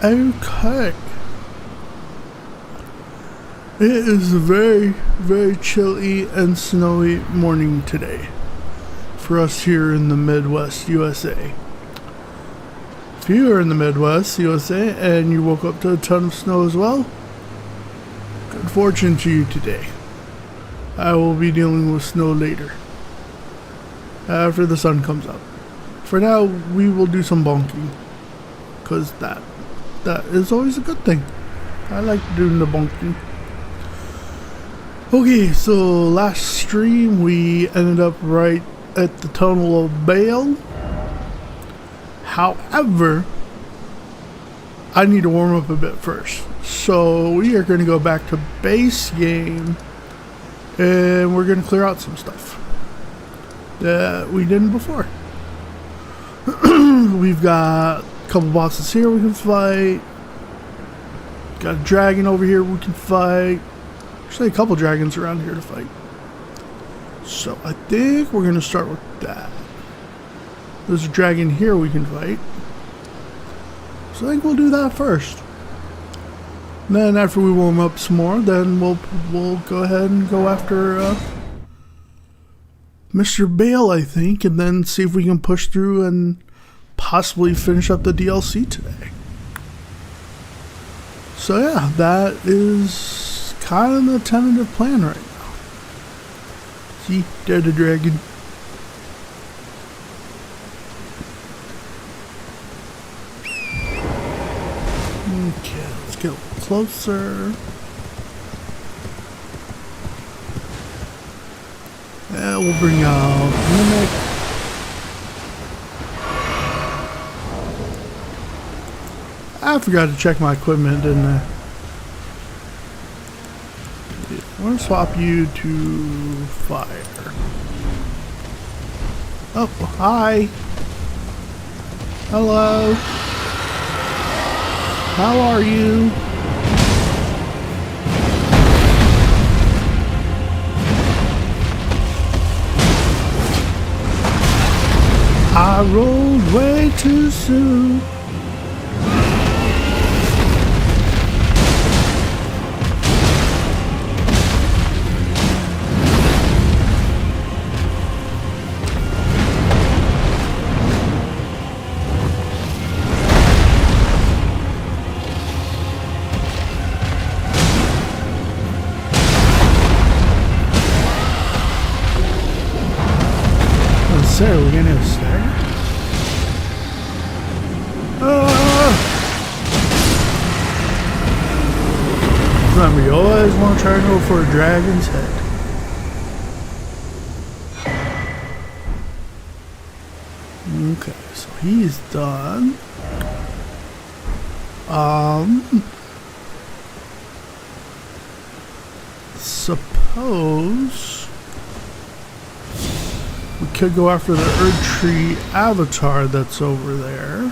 Okay. It is a very, very chilly and snowy morning today for us here in the Midwest, USA. If you are in the Midwest, USA, and you woke up to a ton of snow as well, good fortune to you today. I will be dealing with snow later, after the sun comes up. For now, we will do some bonking, because that is always a good thing. I like doing the bonking. Okay, so last stream we ended up right at the Tunnel of Bale. However, I need to warm up a bit first. So we are going to go back to base game and we're going to clear out some stuff that we didn't before. We've got a couple bosses here we can fight. Got a dragon over here we can fight. Actually, a couple dragons around here to fight. So I think we're going to start with that. There's a dragon here we can fight. So I think we'll do that first. And then after we warm up some more, then we'll go ahead and go after Mr. Bale, I think, and then see if we can push through and possibly finish up the DLC today. So yeah, that is kind of the tentative plan right now. See, there's the dragon. Okay, let's get a little closer. And we'll bring out Mimic. I forgot to check my equipment, didn't I? I'm going to swap you to fire. Oh, hi. Hello. How are you? I rolled way too soon. Sarah, we're gonna have a stagger? Remember, you always want to try to go for a dragon's head. Okay, so he's done. Suppose we could go after the Erdtree avatar that's over there.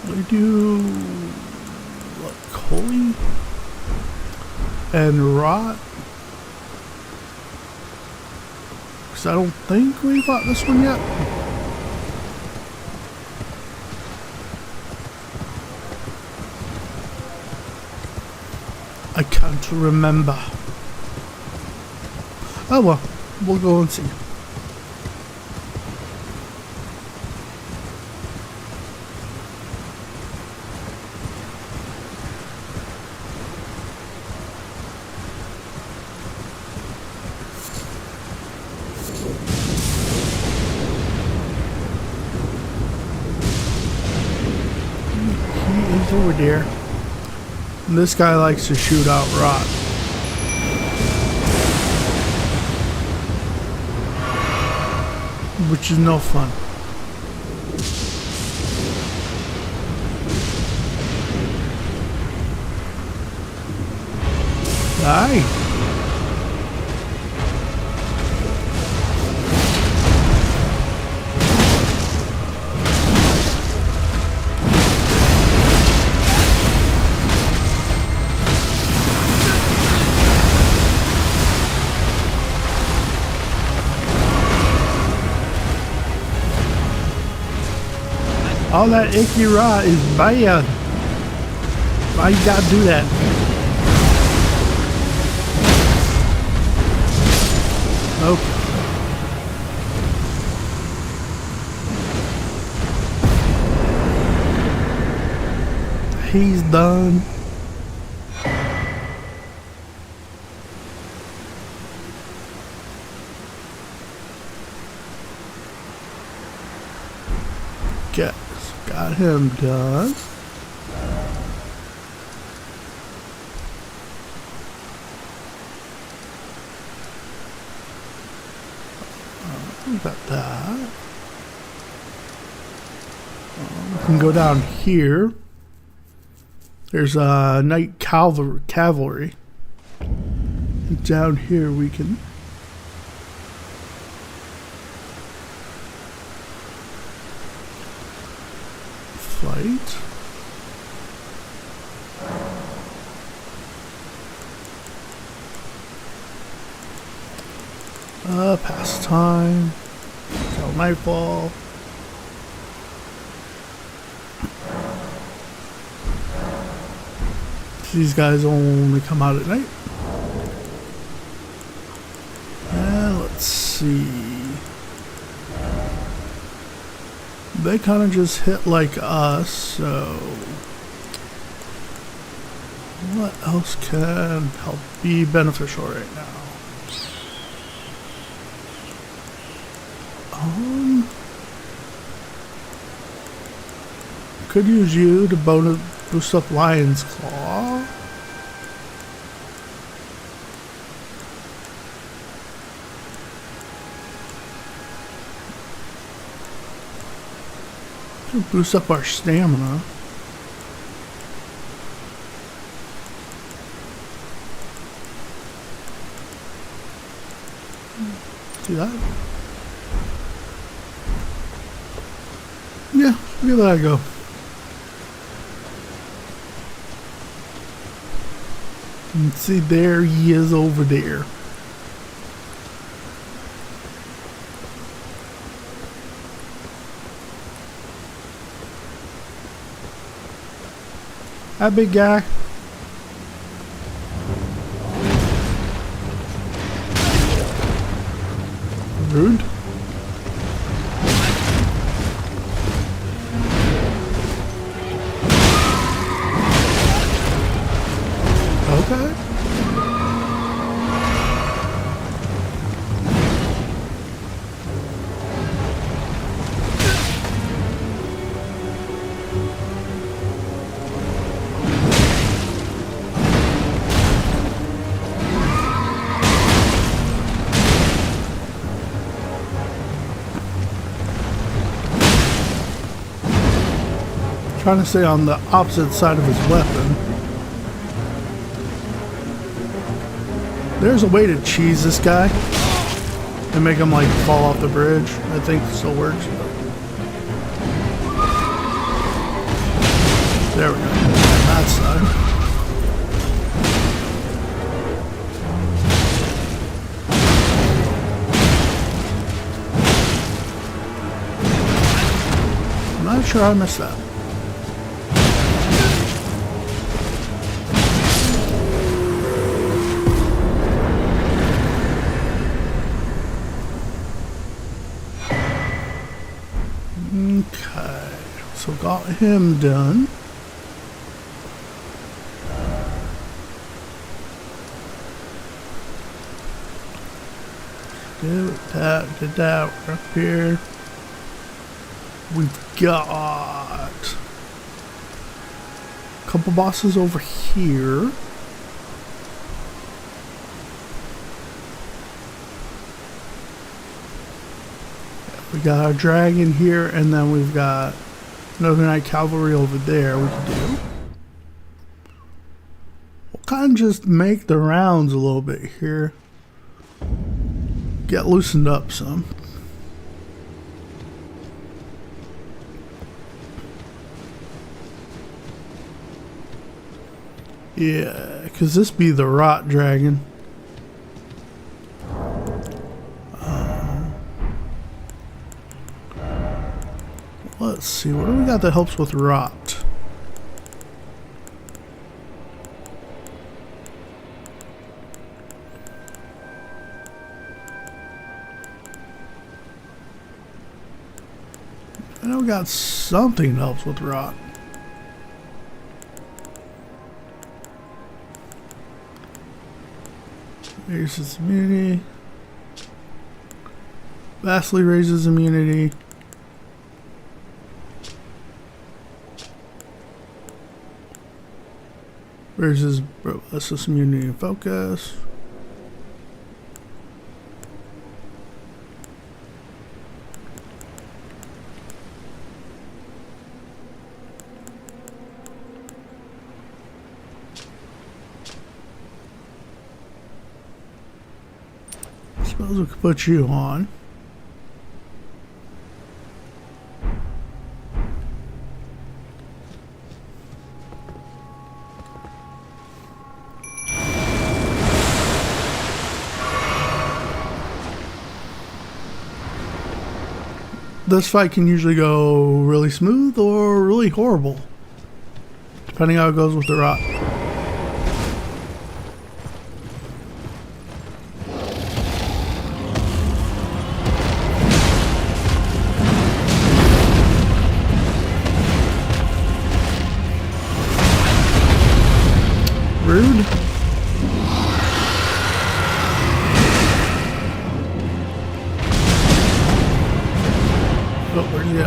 We do what, Holy and Rot? Because I don't think we fought this one yet. I can't remember. Oh well, we'll go and see. He is over there. And this guy likes to shoot out rot. Which is no fun. Die. All that icky rot is bad. Why you gotta do that? Okay. He's done. Okay, got him done. Got that. We can go down here. There's a night cavalry. And down here we can fight. Pass time till nightfall. These guys only come out at night. And let's see. They kind of just hit like us, so what else can help be beneficial right now? Could use you to boost up Lion's Claw. To boost up our stamina. See that? Yeah, give that a go. And see, there he is over there. Hi, big guy. Rude. Okay. Trying to stay on the opposite side of his weapon. There's a way to cheese this guy and make him like fall off the bridge. I think it still works. There we go. That side. I'm not sure I missed that. Okay, so got him done. Did that, we're up here. We've got a couple bosses over here. We got a dragon here, and then we've got another night cavalry over there we can do. We'll kind of just make the rounds a little bit here. Get loosened up some. Yeah, because this be the rot dragon. Let's see, what do we got that helps with rot? I know we got something that helps with rot. Raises immunity. Vastly raises immunity. Raises restless immunity and focus. Suppose we could put you on. This fight can usually go really smooth or really horrible, depending how it goes with the rot. Rude. Oh, where's he at?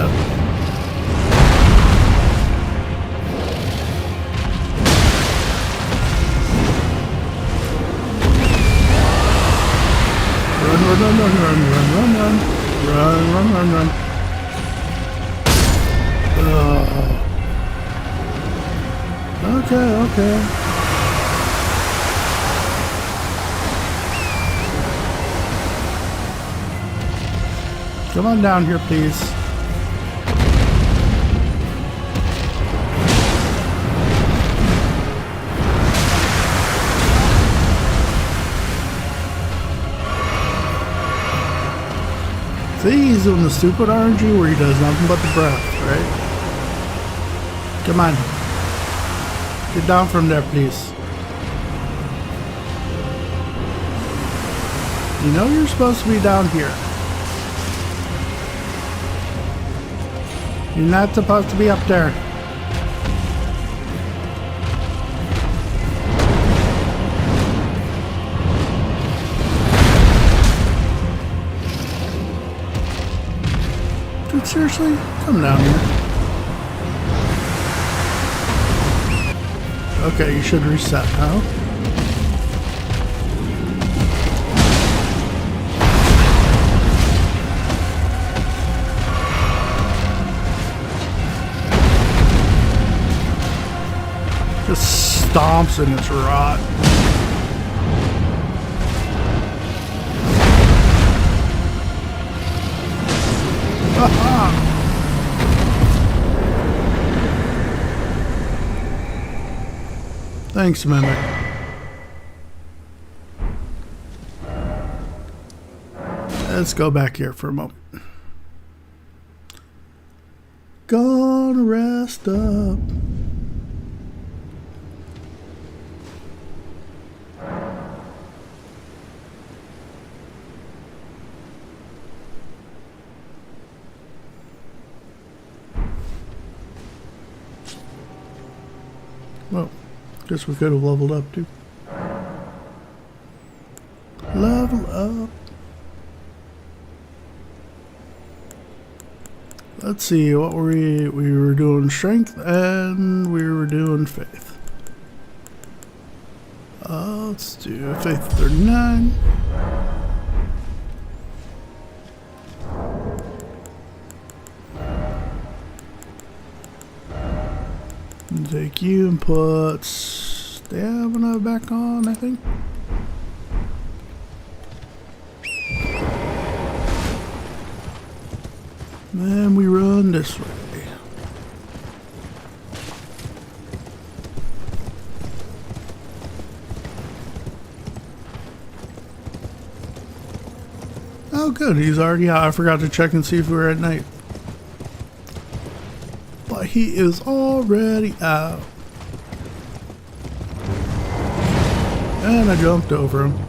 Run, run, run, run, run, run, run, run. Run, run, run, run. Okay, okay. Come on down here, please. See, he's doing the stupid RNG where he does nothing but the breath, right? Come on. Get down from there, please. You know you're supposed to be down here. You're not supposed to be up there. Dude, seriously? Come down here. Okay, you should reset now. Just stomps in its rot. Thanks, Mimic. Let's go back here for a moment. Gonna rest up. Well, guess we could have leveled up too. Level up. Let's see, what were we were doing strength and we were doing faith. Let's do faith 39. Take you and put stamina back on, I think. And we run this way. Oh good, he's already out. I forgot to check and see if we were at night. he is already out. And I jumped over him.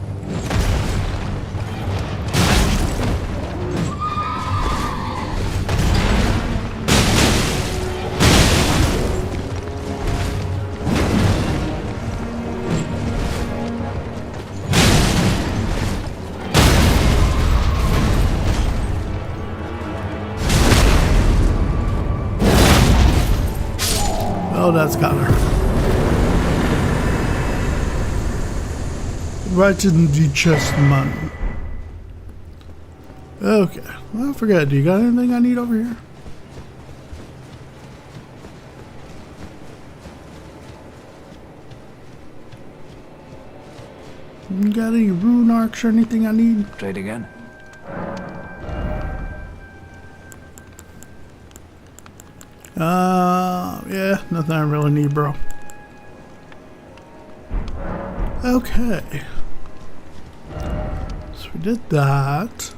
Oh, that's got her. Right in the chest, man. Okay, well, I forget. Do you got anything I need over here? You got any rune arcs or anything I need? Try it again. Yeah, nothing I really need, bro. Okay. So we did that.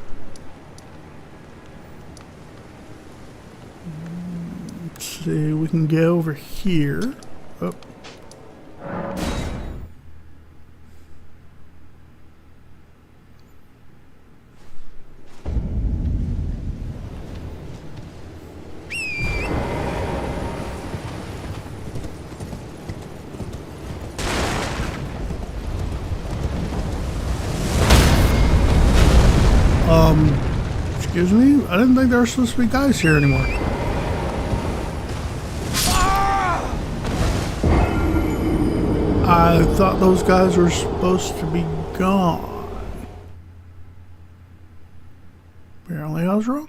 Let's see, we can get over here. Oh. Excuse me? I didn't think there were supposed to be guys here anymore. I thought those guys were supposed to be gone. Apparently I was wrong.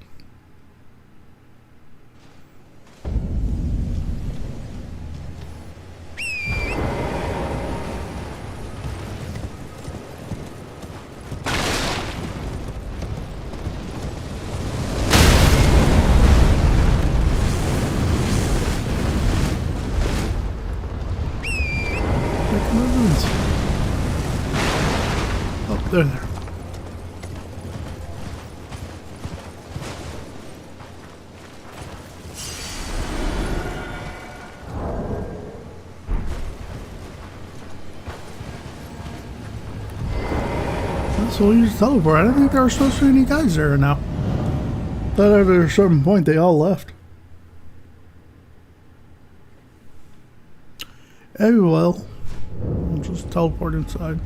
Oh, they're there. So we just teleport. I didn't think there were supposed to be any guys there now. Thought at a certain point they all left. Hey, well, I'll just teleport inside.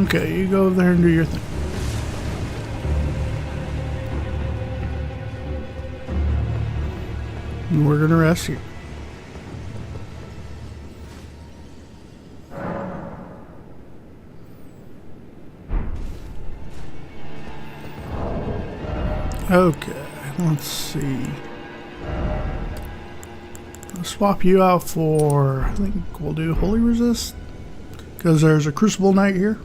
Okay, you go over there and do your thing. And we're gonna rest you. Okay, let's see. I'll swap you out for, I think we'll do Holy Resist, because there's a Crucible Knight here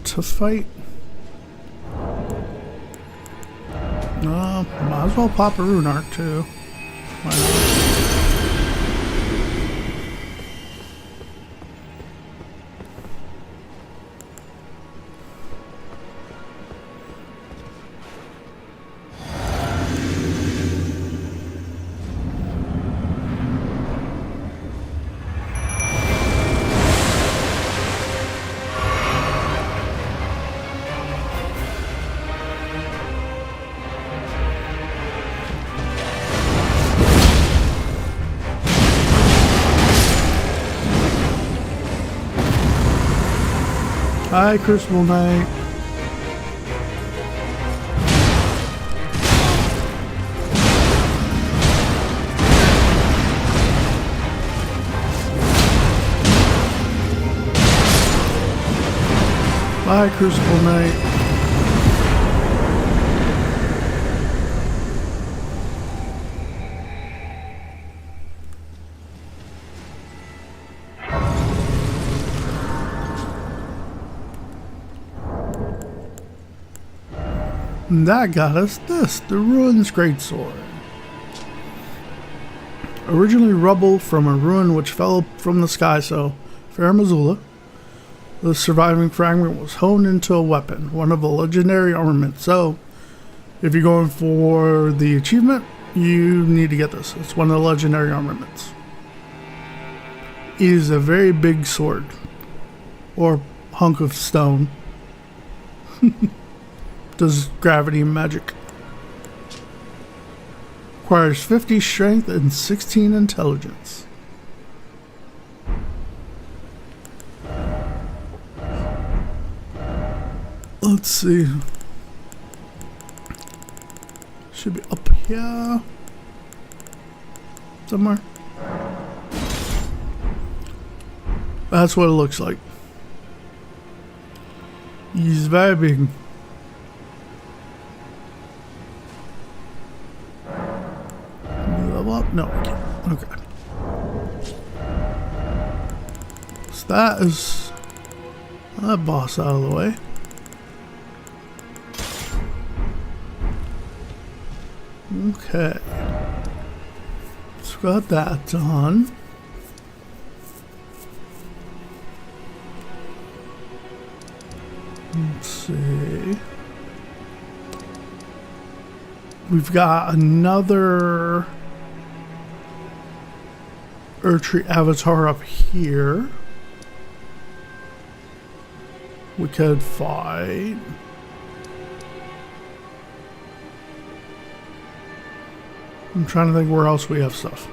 to fight. Might as well pop a rune arc too. Why not? Hi, Crucible Knight. Bye, Crucible Knight. And that got us this, the Ruin's Greatsword. Originally rubble from a ruin which fell from the sky, so Fair Missoula. The surviving fragment was honed into a weapon, one of a legendary armament. So, if you're going for the achievement, you need to get this. It's one of the legendary armaments. It is a very big sword, or hunk of stone. Does gravity and magic. Requires 50 strength and 16 intelligence. Let's see. Should be up here somewhere. That's what it looks like. He's very big. Level up? No, I can't. Okay. So that is that boss out of the way. Okay. So got that done. Let's see. We've got another Erdtree avatar up here. We could fight. I'm trying to think where else we have stuff.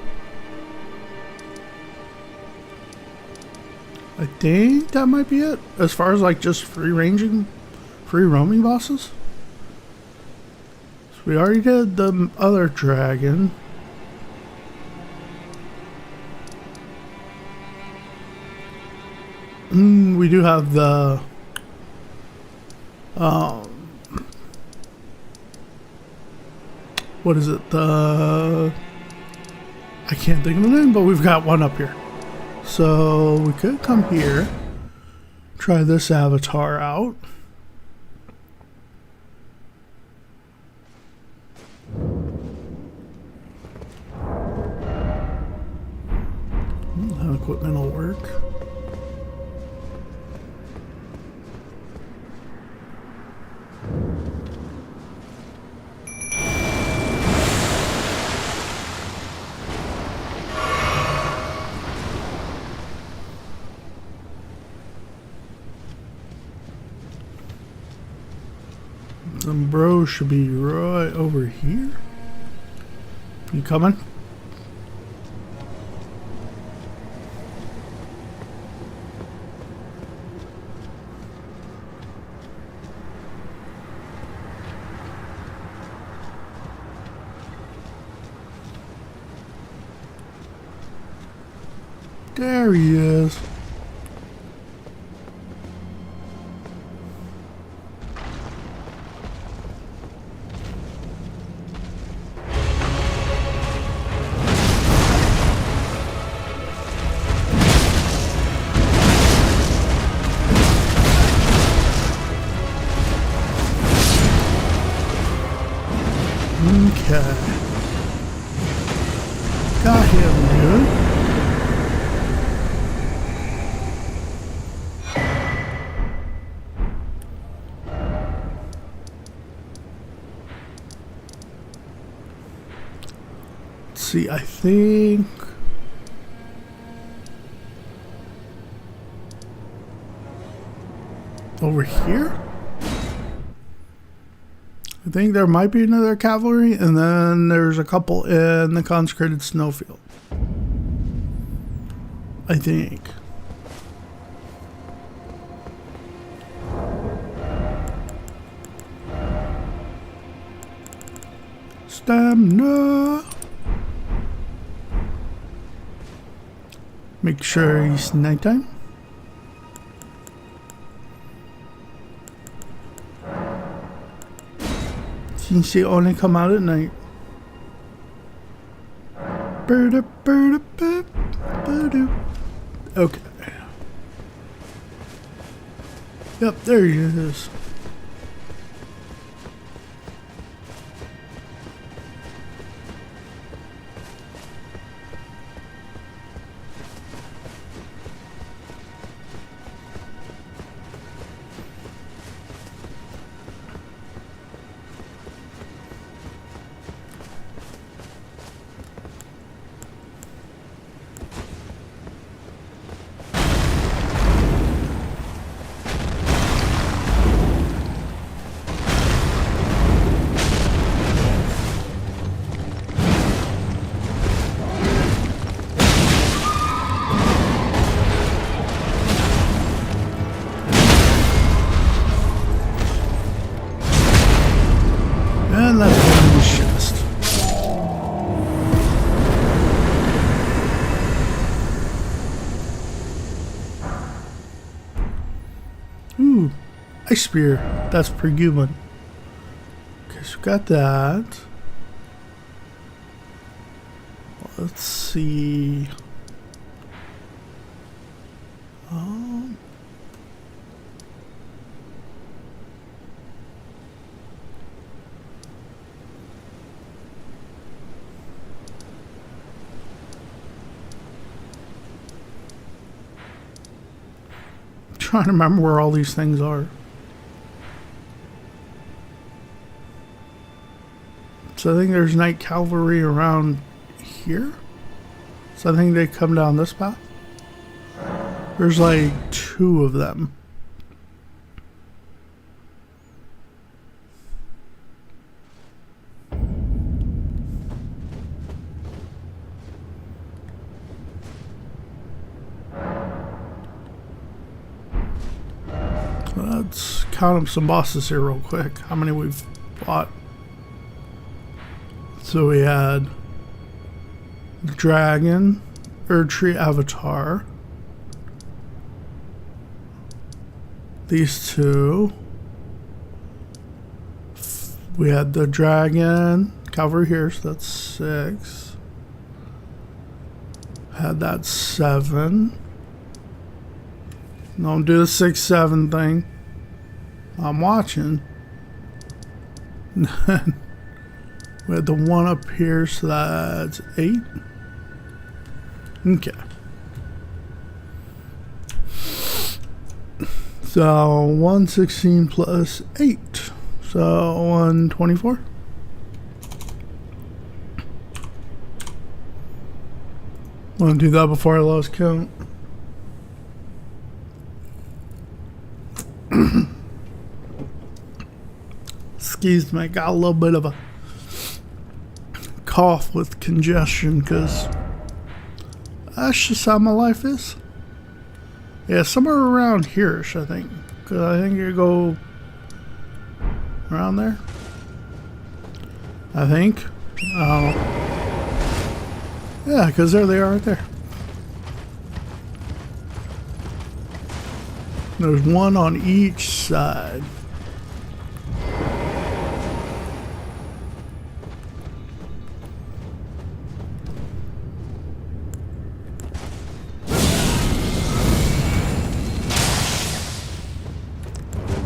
I think that might be it. As far as like just free roaming bosses. So we already did the other dragon. We do have the what is it? I can't think of the name, but we've got one up here. So we could come here, try this avatar out. That equipment will work. Some bro should be right over here. You coming? There he is. Okay. Got him, dude. Let's see, I think over here? I think there might be another cavalry, and then there's a couple in the consecrated snowfield. I think. Stamina. Make sure it's nighttime. Since they only come out at night. Okay. Yep, there he is. Ooh, ice spear. That's pretty good one. Okay, so we got that. Let's see. Trying to remember where all these things are. So I think there's Knight Cavalry around here. So I think they come down this path. There's like 2 of them. Let's count up some bosses here real quick. How many we've fought. So we had the Dragon, Erdtree Avatar. These 2. We had the Dragon, Cavalry here, so that's 6. Had that 7. Don't do the 6-7 thing. I'm watching. We had the 1 up here, so that's 8. Okay. So 116 plus 8. So 124. Want to do that before I lost count? Excuse me, I got a little bit of a cough with congestion because that's just how my life is. Yeah, somewhere around here-ish, I think. Because I think you go around there. I think. Yeah, because there they are right there. There's 1 on each side.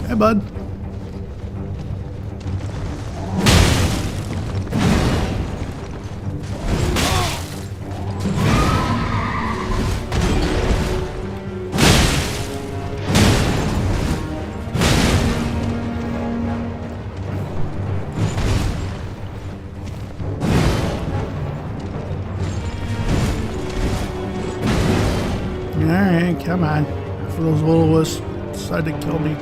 Hey, bud. Alright, come on. For those littlest decide to kill me.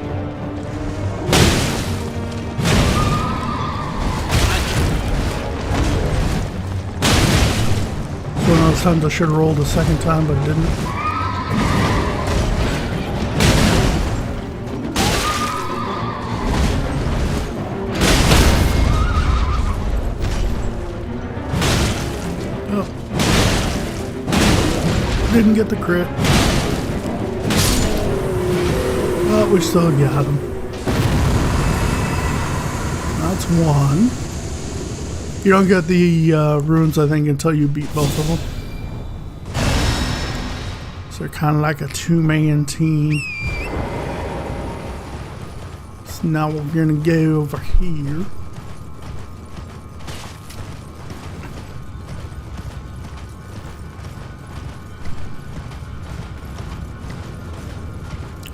One of those times I should have rolled a second time, but didn't. Oh. Didn't get the crit. But we still got him. That's 1. You don't get the runes, I think, until you beat both of them. So they're kind of like a 2-man team. So now we're going to go over here.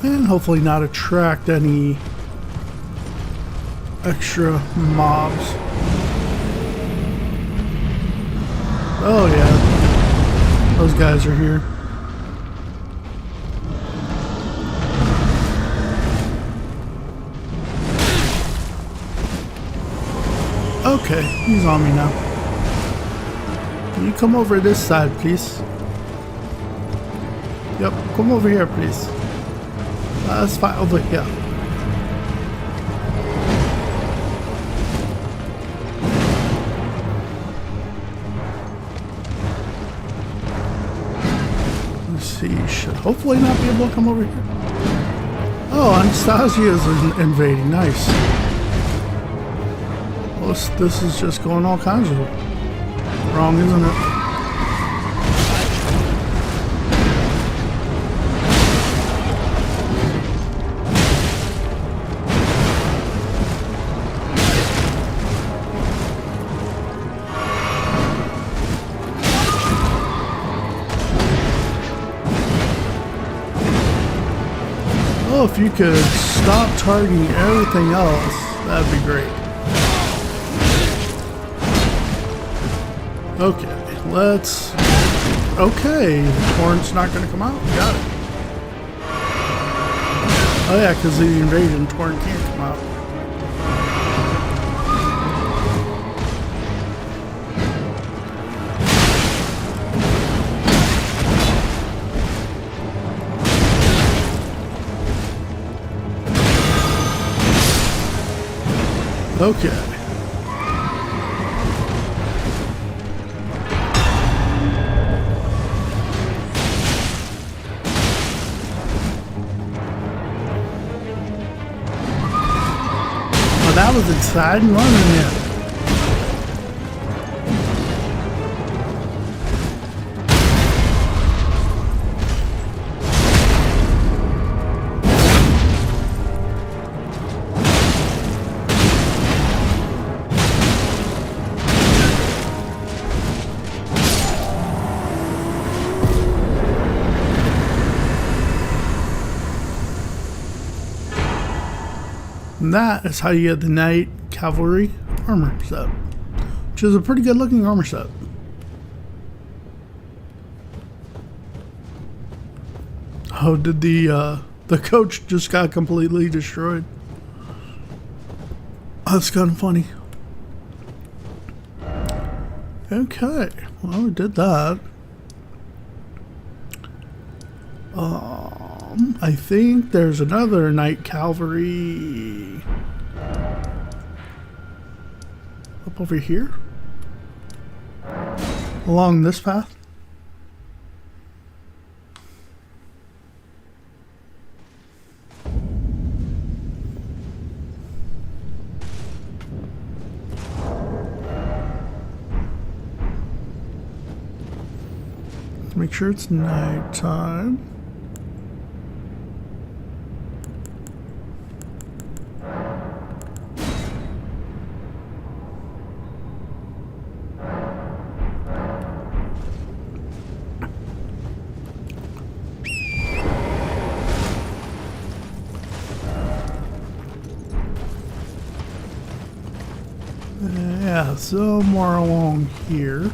And hopefully not attract any extra mobs. Oh yeah, those guys are here. Okay, he's on me now. Can you come over this side, please? Yep, come over here, please. Let's fight over here. Let's see, should hopefully not be able to come over here. Oh, Anastasia's invading. Nice. Well, this is just going all kinds of wrong, isn't it? Oh, if you could stop targeting everything else, that'd be great. Okay, let's... Okay, Torrent's not going to come out. Got it. Oh yeah, because of the invasion, Torrent can't come out. Okay. Well, that was exciting, wasn't it? And that is how you get the Knight Cavalry armor set, which is a pretty good looking armor set. Oh, did the coach just got completely destroyed? That's kind of funny. Okay, well, we did that. I think there's another Knight Cavalry up over here along this path. Make sure it's nighttime. Yeah, somewhere along here.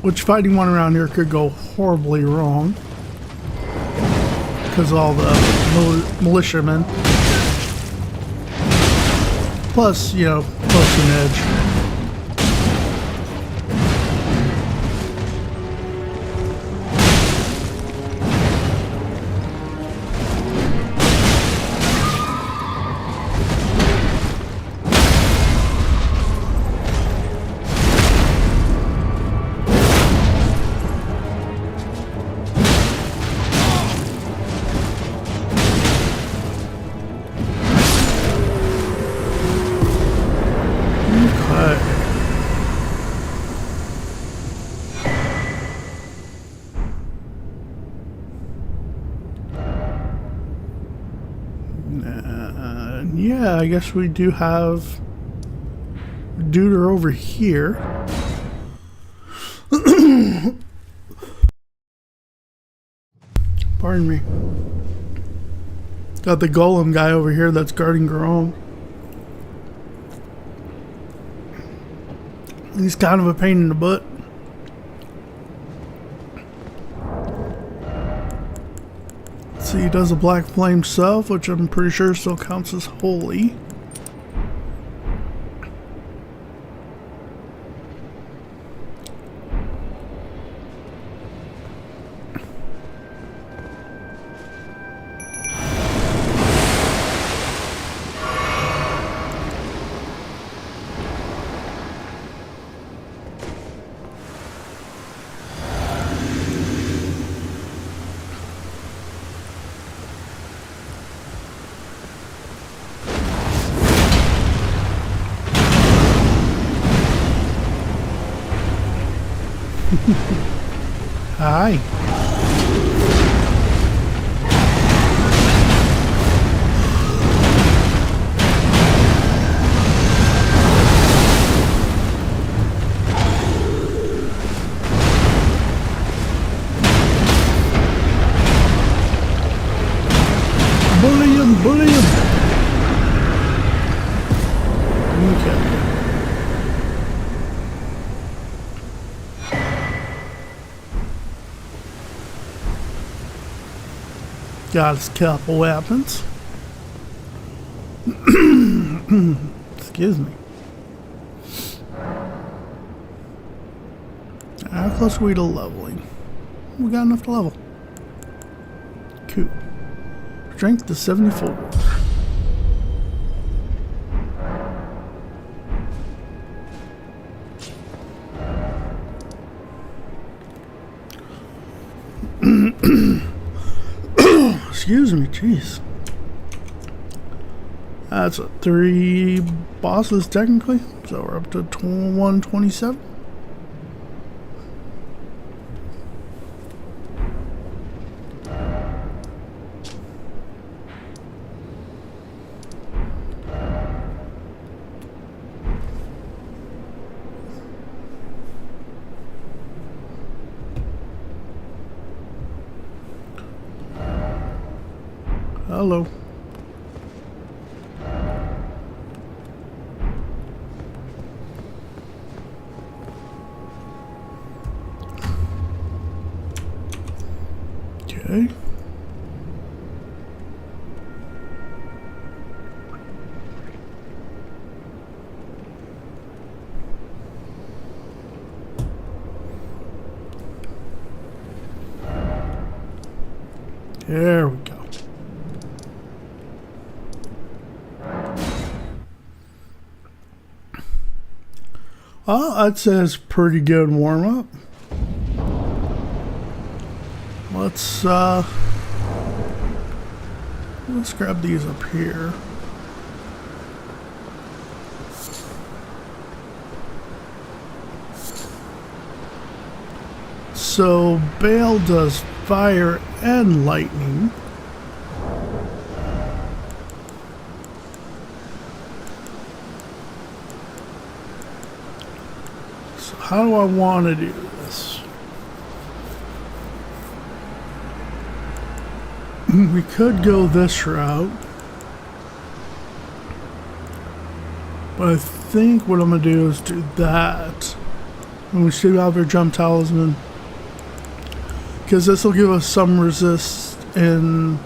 Which fighting one around here could go horribly wrong because all the militiamen. Plus, you know, close to an edge. Yeah, I guess we do have Duder over here. Pardon me. Got the golem guy over here that's guarding Garong. He's kind of a pain in the butt. See, he does a black flame self, which I'm pretty sure still counts as holy. Hi. Bully him, bully him. Okay. Got his couple weapons. Excuse me. How close are we to leveling? We got enough to level. Cool. Strength to 74. Excuse me, jeez. That's 3 bosses technically, so we're up to 127. Hello. Okay. There we go. Oh, that says pretty good warm-up. Let's grab these up here. So Bale does fire and lightning. So how do I want to do this? We could go this route, but I think what I'm going to do is do that. And we still have our jump talisman, because this will give us some resist in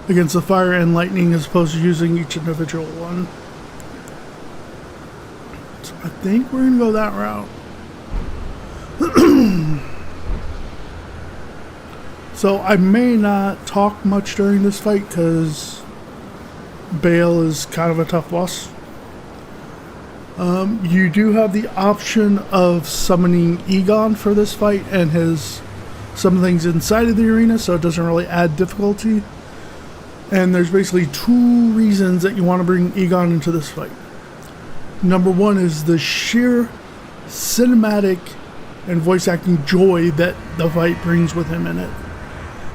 against the fire and lightning as opposed to using each individual one. So I think we're going to go that route. So I may not talk much during this fight because Bale is kind of a tough boss. You do have the option of summoning Egon for this fight and some things inside of the arena, so it doesn't really add difficulty. And there's basically 2 reasons that you want to bring Egon into this fight. Number 1 is the sheer cinematic and voice acting joy that the fight brings with him in it.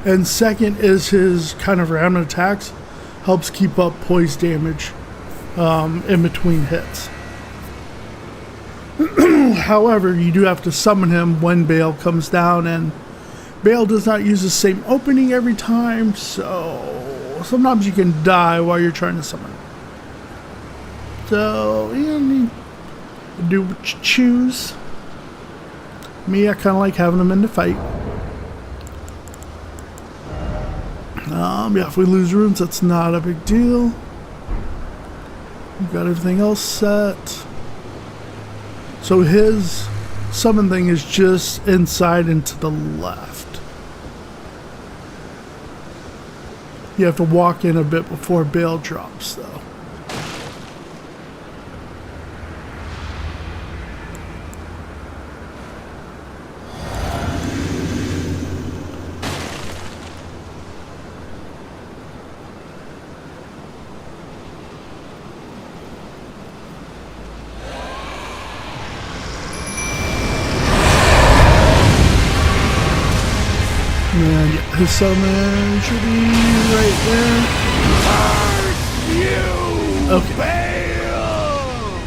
And second is his kind of random attacks helps keep up poise damage in between hits. However, you do have to summon him when Bale comes down, and Bale does not use the same opening every time, so sometimes you can die while you're trying to summon him. So, you do what you choose. Me, I kind of like having him in the fight. Yeah, if we lose runes, that's not a big deal. We've got everything else set. So his summon thing is just inside and to the left. You have to walk in a bit before Bale drops, though. his summon should be right there. Curse you, Okay. Baal!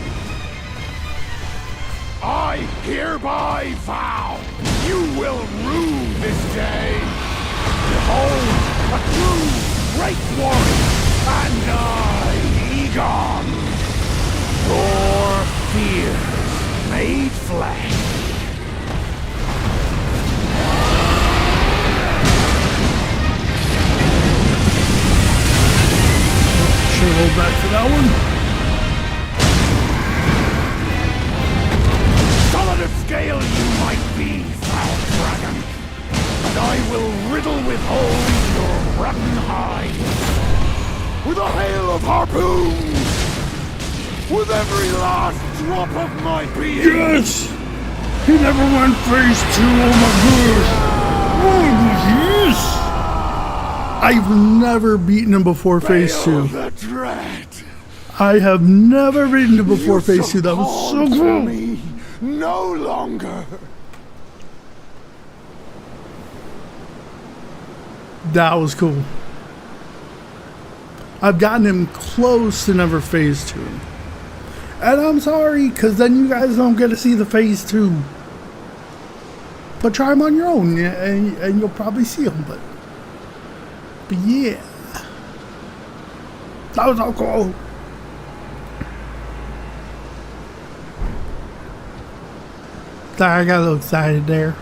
I hereby vow you will rue this day. Behold, a true great warrior, and I, Egon, your fears made flesh. Should hold back for that one. Solid of scale you might be, foul dragon, and I will riddle with holes your rotten hide with a hail of harpoons, with every last drop of my being. Yes! He never went phase 2, oh my gosh! Oh, yes! I've never beaten him before phase 2. The dread. I have never beaten him before You phase 2. shall That was so haunt cool. me no longer. That was cool. I've gotten him close to never phase 2. And I'm sorry, because then you guys don't get to see the phase 2. But try them on your own, and you'll probably see them. But yeah. That was so cool. Sorry, I got a little excited there.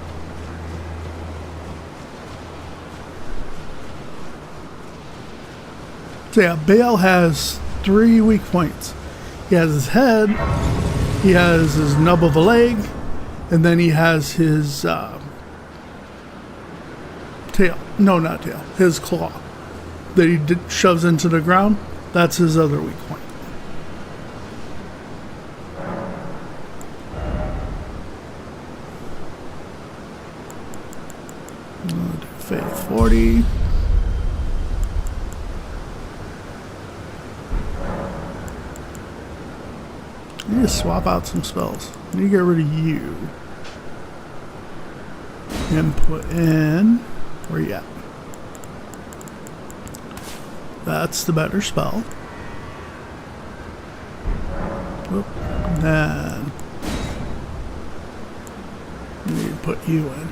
So yeah, Baal has 3 weak points. He has his head, he has his nub of a leg, and then he has his tail. No, not tail. His claw that he shoves into the ground. That's his other weak point. Fade 40. I need to swap out some spells. I need to get rid of you. And put in... Where you at? That's the better spell. Whoop. Then... I need to put you in.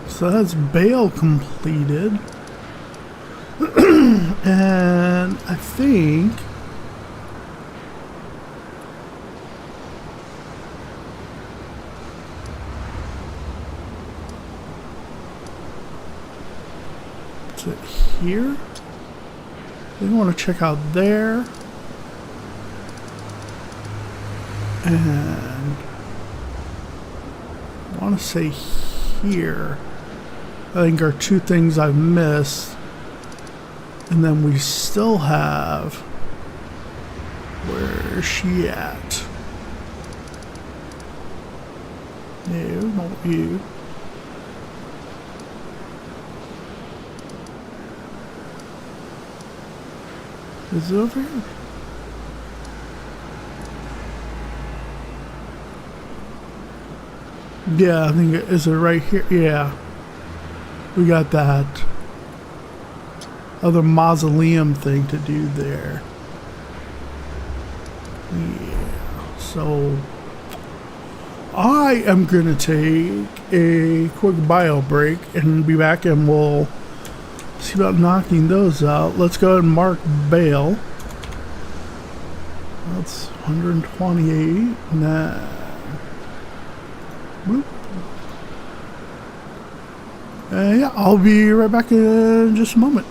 So that's Baal completed. And I think is it here? I want to check out there. And I want to say here. I think are 2 things I've missed. And then we still have... Where's she at? No, not you. Is it over here? Yeah, I think is it right here? Yeah. We got that other mausoleum thing to do there. Yeah. So I am gonna take a quick bio break and be back, and we'll see about knocking those out. Let's go ahead and mark Baal. That's 128. Nah. Boop. Yeah, I'll be right back in just a moment.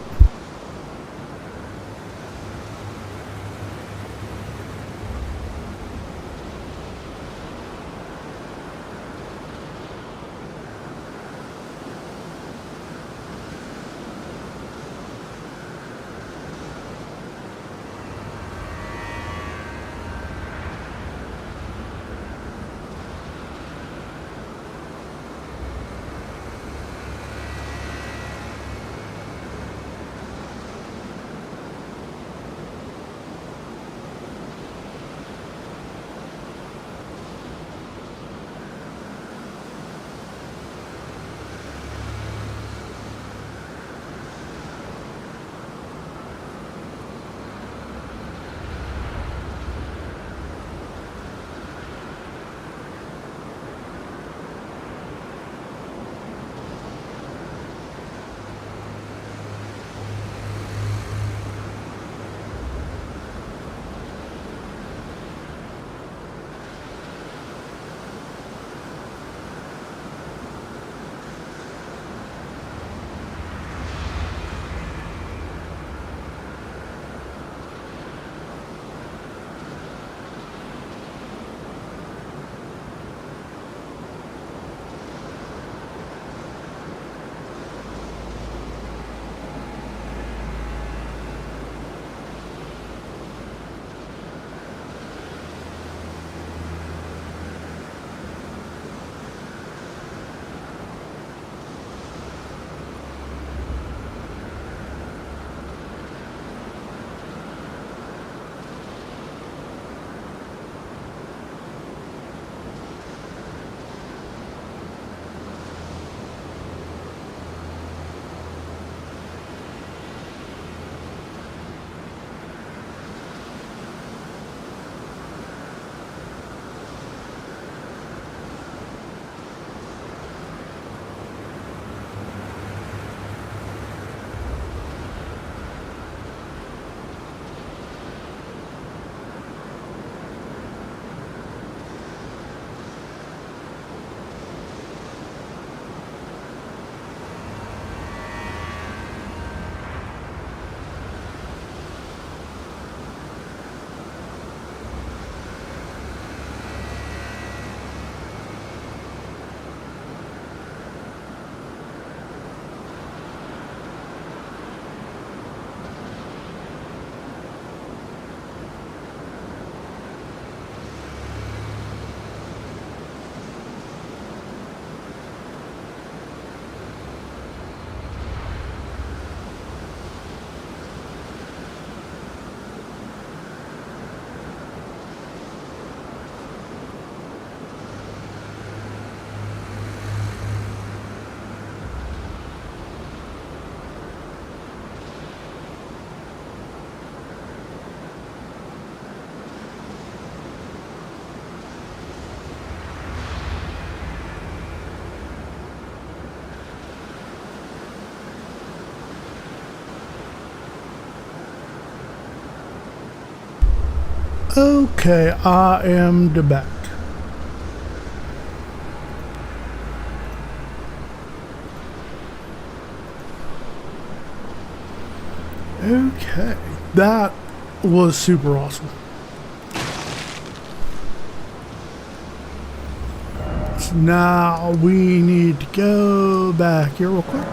Okay, I am the back. Okay, that was super awesome. So now we need to go back here real quick.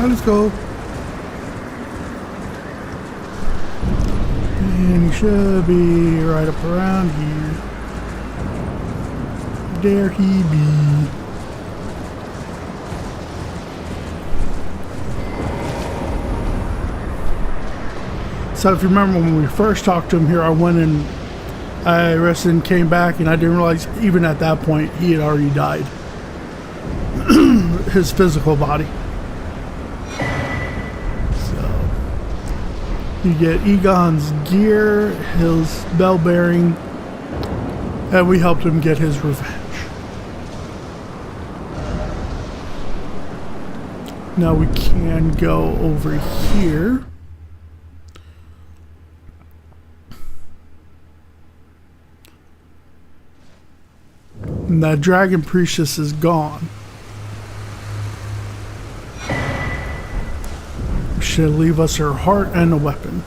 Let's go. And he should be right up around here. There he be. So if you remember when we first talked to him here, I went and I rested and came back, and I didn't realize even at that point he had already died. His physical body. You get Egon's gear, his bell bearing, and we helped him get his revenge. Now we can go over here. And that dragon priestess is gone. Should leave us her heart and a weapon.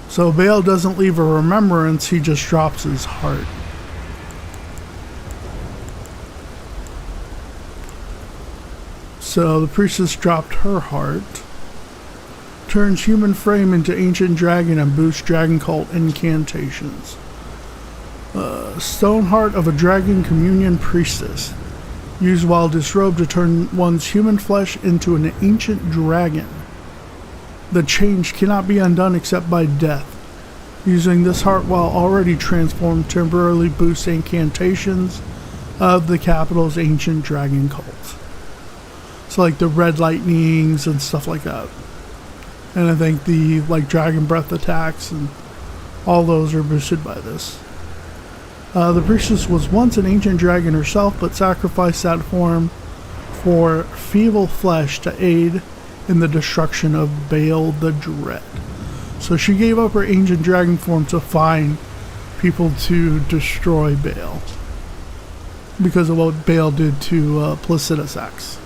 So Bale doesn't leave a remembrance, he just drops his heart. So the priestess dropped her heart, turns human frame into ancient dragon, and boosts dragon cult incantations. Stone heart of a dragon communion priestess. Used while disrobed to turn one's human flesh into an ancient dragon. The change cannot be undone except by death. Using this heart while already transformed temporarily boosts incantations of the capital's ancient dragon cult. So like the red lightnings and stuff like that. And I think the like dragon breath attacks and all those are boosted by this. The priestess was once an ancient dragon herself, but sacrificed that form for feeble flesh to aid in the destruction of Baal the Dread. So she gave up her ancient dragon form to find people to destroy Baal because of what Baal did to Placidus X.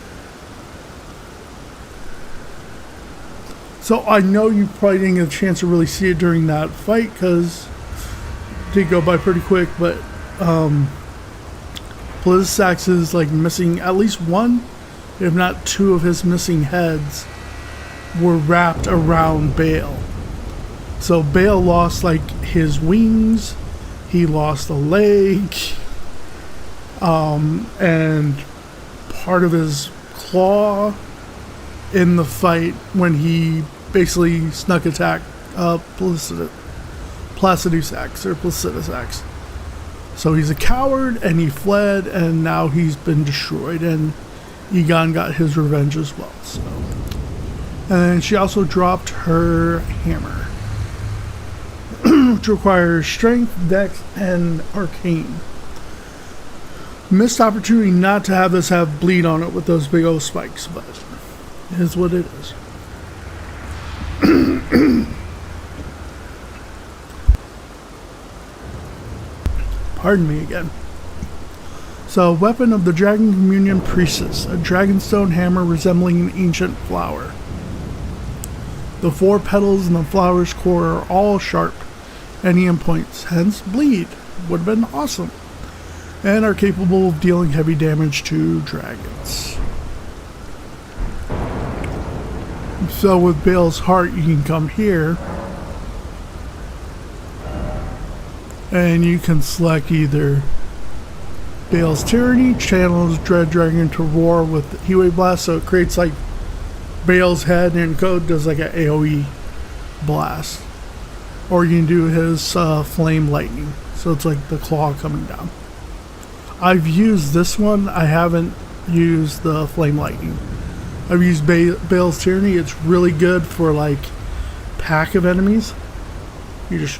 So I know you probably didn't get a chance to really see it during that fight because did go by pretty quick, but Blizzsax is like missing at least one, if not two of his missing heads were wrapped around Baal. So Baal lost like his wings, he lost a leg, and part of his claw in the fight when he basically snuck attacked Placidus X. So he's a coward and he fled and now he's been destroyed, and Egon got his revenge as well. So, and then she also dropped her hammer, which requires strength, dex, and arcane. Missed opportunity not to have this have bleed on it with those big old spikes, but it is what it is. Pardon me again. So, weapon of the Dragon Communion Priestess, a dragonstone hammer resembling an ancient flower. The four petals in the flower's core are all sharp, any endpoints, hence bleed. Would have been awesome. And are capable of dealing heavy damage to dragons. So with Baal's heart, you can come here and you can select either Baal's Tyranny, channels Dread Dragon to roar with Heatwave Blast, so it creates like Bale's head and code does like an AoE blast. Or you can do his flame lightning. So it's like the claw coming down. I've used this one. I haven't used the flame lightning. I've used Bale's Tyranny. It's really good for like pack of enemies. You just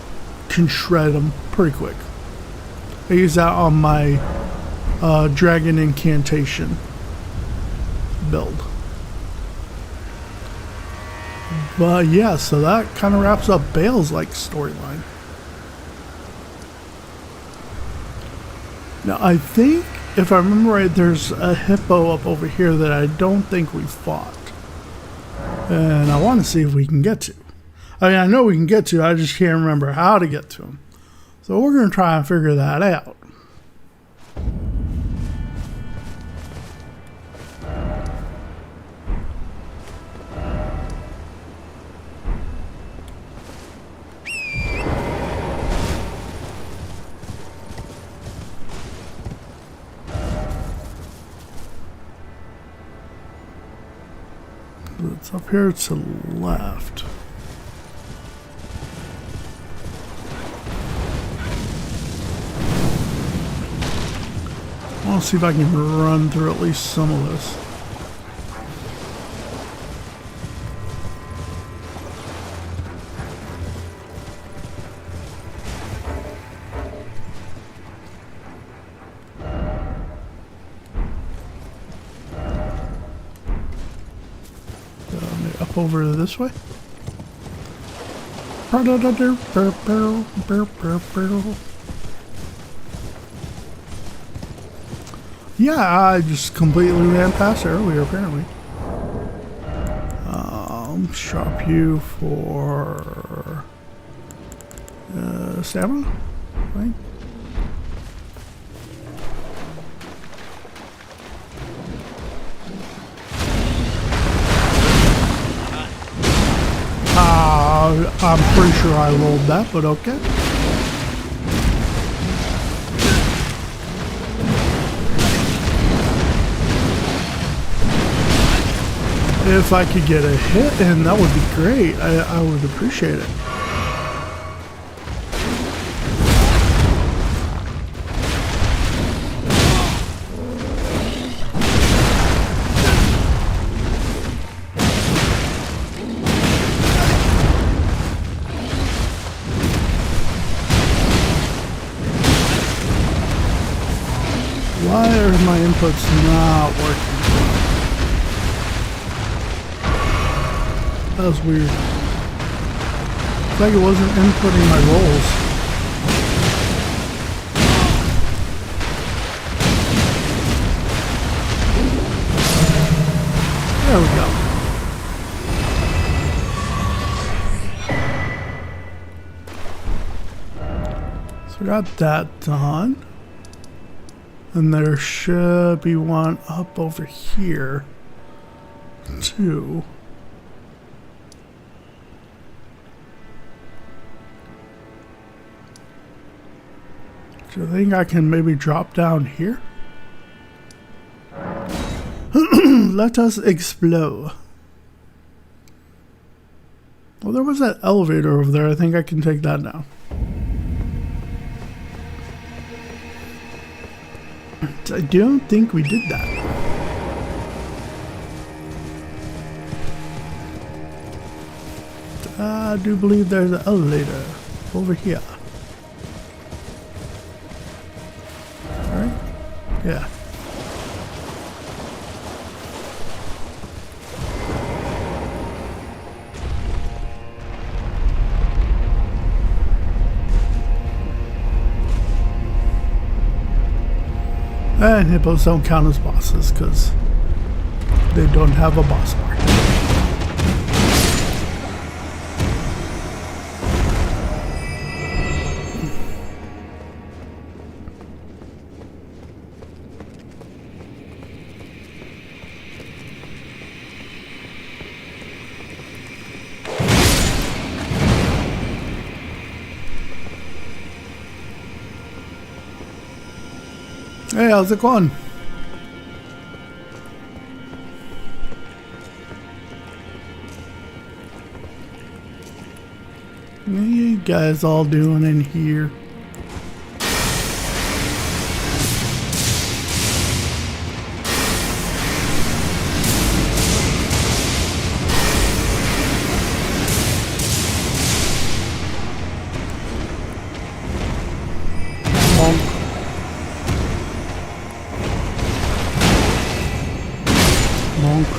can shred them pretty quick. I use that on my Dragon Incantation build. But yeah, so that kind of wraps up Bale's like storyline. Now I think, if I remember right, there's a hippo up over here that I don't think we fought. And I want to see if we can get to. I mean, I know we can get to, I just can't remember how to get to him. So we're going to try and figure that out. It's up here to the left. I'll see if I can run through at least some of this. Up over this way. Yeah, I just completely ran past earlier, apparently. Shop you for stamina, right? I'm pretty sure I rolled that, but okay. If I could get a hit in, that would be great. I would appreciate it. Why are my inputs not working? That was weird. It's like it wasn't inputting my rolls. There we go. So we got that done. And there should be one up over here, too. Do you think I can maybe drop down here? Let us explore. Well, there was that elevator over there. I think I can take that now. I don't think we did that. I do believe there's an elevator over here. Right? Yeah. And hippos don't count as bosses because they don't have a boss bar. Hey, how's it going? guys all doing in here? Bonk. Bonk.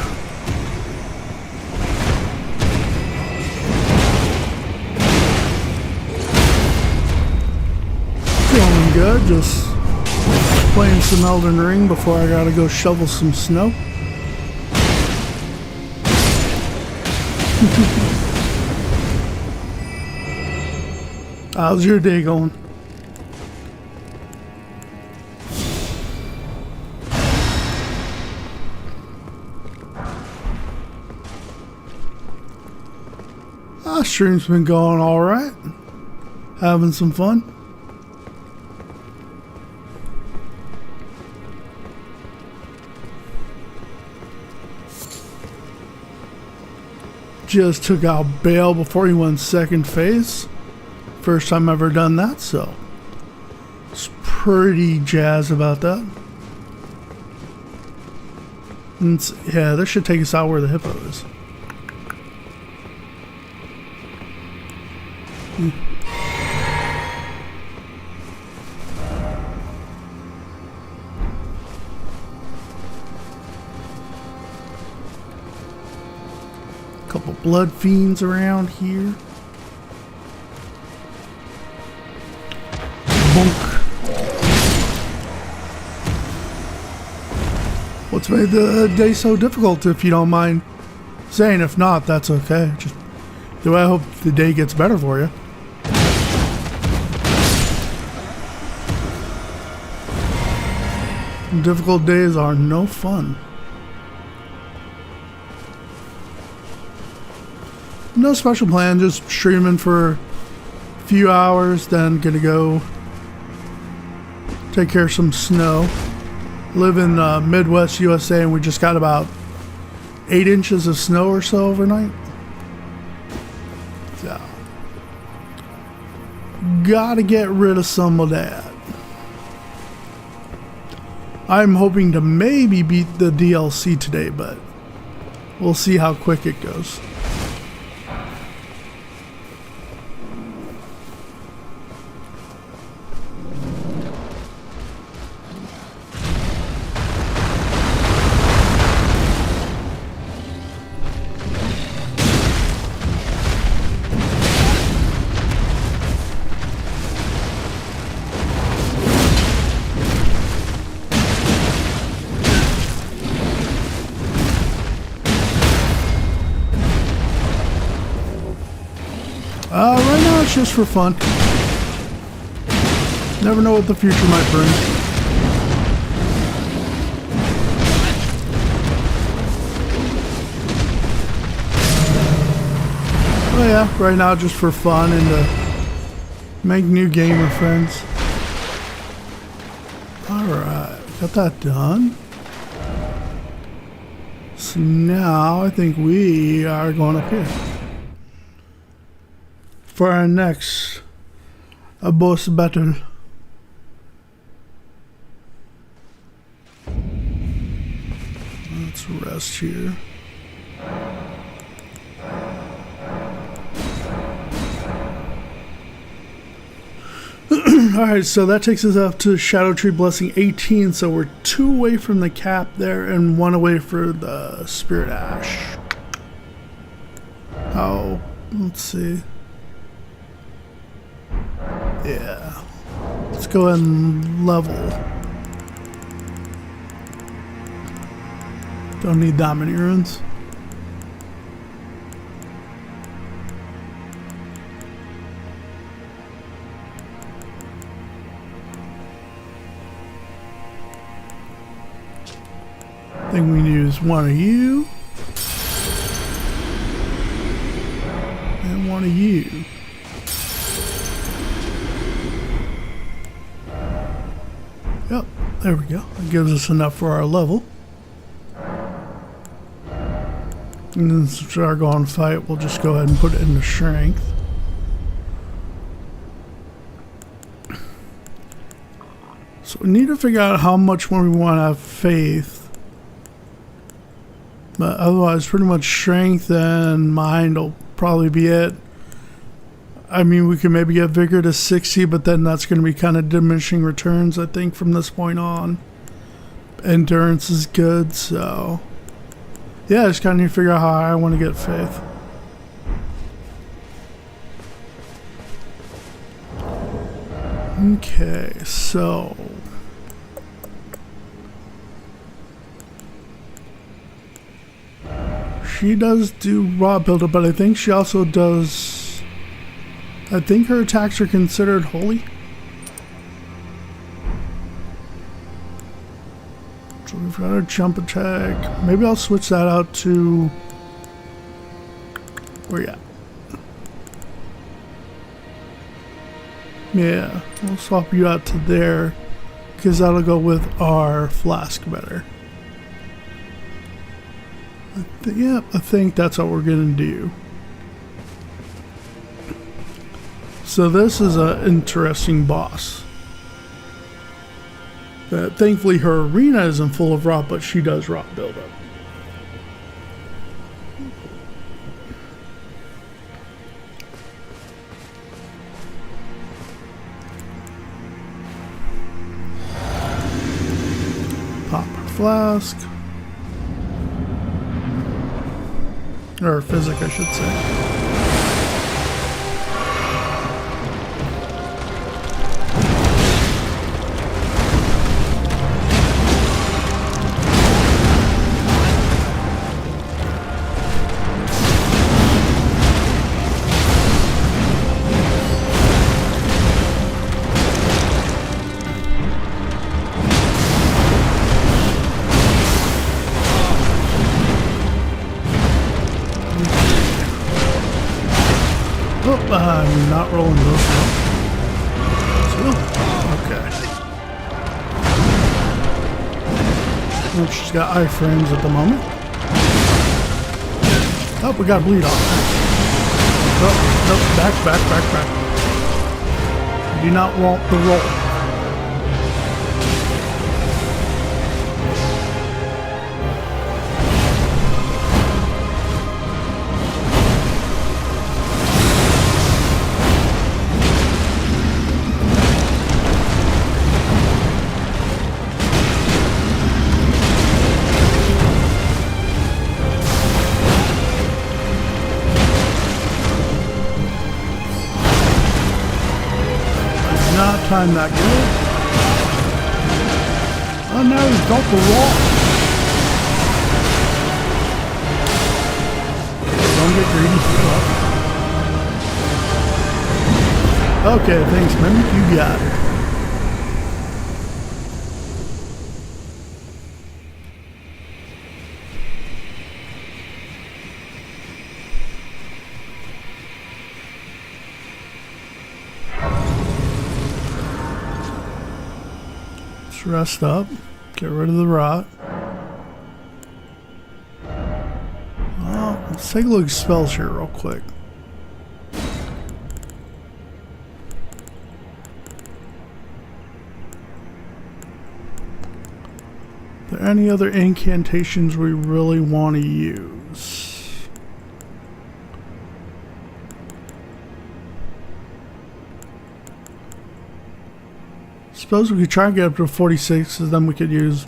Feeling good, just playing some Elden Ring before I gotta go shovel some snow. How's your day going? Stream's been going alright. Having some fun. Just took out Bale before he went second phase. First time ever done that, so it's pretty jazzed about that. And yeah, this should take us out where the hippo is. Couple blood fiends around here. Bonk. What's made the day so difficult, if you don't mind saying? If not, that's okay. Just do I hope the day gets better for you. Difficult days are no fun. No special plan, just streaming for a few hours, then gonna go take care of some snow. Live in Midwest USA, and we just got about 8 inches of snow or so overnight. So, gotta get rid of some of that. I'm hoping to maybe beat the DLC today, but we'll see how quick it goes. Right now it's just for fun. Never know what the future might bring. Oh yeah, right now just for fun and to make new gamer friends. Alright, got that done. So now I think we are going up here for our next boss battle. Let's rest here. Alright, so that takes us up to Shadow Tree Blessing 18, so we're 2 away from the cap there and 1 away for the Spirit Ash. Oh, let's see. Yeah. Let's go ahead and level. Don't need that many runes. I think we use one of you. And one of you. Yep, there we go. That gives us enough for our level. And then since we are going to fight, we'll just go ahead and put it into strength. So we need to figure out how much more we want to have faith. But otherwise, pretty much strength and mind will probably be it. I mean, we can maybe get vigor to 60, but then that's going to be kind of diminishing returns, I think, from this point on. Endurance is good, so... yeah, I just kind of need to figure out how I want to get faith. Okay, so... she does do raw builder, but I think she also does... I think her attacks are considered holy. So we've got our jump attack. Maybe I'll switch that out to... where you at? Yeah, we'll swap you out to there, because that'll go with our flask better. Yeah, I think that's what we're gonna do. So this is an interesting boss. Thankfully her arena isn't full of rot, but she does rot buildup. Pop her flask. Or physic, I should say. I'm not rolling those. Okay. Well, she's got iframes at the moment. Oh, we got bleed off. Oh, no, back. I do not want the roll. Time that good. Oh no, he's got the wall. Don't get greedy. Okay, thanks, Mimic. You got it. Rest up, get rid of the rot. Let's take a look at spells here real quick. Are there any other incantations we really want to use? Suppose we could try and get up to 46, and then we could use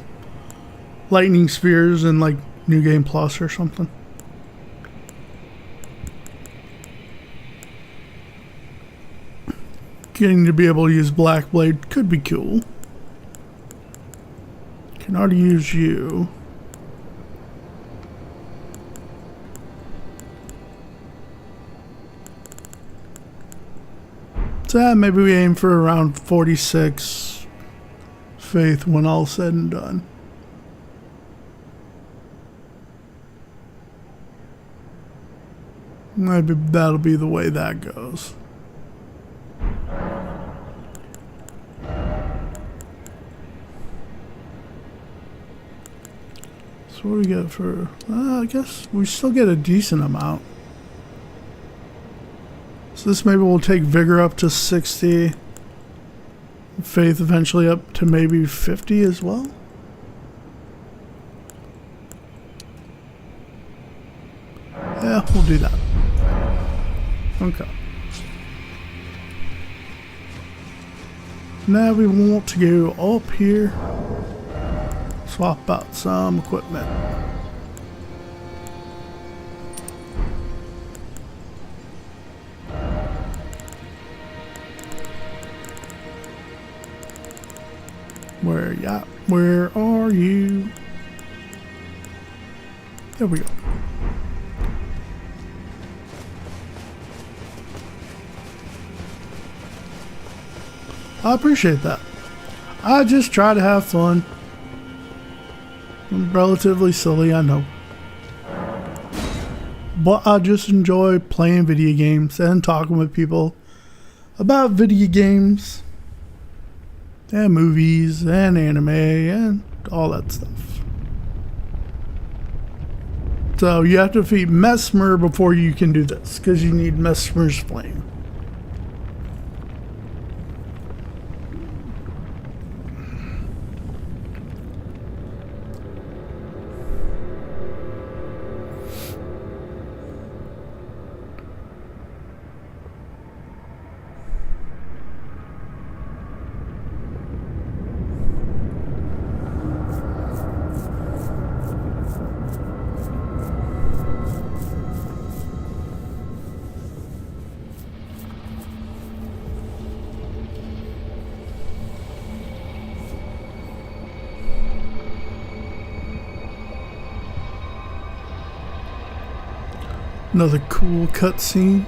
lightning spears in like New Game Plus or something. Getting to be able to use Black Blade could be cool. Can already use you. So maybe we aim for around 46 faith when all's said and done. Maybe that'll be the way that goes. So what do we get for... I guess we still get a decent amount. So this maybe will take vigor up to 60. Faith eventually up to maybe 50 as well. Yeah, we'll do that. Okay. Now we want to go up here. Swap out some equipment. Where you at? Where are you? There we go. I appreciate that. I just try to have fun. I'm relatively silly, I know. But I just enjoy playing video games and talking with people about video games and movies and anime and all that stuff. So you have to defeat Mesmer before you can do this, because you need Mesmer's flame. Another cool cutscene.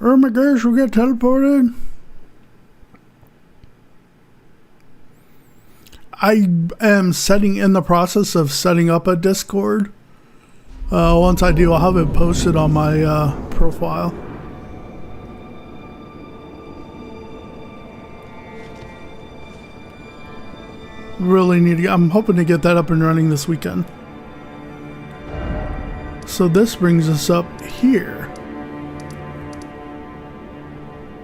Oh my gosh, we got teleported. I am in the process of setting up a Discord. Once I do, I'll have it posted on my profile. Really need to. I'm hoping to get that up and running this weekend. So this brings us up here.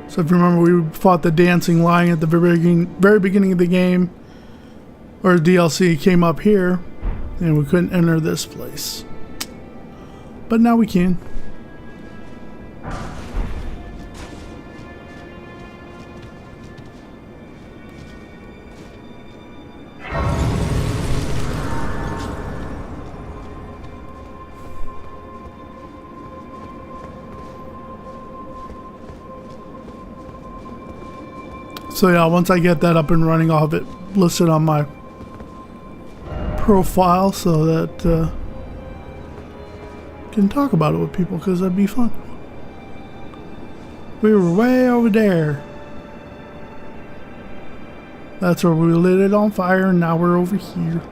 So if you remember, we fought the dancing lion at the very beginning of the game, or DLC came up here, and we couldn't enter this place. But now we can. So yeah, once I get that up and running, I'll have it listed on my profile so that I can talk about it with people, because that'd be fun. We were way over there. That's where we lit it on fire, and now we're over here.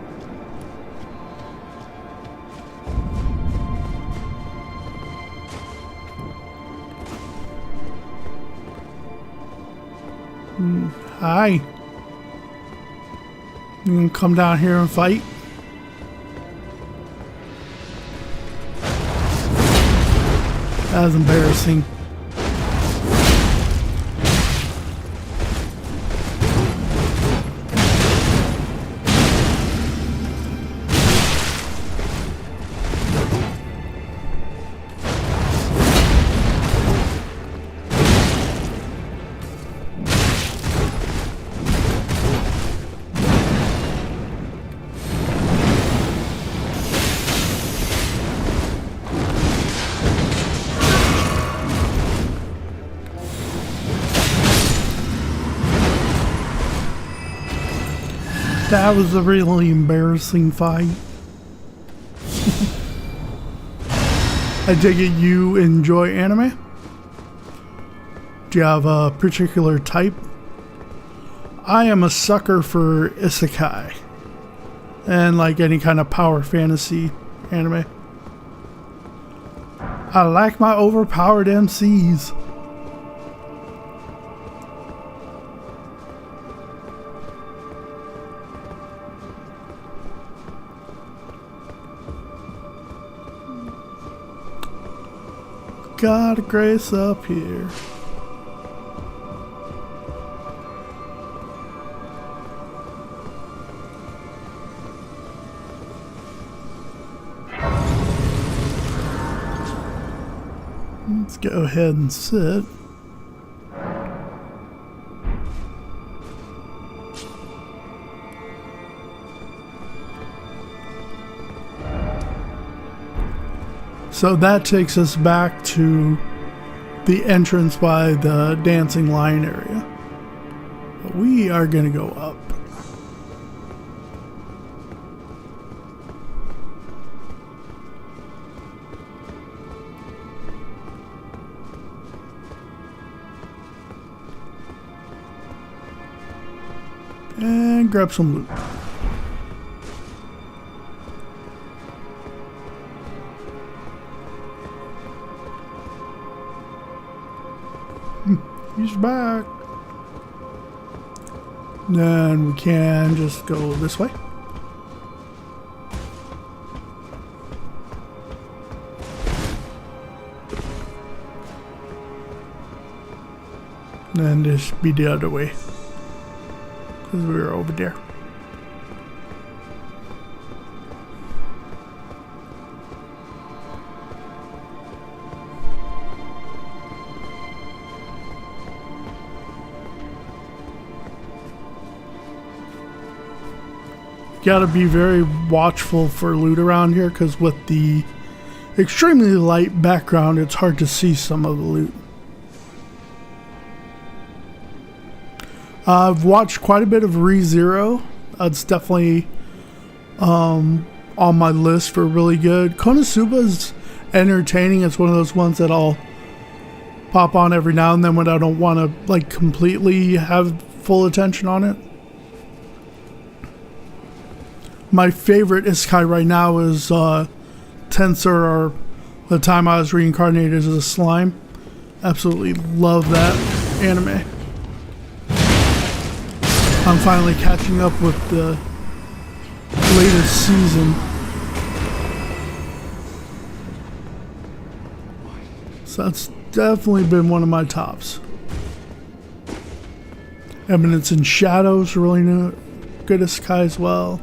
Hi. You can come down here and fight. That was embarrassing. That was a really embarrassing fight. I take it you enjoy anime? Do you have a particular type? I am a sucker for isekai and like any kind of power fantasy anime. I like my overpowered MCs. Got a grace up here. Let's go ahead and sit. So that takes us back to the entrance by the dancing lion area. But we are going to go up. And grab some loot. He's back. Then we can just go this way. And just be the other way. Because we were over there. Gotta be very watchful for loot around here because with the extremely light background it's hard to see some of the loot. I've watched quite a bit of ReZero. That's definitely on my list for really good. Konosuba's entertaining. It's one of those ones that I'll pop on every now and then when I don't want to like completely have full attention on it. My favorite isekai right now is Tensor, or The Time I Was Reincarnated as a Slime. Absolutely love that anime. I'm finally catching up with the latest season. So that's definitely been one of my tops. Eminence in Shadows, really good isekai as well.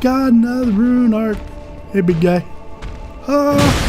Got another rune arc. Hey, big guy. Ah.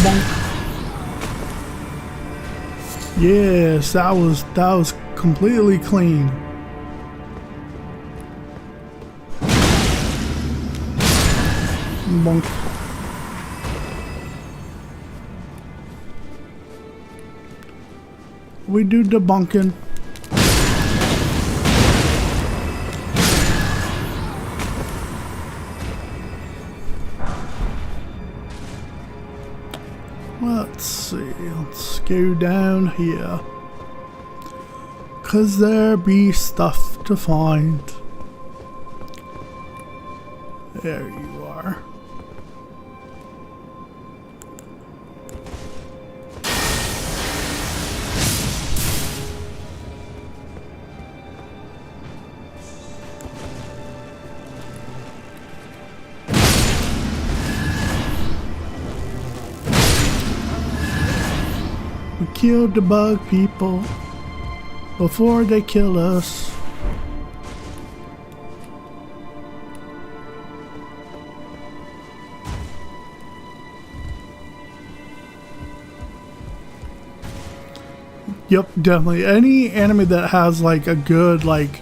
Bonk. Yes, that was completely clean. Bonk. We do debunking. Let's see, let's go down here. 'Cause there be stuff to find. There you are. We killed the bug people before they kill us. Yep, definitely. Any anime that has like a good like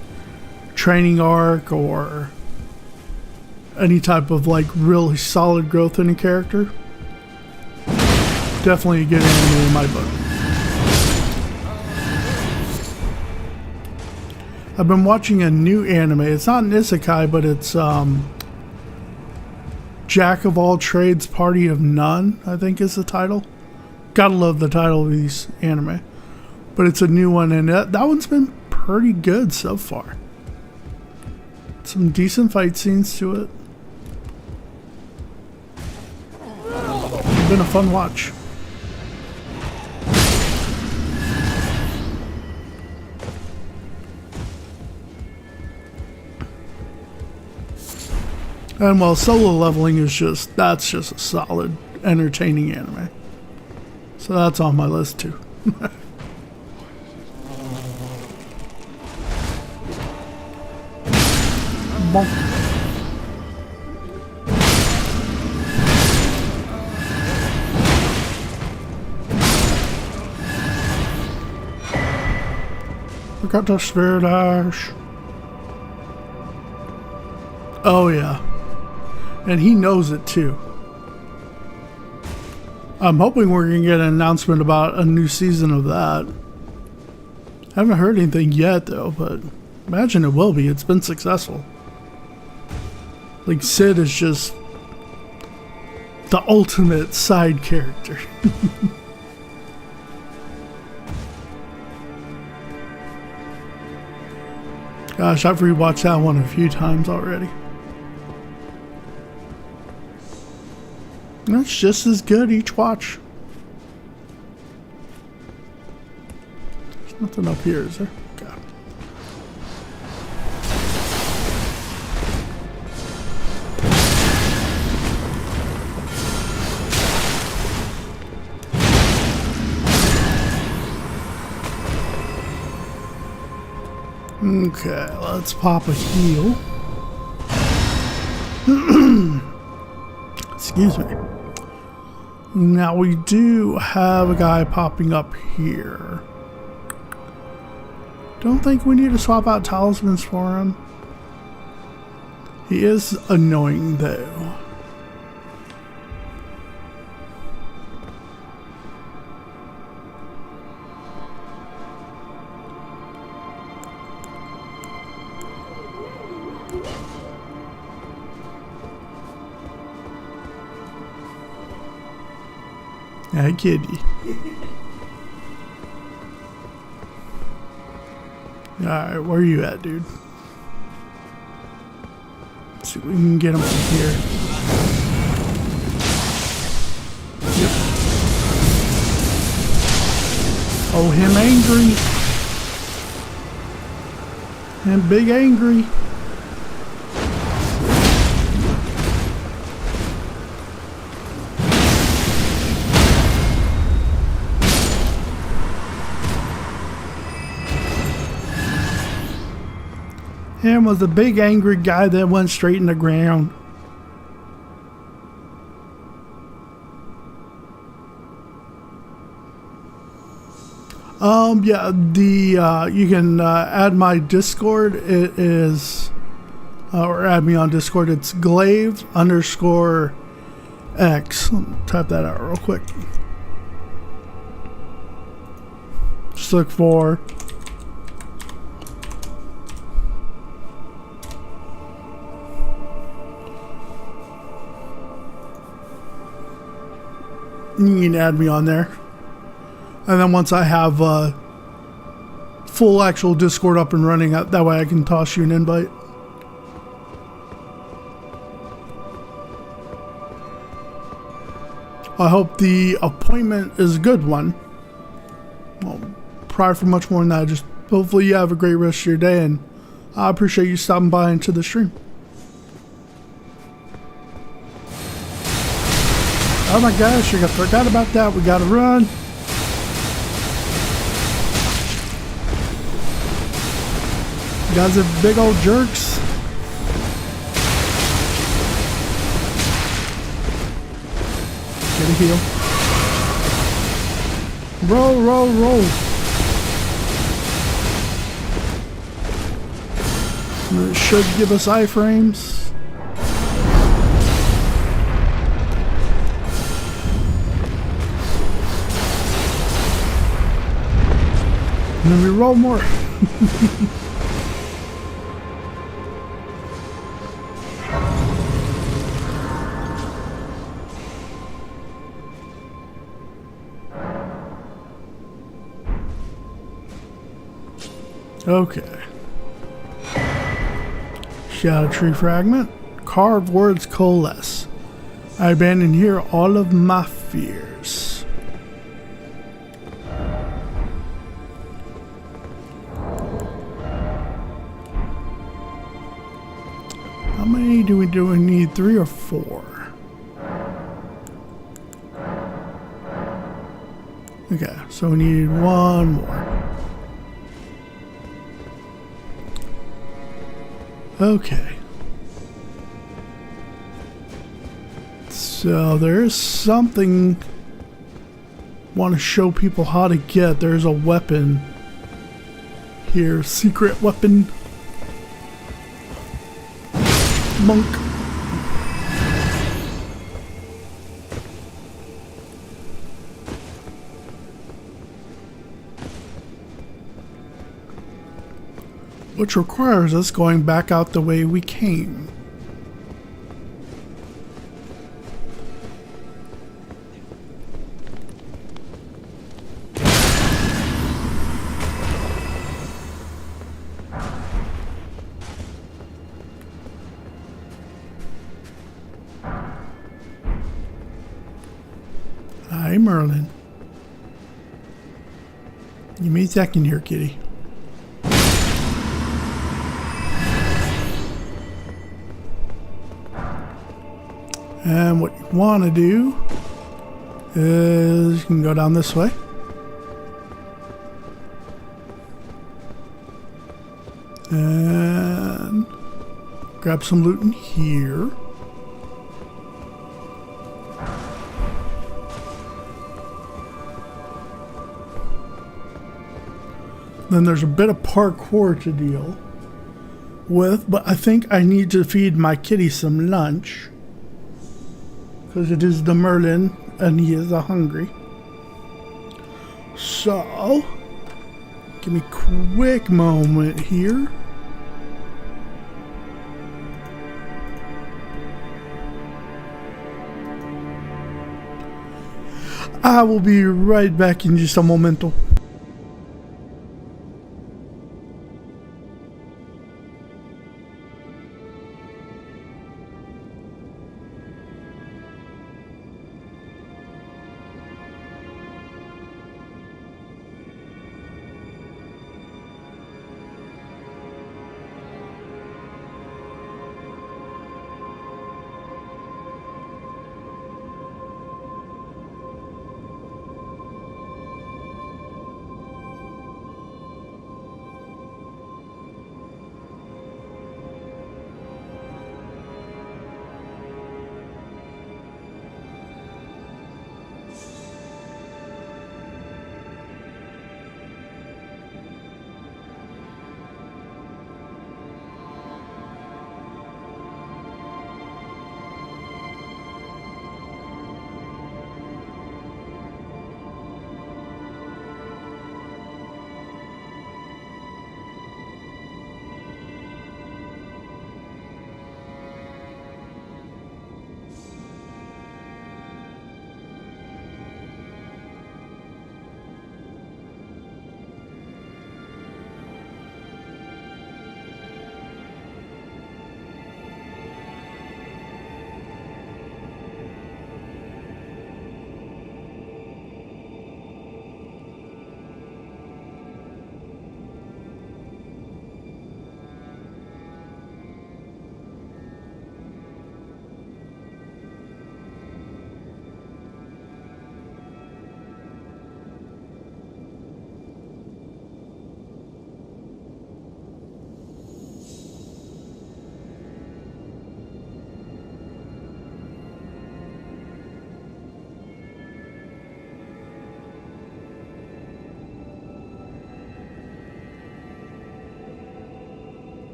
training arc or any type of like really solid growth in a character, definitely a good anime in my book. I've been watching a new anime. It's not an isekai, but it's Jack of All Trades, Party of None, I think is the title. Gotta love the title of these anime. But it's a new one, and that one's been pretty good so far. Some decent fight scenes to it. It's been a fun watch. And while Solo Leveling is that's just a solid, entertaining anime. So that's on my list too. Bonk. I got the Spirit Ash. Oh yeah. And he knows it too. I'm hoping we're going to get an announcement about a new season of that. I haven't heard anything yet though, but imagine it will be. It's been successful. Like, Sid is just the ultimate side character. Gosh, I've rewatched that one a few times already. That's just as good each watch. There's nothing up here, is there? God. Okay, let's pop a heal. Excuse me. Now we do have a guy popping up here. Don't think we need to swap out talismans for him. He is annoying though. Hi, kitty. Alright, where are you at, dude? Let's see if we can get him from here. Yep. Oh, him angry. Him big angry. Him was a big angry guy that went straight in the ground. Yeah, you can add my Discord. It is, or add me on Discord. It's glaive_x. Type that out real quick. Just look for you can add me on there, and then once I have full actual Discord up and running, that way I can toss you an invite. I hope the appointment is a good one. Well, prior for much more than that, just hopefully you have a great rest of your day, and I appreciate you stopping by into the stream. Oh my gosh, I forgot about that. We gotta run. guys are big old jerks. Get a heal. Roll, roll, roll. And it should give us iframes. And then we roll more. Okay. Shadow tree fragment. Carved words coalesce. I abandon here all of my fears. How many do we need? 3 or 4? Okay, so we need 1 more. Okay. So there's something I want to show people how to get. There's a weapon here, secret weapon. Bonk. Which requires us going back out the way we came. Hi, Merlin. Give me a second here, kitty. And what you want to do is you can go down this way. And grab some loot in here. Then there's a bit of parkour to deal with, but I think I need to feed my kitty some lunch. Because it is the Merlin, and he is hungry. So, give me a quick moment here. I will be right back in just a momento.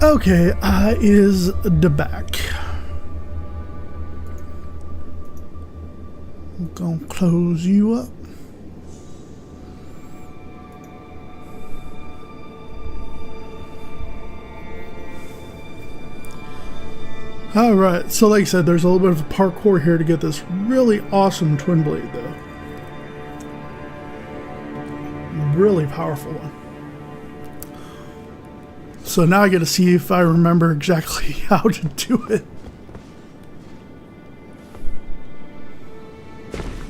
Okay, is the back. I'm gonna close you up. Alright, so like I said, there's a little bit of parkour here to get this really awesome twin blade though. Really powerful one. So now I gotta see if I remember exactly how to do it.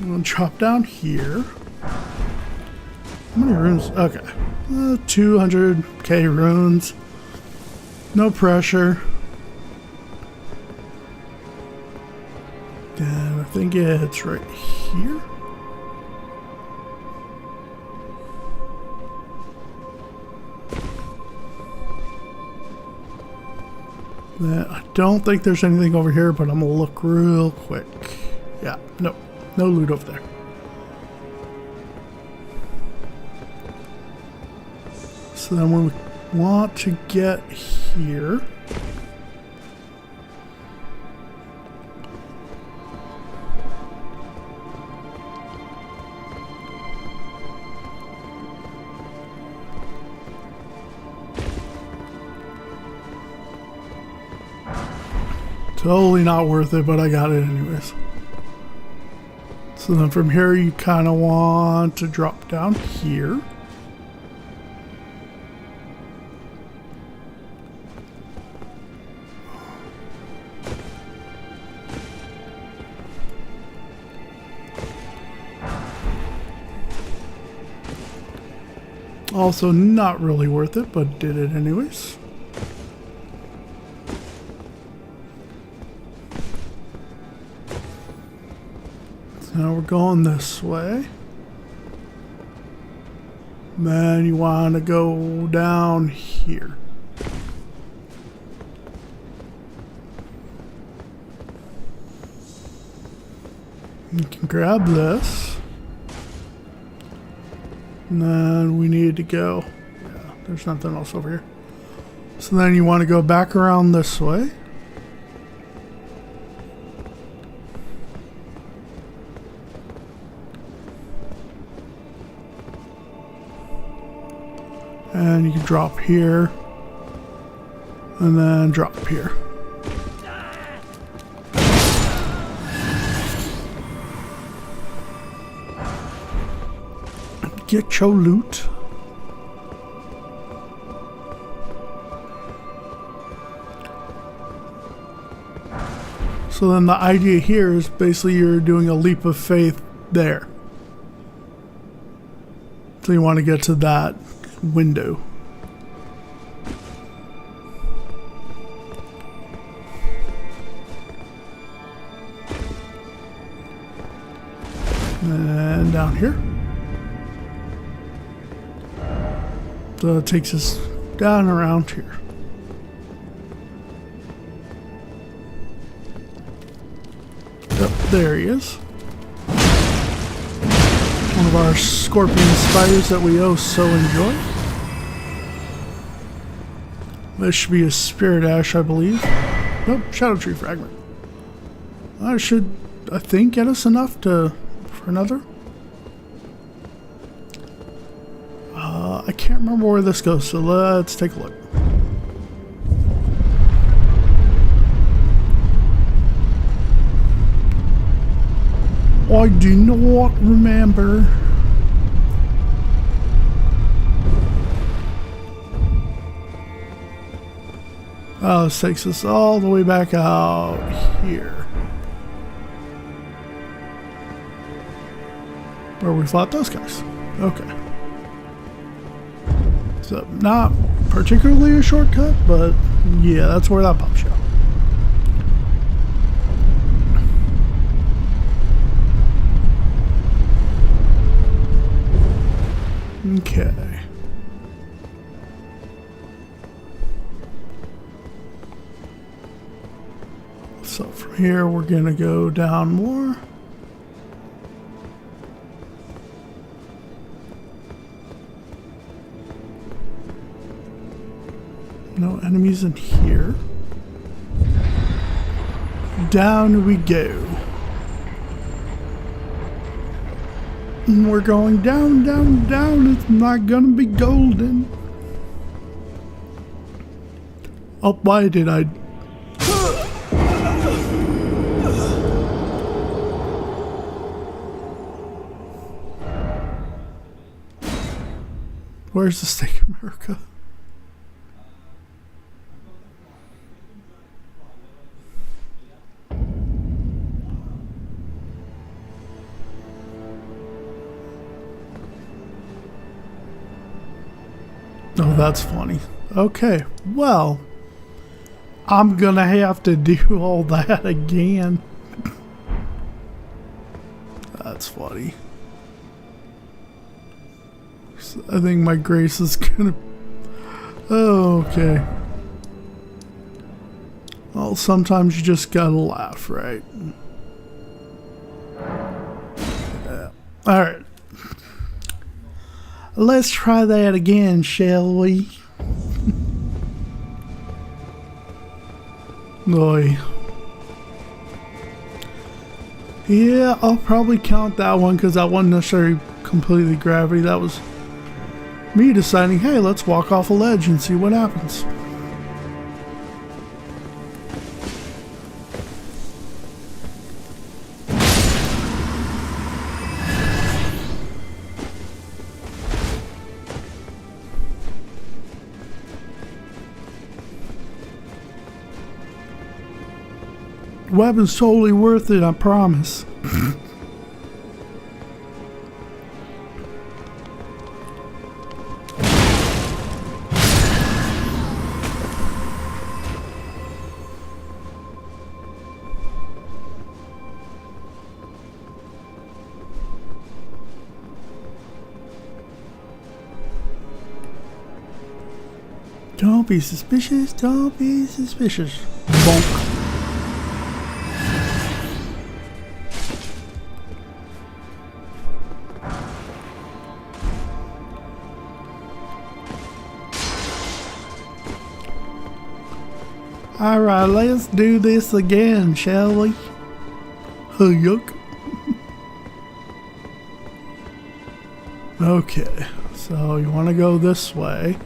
I'm gonna drop down here. How many runes? Okay. 200k runes. No pressure. And I think it's right here. I don't think there's anything over here, but I'm gonna look real quick. Yeah, no loot over there. So then when we want to get here, totally not worth it, but I got it anyways. So then from here you kind of want to drop down here. Also not really worth it, but did it anyways. Now we're going this way. Then you want to go down here. You can grab this. And then we need to go. Yeah, there's nothing else over here. So then you want to go back around this way. And you can drop here, and then drop here. Get your loot. So then the idea here is basically you're doing a leap of faith there. So you want to get to that window. And down here. So it takes us down around here. Yep, there he is. One of our scorpion spiders that we oh so enjoy. This should be a spirit ash, I believe. Nope, shadow tree fragment. That should, I think, get us enough for another. I can't remember where this goes, so let's take a look. I do not remember. Oh, this takes us all the way back out here. Where we fought those guys. Okay. So, not particularly a shortcut, but yeah, that's where that pops out. Okay. So from here we're gonna go down more. No enemies in here. Down we go. We're going down, down, down. It's not gonna be golden. Oh, why did I? Where's the Stake America? Oh, that's funny. Okay, well, I'm gonna have to do all that again. That's funny. I think my grace is gonna... Oh, okay. Well, sometimes you just gotta laugh, right? Yeah. Alright. Let's try that again, shall we? Boy. Yeah, I'll probably count that one because that wasn't necessarily completely gravity. That was me deciding, hey, let's walk off a ledge and see what happens. Weapon's totally worth it, I promise. Don't be suspicious, don't be suspicious. Bonk. Alright, let's do this again, shall we? Yuck. Okay, so you want to go this way.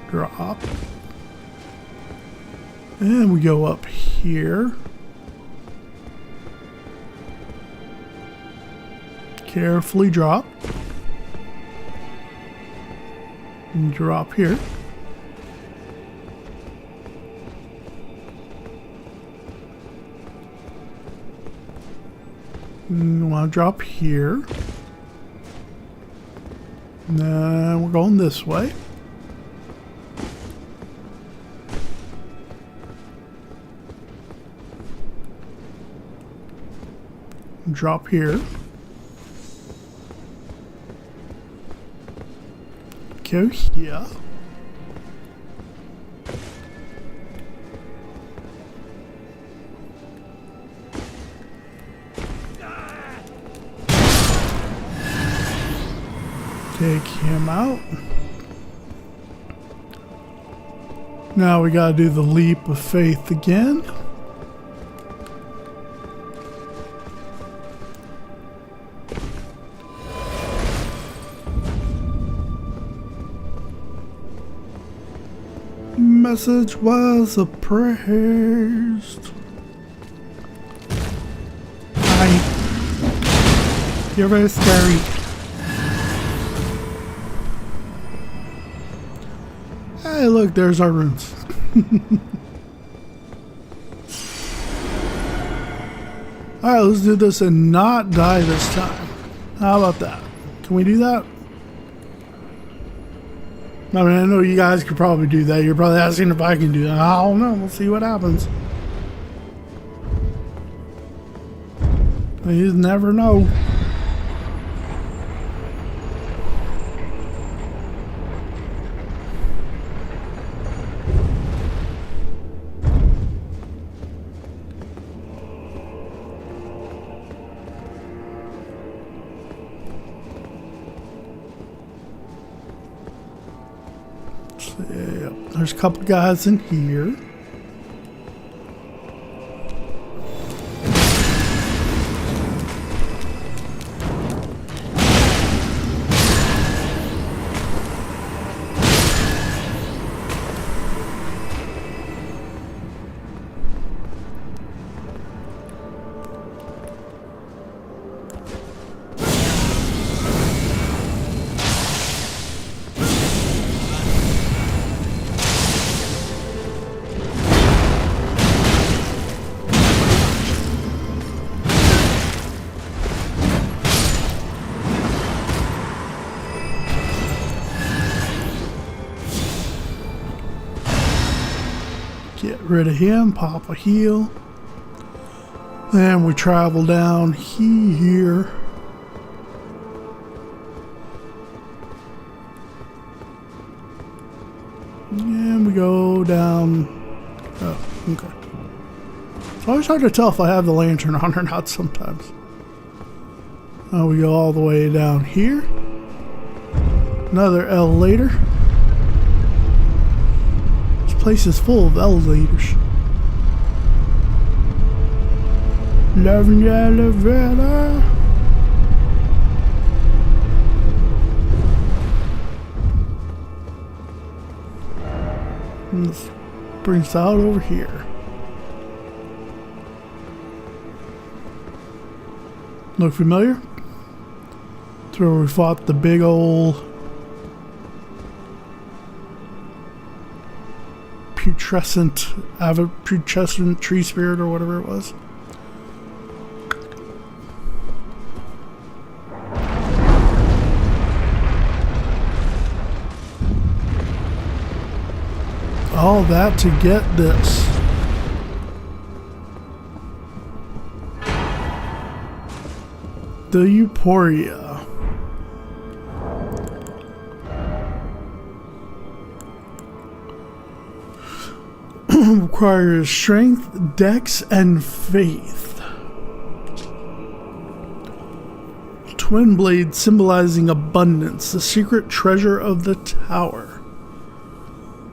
Drop. And we go up here. Carefully drop. And drop here. And you want to drop here. And then we're going this way. Drop here. Go here. Take him out. Now we gotta do the leap of faith again. Message was appraised. Hi. You're very scary. Hey, look, there's our runes. Alright, let's do this and not die this time. How about that? Can we do that? I mean, I know you guys could probably do that. You're probably asking if I can do that. I don't know. We'll see what happens. You never know. Yep. There's a couple guys in here. Get rid of him, pop a heal. Then we travel down here. And we go down. Oh, okay. It's always hard to tell if I have the lantern on or not sometimes. Now we go all the way down here. Another elevator. Place is full of elevators. Loving the elevator. And this brings out over here. Look familiar? It's where we fought the big old putrescent tree spirit or whatever it was. All that to get this. The Euphoria. Requires strength, dex, and faith. Twin blade symbolizing abundance, the secret treasure of the tower.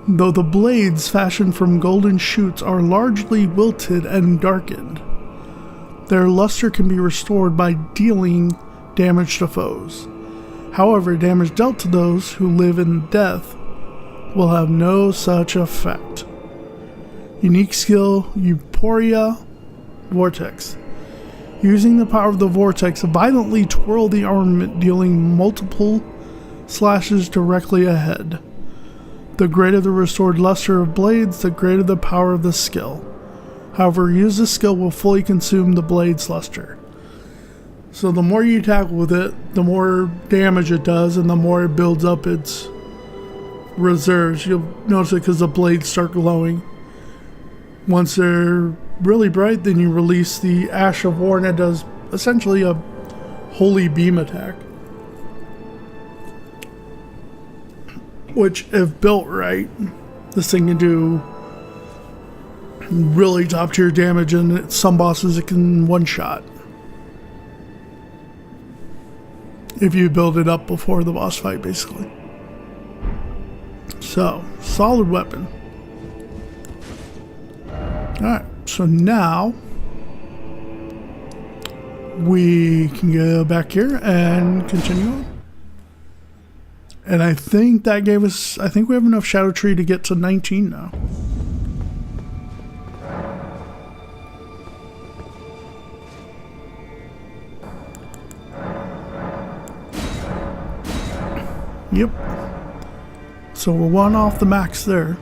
Though the blades fashioned from golden shoots are largely wilted and darkened, their luster can be restored by dealing damage to foes. However, damage dealt to those who live in death will have no such effect. Unique skill, Euphoria Vortex. Using the power of the vortex, violently twirl the armament, dealing multiple slashes directly ahead. The greater the restored luster of blades, the greater the power of the skill. However, use this skill will fully consume the blade's luster. So the more you attack with it, the more damage it does, and the more it builds up its reserves. You'll notice it because the blades start glowing. Once they're really bright, then you release the Ash of War, and it does essentially a holy beam attack. Which, if built right, this thing can do really top tier damage, and some bosses it can one shot. If you build it up before the boss fight, basically. So, solid weapon. Alright, so now we can go back here and continue on. And I think that gave us, I think we have enough Shadow Tree to get to 19 now. Yep. So we're one off the max there.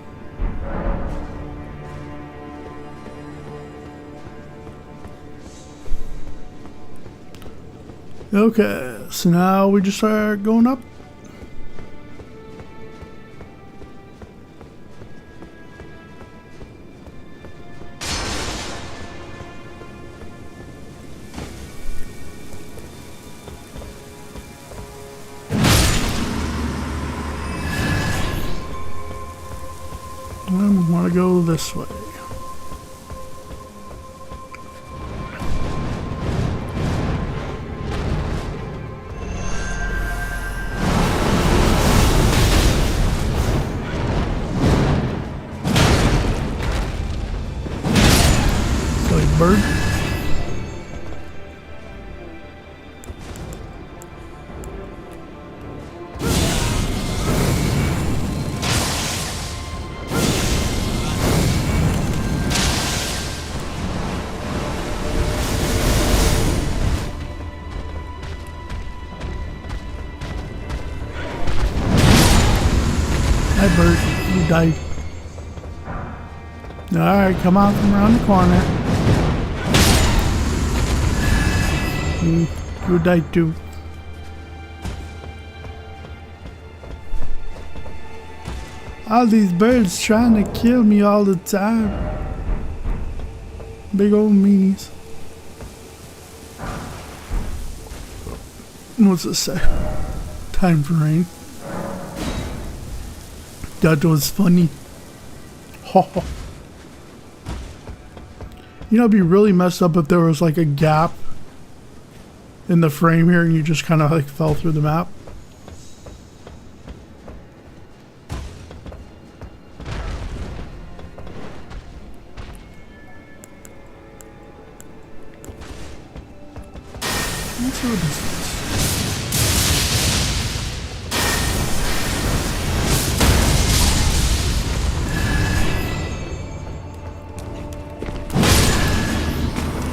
Okay, so now we just start going up. And we want to go this way. died. Alright, come on from around the corner. You died too. All these birds trying to kill me all the time. Big old meanies. What's this say? Time for rain. That was funny. You know, it'd be really messed up if there was like a gap in the frame here and you just kind of like fell through the map. Let's see what this is.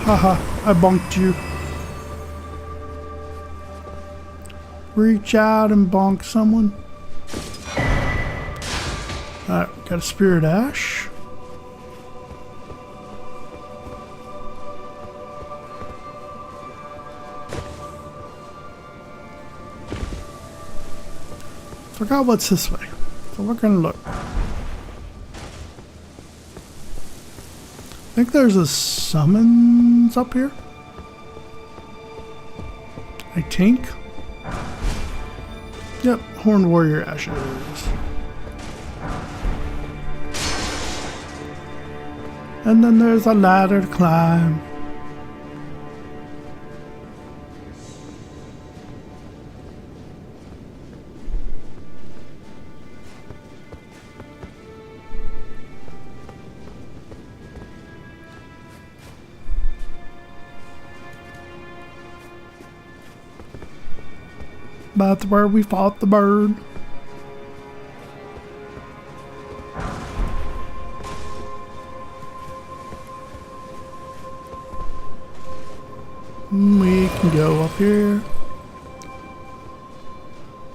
Haha, I bonked you. Reach out and bonk someone. Alright, got a spirit ash. Forgot what's this way, so we're gonna look. I think there's a summons up here. I think. Yep, Horned Warrior Ashes. And then there's a ladder to climb. That's where we fought the bird. We can go up here.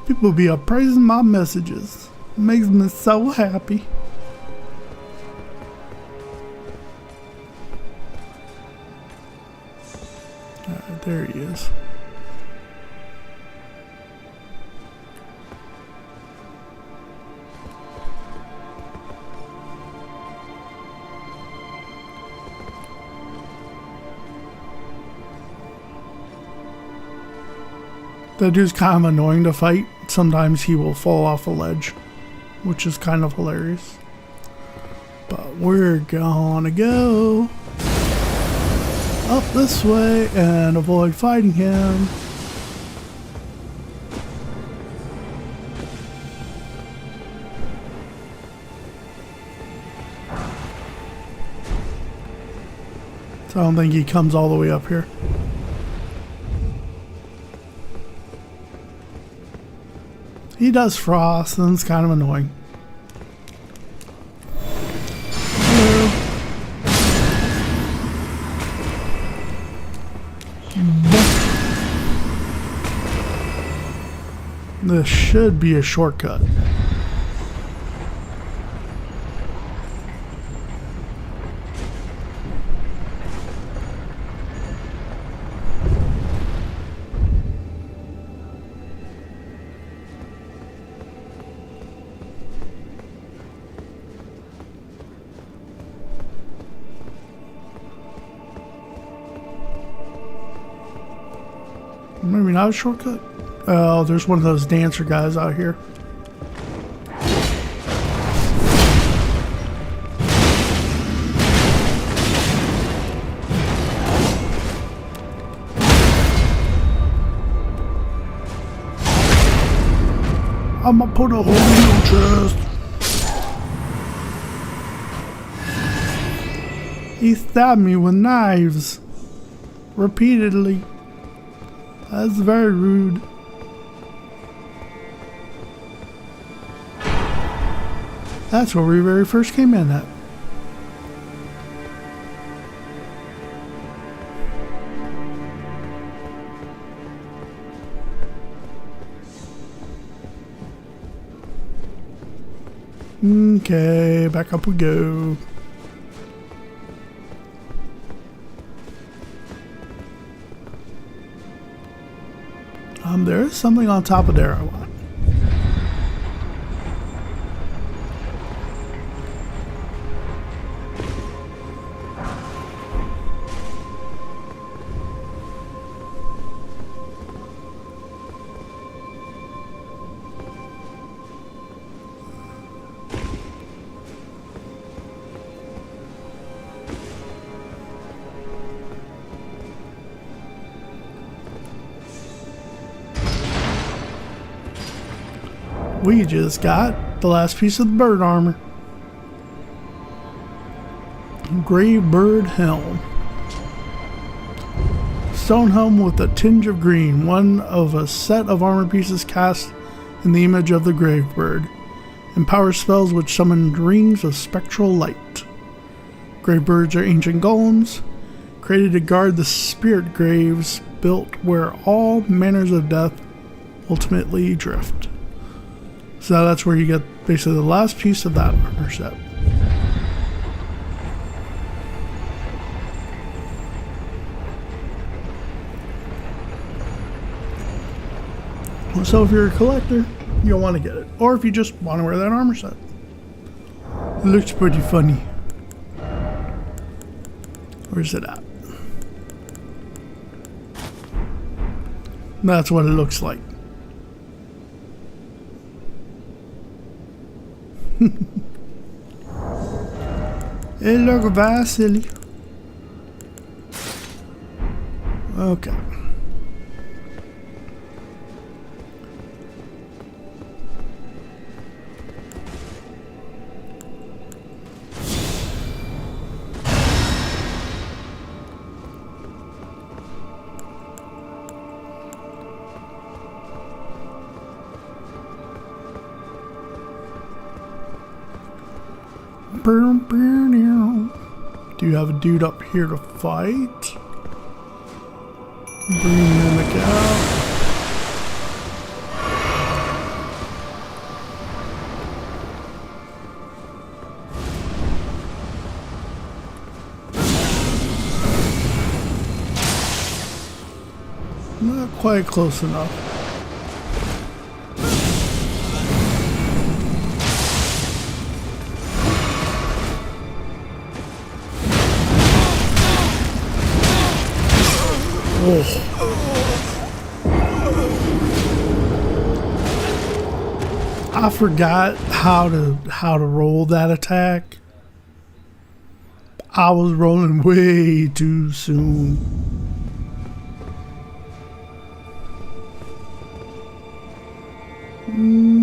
People be appraising my messages. It makes me so happy. Alright, there he is. That dude's kind of annoying to fight. Sometimes he will fall off a ledge, which is kind of hilarious. But we're gonna go up this way and avoid fighting him. So I don't think he comes all the way up here. He does frost, and it's kind of annoying. Hello. This should be a shortcut. Maybe not a shortcut. Oh, there's one of those dancer guys out here. I'ma put a hole in your chest. He stabbed me with knives repeatedly. That's very rude. That's where we very first came in at. Okay, back up we go. There is something on top of there I want. We just got the last piece of the bird armor. Gray bird helm. Stone helm with a tinge of green. One of a set of armor pieces cast in the image of the grave bird. Empowers spells which summon rings of spectral light. Grave birds are ancient golems, created to guard the spirit graves built where all manners of death ultimately drift. So that's where you get basically the last piece of that armor set. So if you're a collector, you'll want to get it. Or if you just want to wear that armor set. It looks pretty funny. Where's it at? That's what it looks like. It looks very silly. Okay. Do you have a dude up here to fight? Bring Mimic out. Not quite close enough. I forgot how to roll that attack. I was rolling way too soon.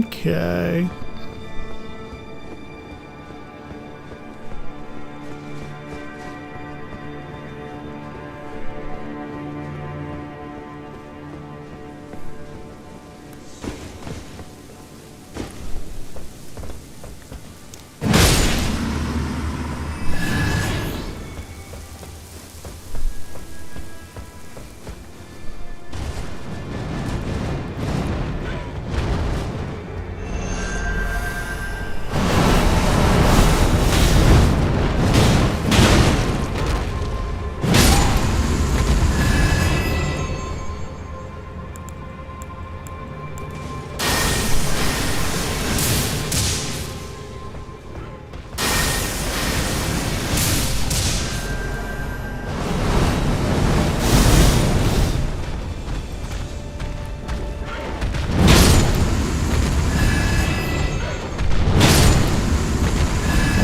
Okay.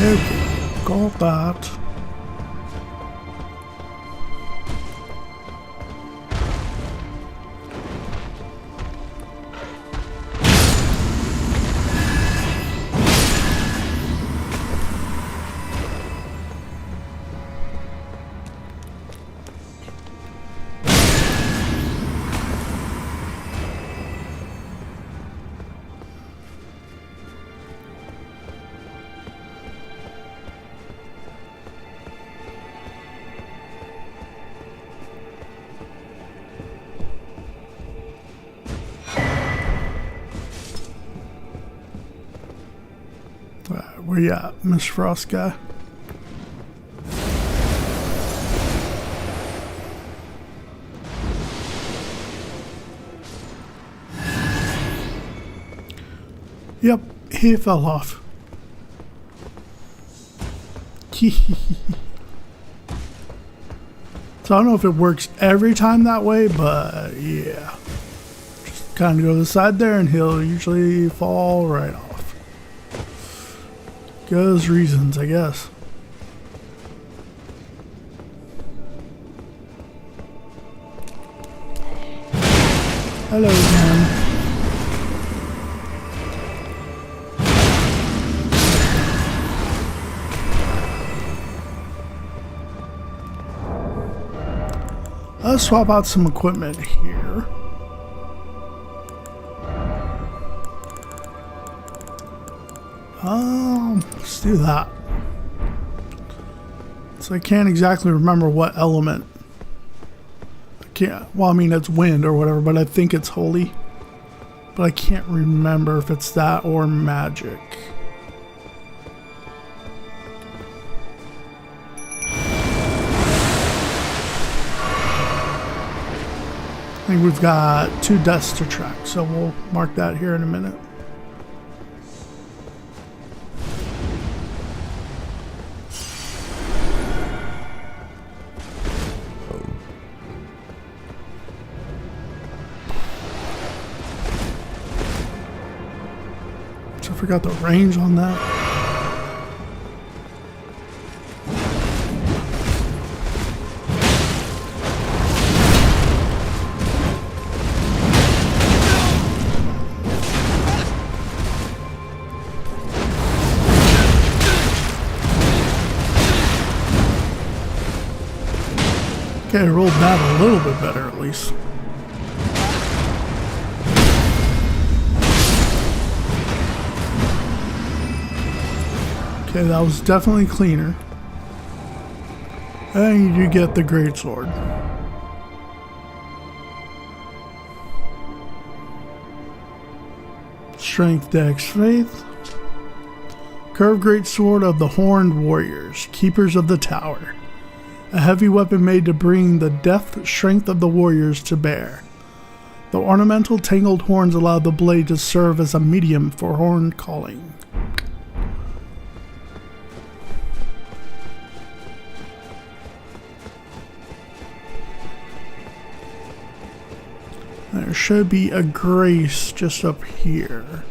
Okay, got that. Where you at, Miss Frost guy? Yep, he fell off. So I don't know if it works every time that way, but yeah. Just kind of go to the side there and he'll usually fall right off. Goes reasons, I guess. Hello again. Let's swap out some equipment here. Let's do that. So I can't exactly remember what element. I can't, well, I mean, it's wind or whatever, but I think it's holy. But I can't remember if it's that or magic. I think we've got 2 deaths to track, so we'll mark that here in a minute. So I forgot the range on that. Okay, I rolled that a little bit better at least. Okay, that was definitely cleaner. And you get the Greatsword. Strength, Dex, Faith. Curved Greatsword of the Horned Warriors, Keepers of the Tower. A heavy weapon made to bring the death strength of the warriors to bear. The ornamental tangled horns allow the blade to serve as a medium for horn calling. There should be a grace just up here.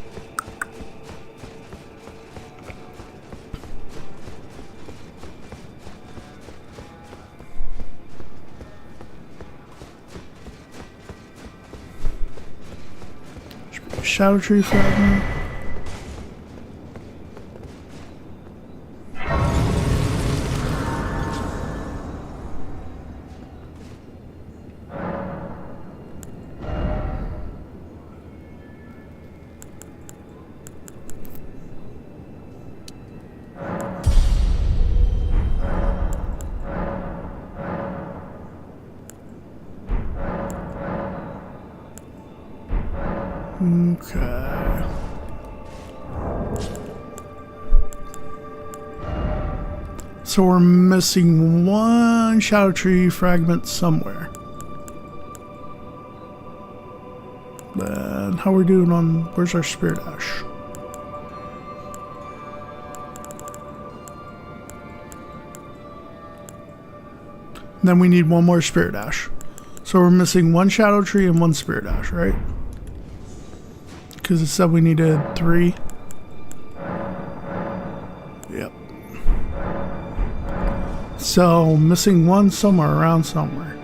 Shadow Tree fragment. Okay. So we're missing 1 Shadow Tree fragment somewhere. Then how are we doing on, where's our Spirit Ash? And then we need 1 more Spirit Ash. So we're missing 1 Shadow Tree and 1 Spirit Ash, right? Because it said we needed 3. Yep. So missing 1 somewhere around somewhere.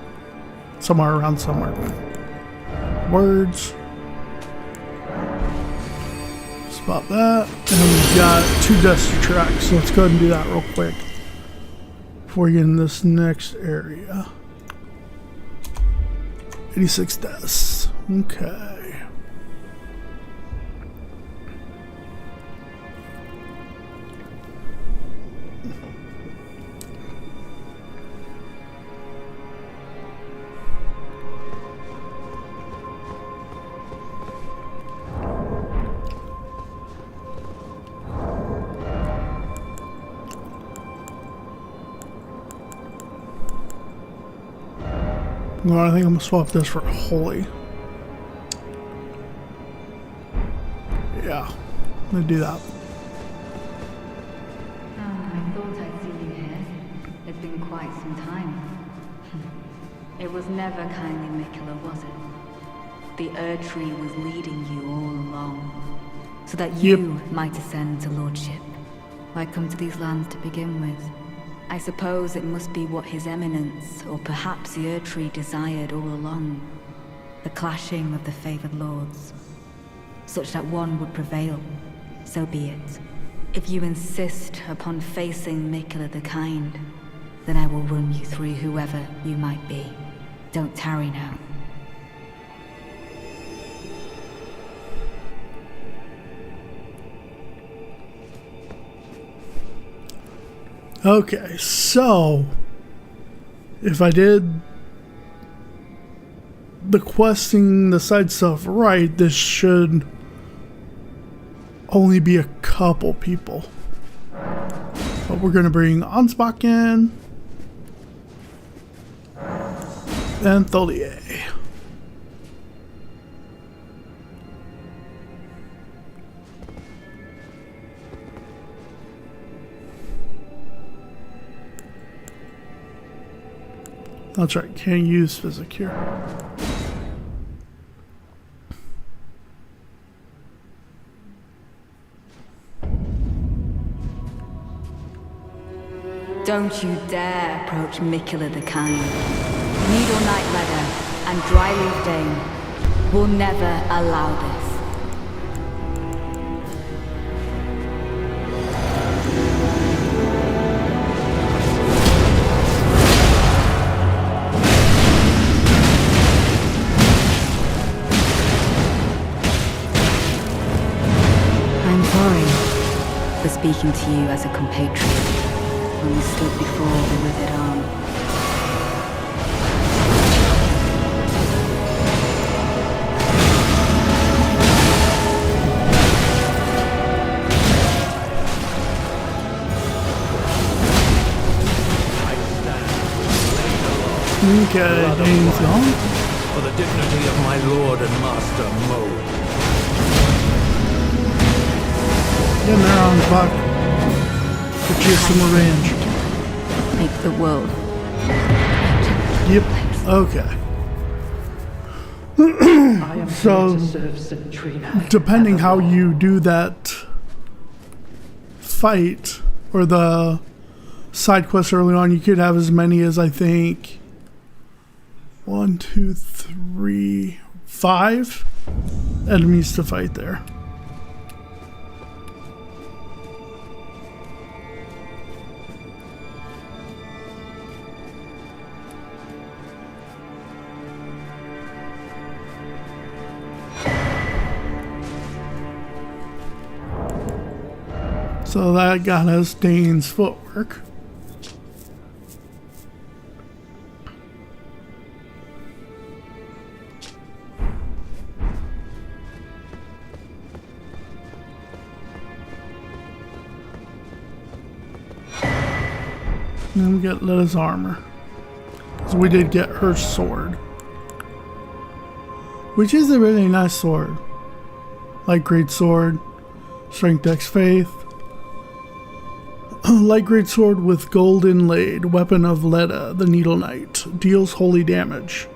Somewhere around somewhere. Words. Spot that. And then we've got 2 deaths to track. So let's go ahead and do that real quick before we get in this next area. 86 deaths. Okay. No, I think I'm gonna swap this for holy. Yeah, I'm gonna do that. I thought I'd see you here. It's been quite some time. It was never kindly Miquella, was it? The Erdtree was leading you all along, so that you might ascend to lordship. Why come to these lands to begin with? I suppose it must be what His Eminence, or perhaps the Erdtree desired all along. The clashing of the favored lords. Such that one would prevail. So be it. If you insist upon facing Miquella the Kind, then I will run you through whoever you might be. Don't tarry now. Okay, so if I did the questing, the side stuff right, this should only be a couple people. But we're gonna bring Ansbach in and Tholier. That's right, can't use physic here. Don't you dare approach Miquella the Kind. Needle Knight Leather and Dryleaf Dane will never allow this. I'm sorry for speaking to you as a compatriot. When we stood before the withered arm. Okay, Dane's gone. For the dignity of my lord and master, Mo. Getting there on the buck. Get you some revenge. Make the world. Yep. Okay. I am So, here to serve Citrina. depending how you do that fight or the side quest early on, you could have as many as I think 1, 2, 3, 5 enemies to fight there. So that got us Dane's footwork. And then we got Letta's armor. So we did get her sword. Which is a really nice sword. Like great sword, strength, dex, faith. Light great sword with gold inlaid, weapon of Letta, the Needle Knight, deals holy damage.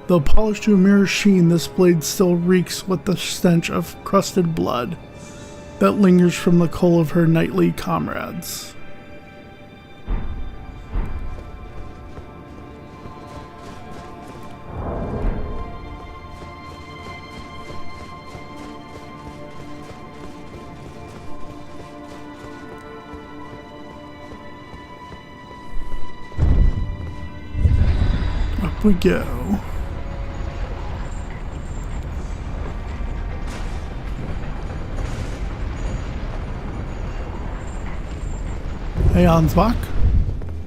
Though polished to a mirror sheen, this blade still reeks with the stench of crusted blood that lingers from the coal of her knightly comrades. Up we go. Hey, Ansbach.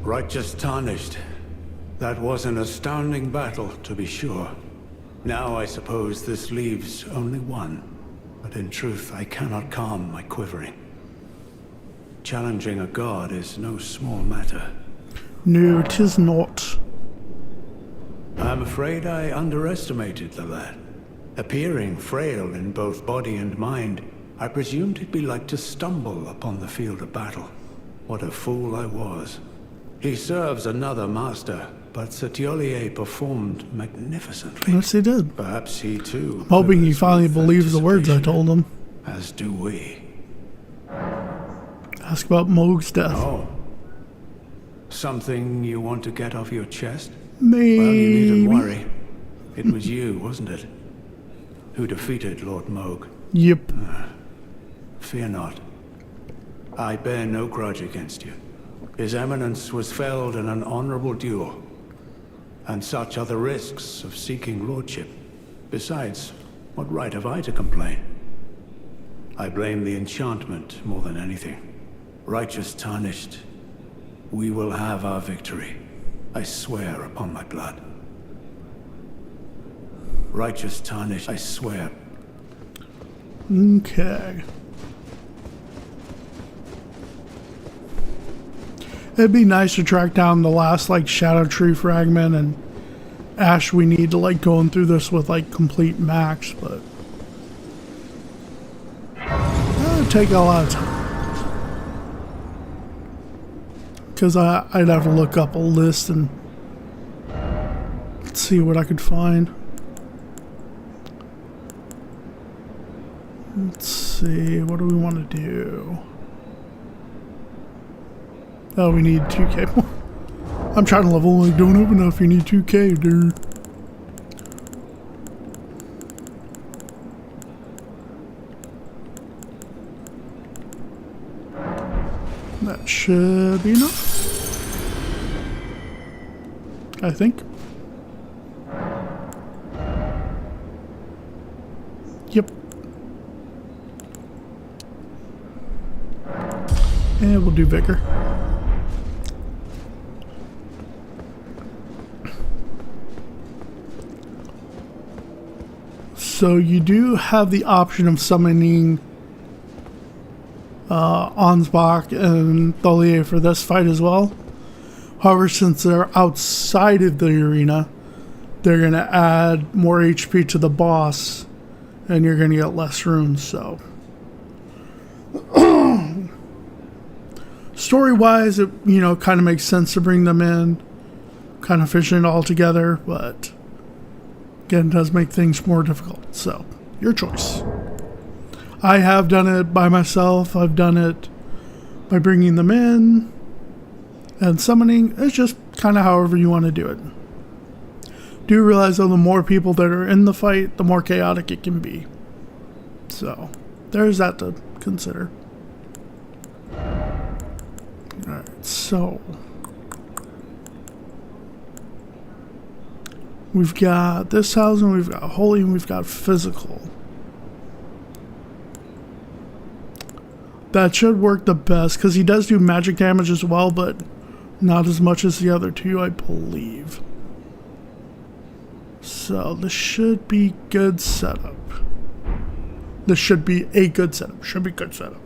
Righteous tarnished. That was an astounding battle, to be sure. Now I suppose this leaves only one. But in truth, I cannot calm my quivering. Challenging a god is no small matter. No, 'tis not. I'm afraid I underestimated the lad. Appearing frail in both body and mind, I presumed he'd be like to stumble upon the field of battle. What a fool I was. He serves another master, but Satyolier performed magnificently. Yes, he did. Perhaps he too. I'm hoping he quivers finally with believes the words I anticipation, told him. As do we. Ask about Moog's death. Oh. Something you want to get off your chest? Maybe. Well, you needn't worry. It was you, wasn't it? Who defeated Lord Moog. Yep. Fear not. I bear no grudge against you. His Eminence was felled in an honorable duel. And such are the risks of seeking lordship. Besides, what right have I to complain? I blame the enchantment more than anything. Righteous tarnished, we will have our victory. I swear upon my blood. Righteous tarnished, I swear. Okay. It'd be nice to track down the last, like, Shadow Tree fragment and Ash we need to, like, going through this with, like, complete max, but that would take a lot of time. Because I'd have to look up a list and see what I could find. Let's see, what do we want to do? Oh, we need 2k more. I'm trying to level, like, don't have enough, you need 2k, dude. That should be enough, I think. Yep. And we'll do Vicar. So you do have the option of summoning Ansbach and Tholier for this fight as well. However, since they're outside of the arena, they're going to add more HP to the boss and you're going to get less runes, so. Story-wise, it, you know, kind of makes sense to bring them in, kind of fishing it all together, but again, it does make things more difficult, so your choice. I have done it by myself. I've done it by bringing them in and summoning. It's just kind of however you want to do it. Do realize, though, the more people that are in the fight, the more chaotic it can be. So, there's that to consider. Alright, so we've got this housing, we've got holy, and we've got physical. That should work the best, because he does do magic damage as well, but not as much as the other two, I believe. So this should be good setup. This should be a good setup. Should be good setup.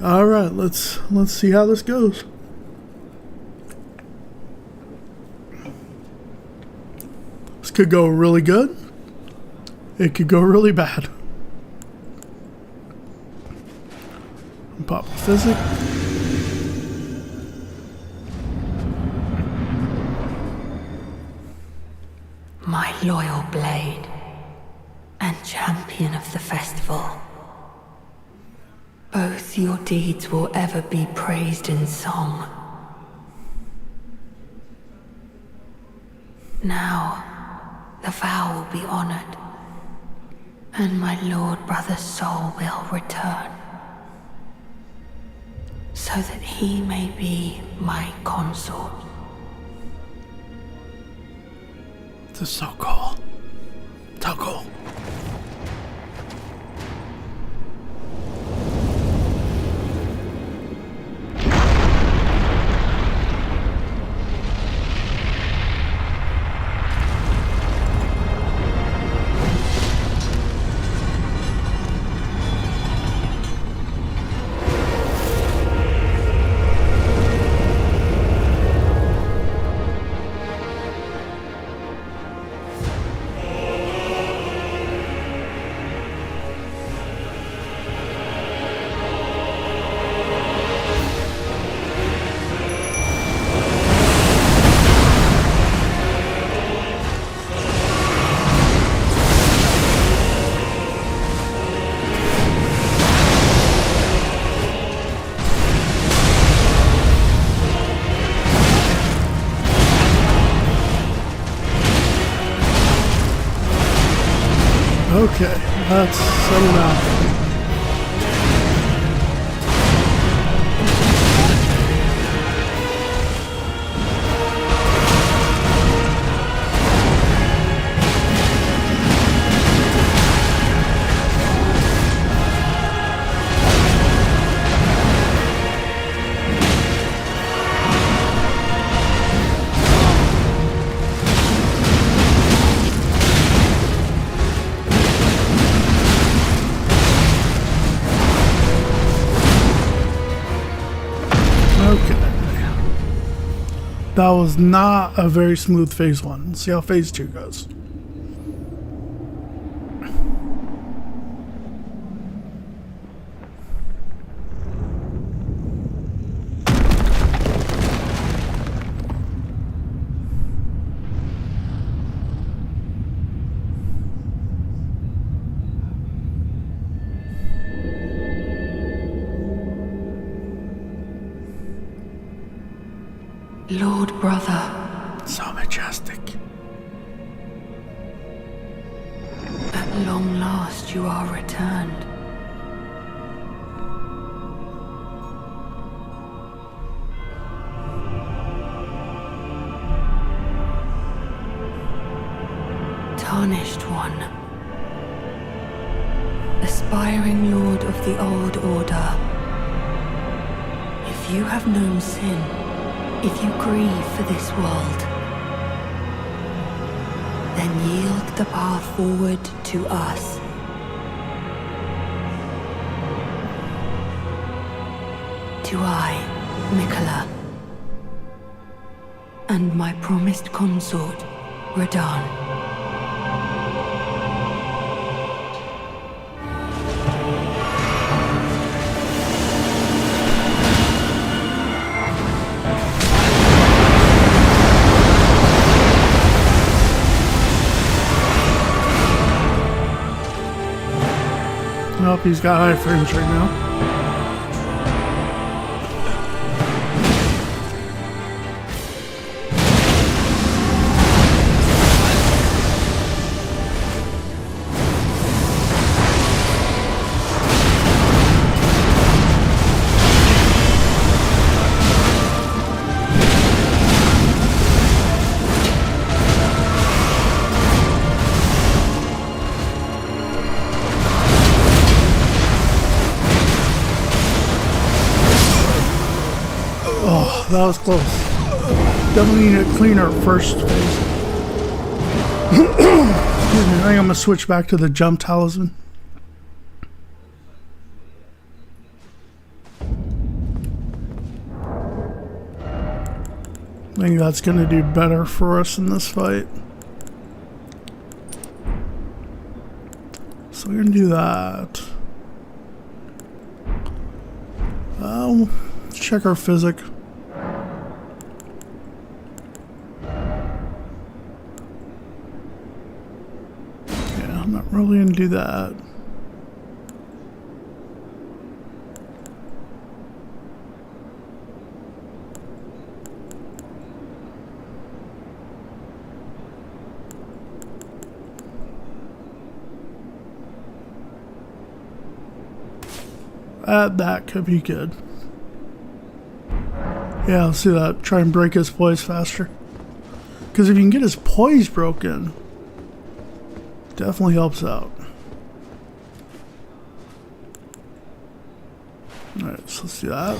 All right, let's see how this goes. This could go really good. It could go really bad. Pop physic. My loyal blade and champion of the festival. Both your deeds will ever be praised in song. Now, the vow will be honored, and my lord brother's soul will return, so that he may be my consort. This is so cool. So cool. Let's settle down. That was not a very smooth phase 1. Let's see how phase 2 goes. Lord brother. So majestic. At long last you are returned. Tarnished one. Aspiring lord of the old order. If you have known sin, if you grieve for this world, then yield the path forward to us. To I, Mikola, and my promised consort, Radahn. Nope, he's got high frames right now. That was close. Definitely need a cleaner first phase. Excuse me, I think I'm gonna switch back to the jump talisman. I think that's gonna do better for us in this fight. So we're gonna do that. Let's check our physics. I'm not really gonna do that. That could be good. Yeah, let's do that. Try and break his poise faster. Because if you can get his poise broken, definitely helps out. Alright, so let's do that.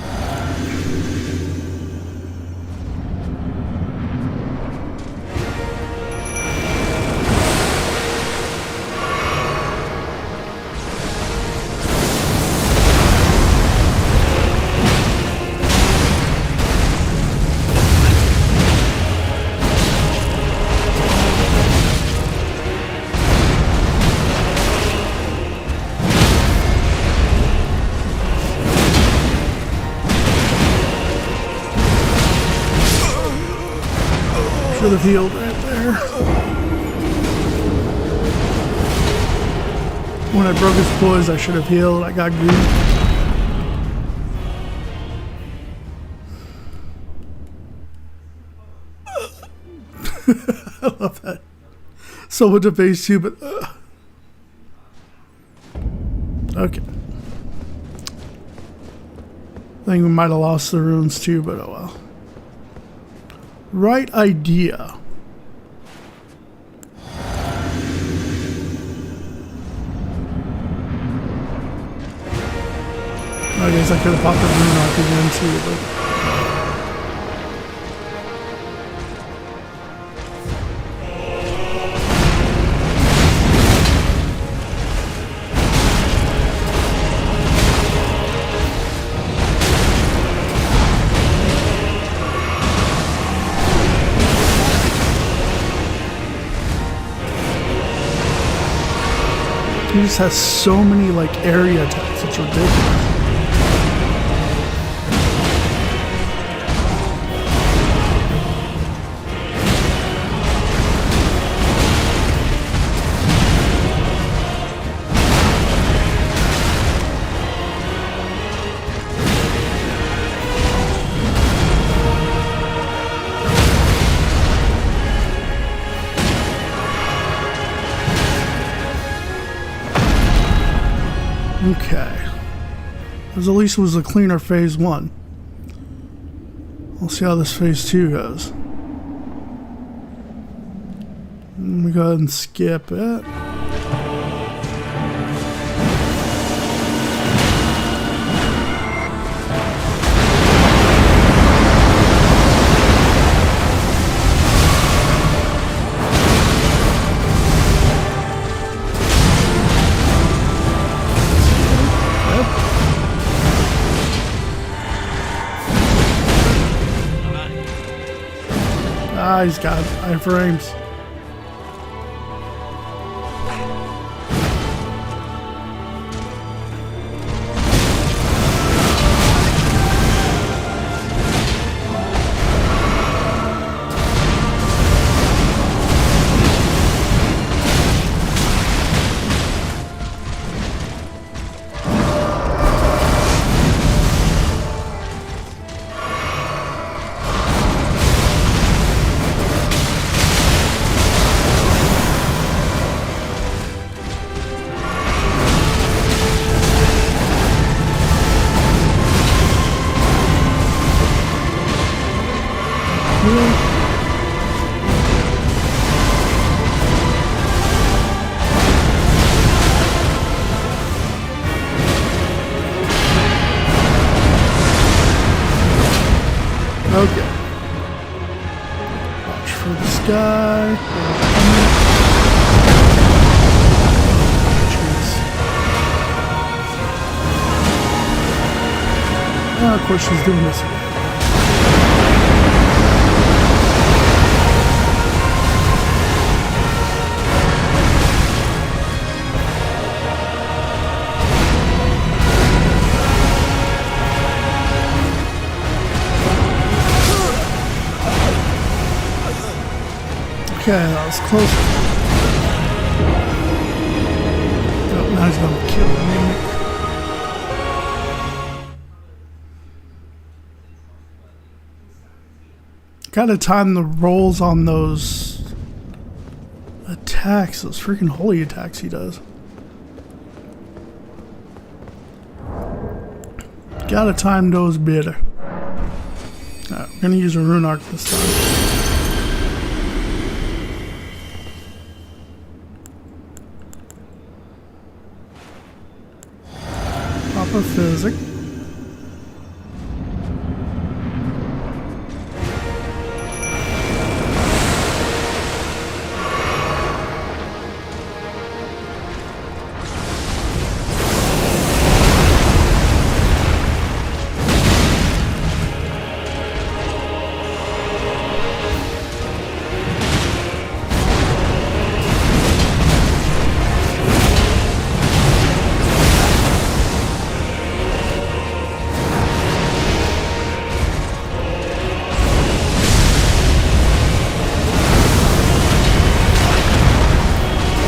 Should have healed right there. When I broke his poise, I should have healed. I got green. I love that. So much of phase 2, but Okay. I think we might have lost the runes too, but oh well. Right idea. I guess I could have popped the rune off again too, but... He just has so many like area attacks, it's ridiculous. Okay. As at least it was a cleaner phase 1. We'll see how this phase 2 goes. Let me go ahead and skip it. Ah, he's got iframes. Okay. Watch for the sky. Jeez. Oh, of course she's doing this again. Okay, that was close. Oh, now he's gonna kill me. Gotta time the rolls on those attacks, those freaking holy attacks he does. Gotta time those better. Alright, we're gonna use a rune arc this time. Physics.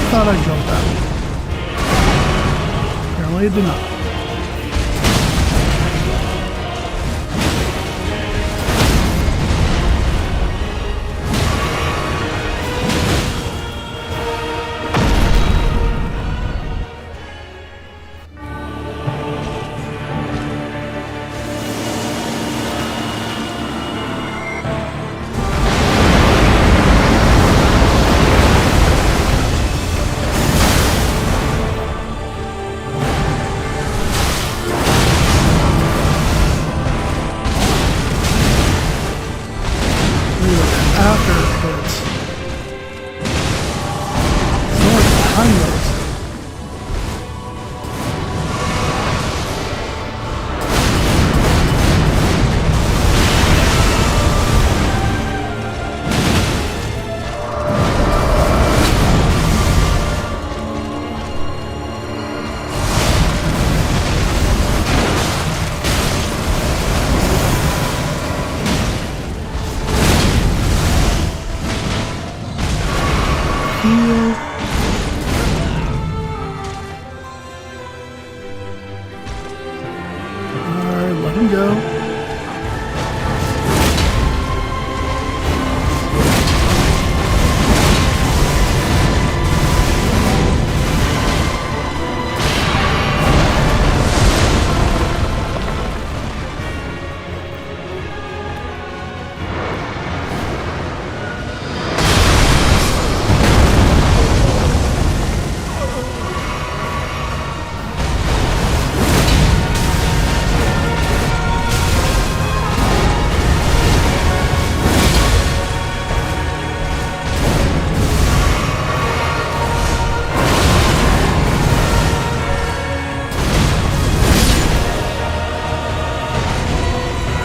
Thought I jumped out. Apparently it did not. him go.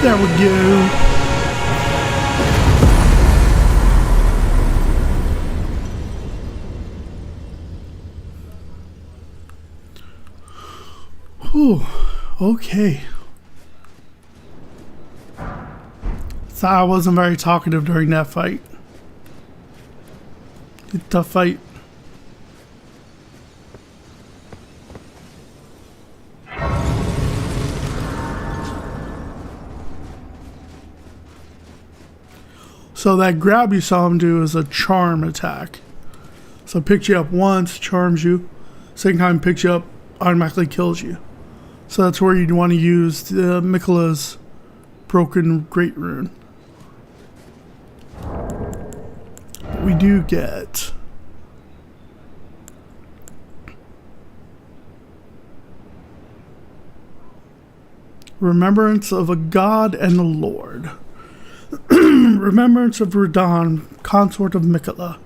There we go. Whew. Okay. So I wasn't very talkative during that fight. It's a tough fight. So that grab you saw him do is a charm attack. So picks you up once, charms you. Second time picks you up, automatically kills you. So that's where you'd want to use Miquella's broken great rune. We do get remembrance of a god and a lord. Remembrance of Radahn, consort of Miquella,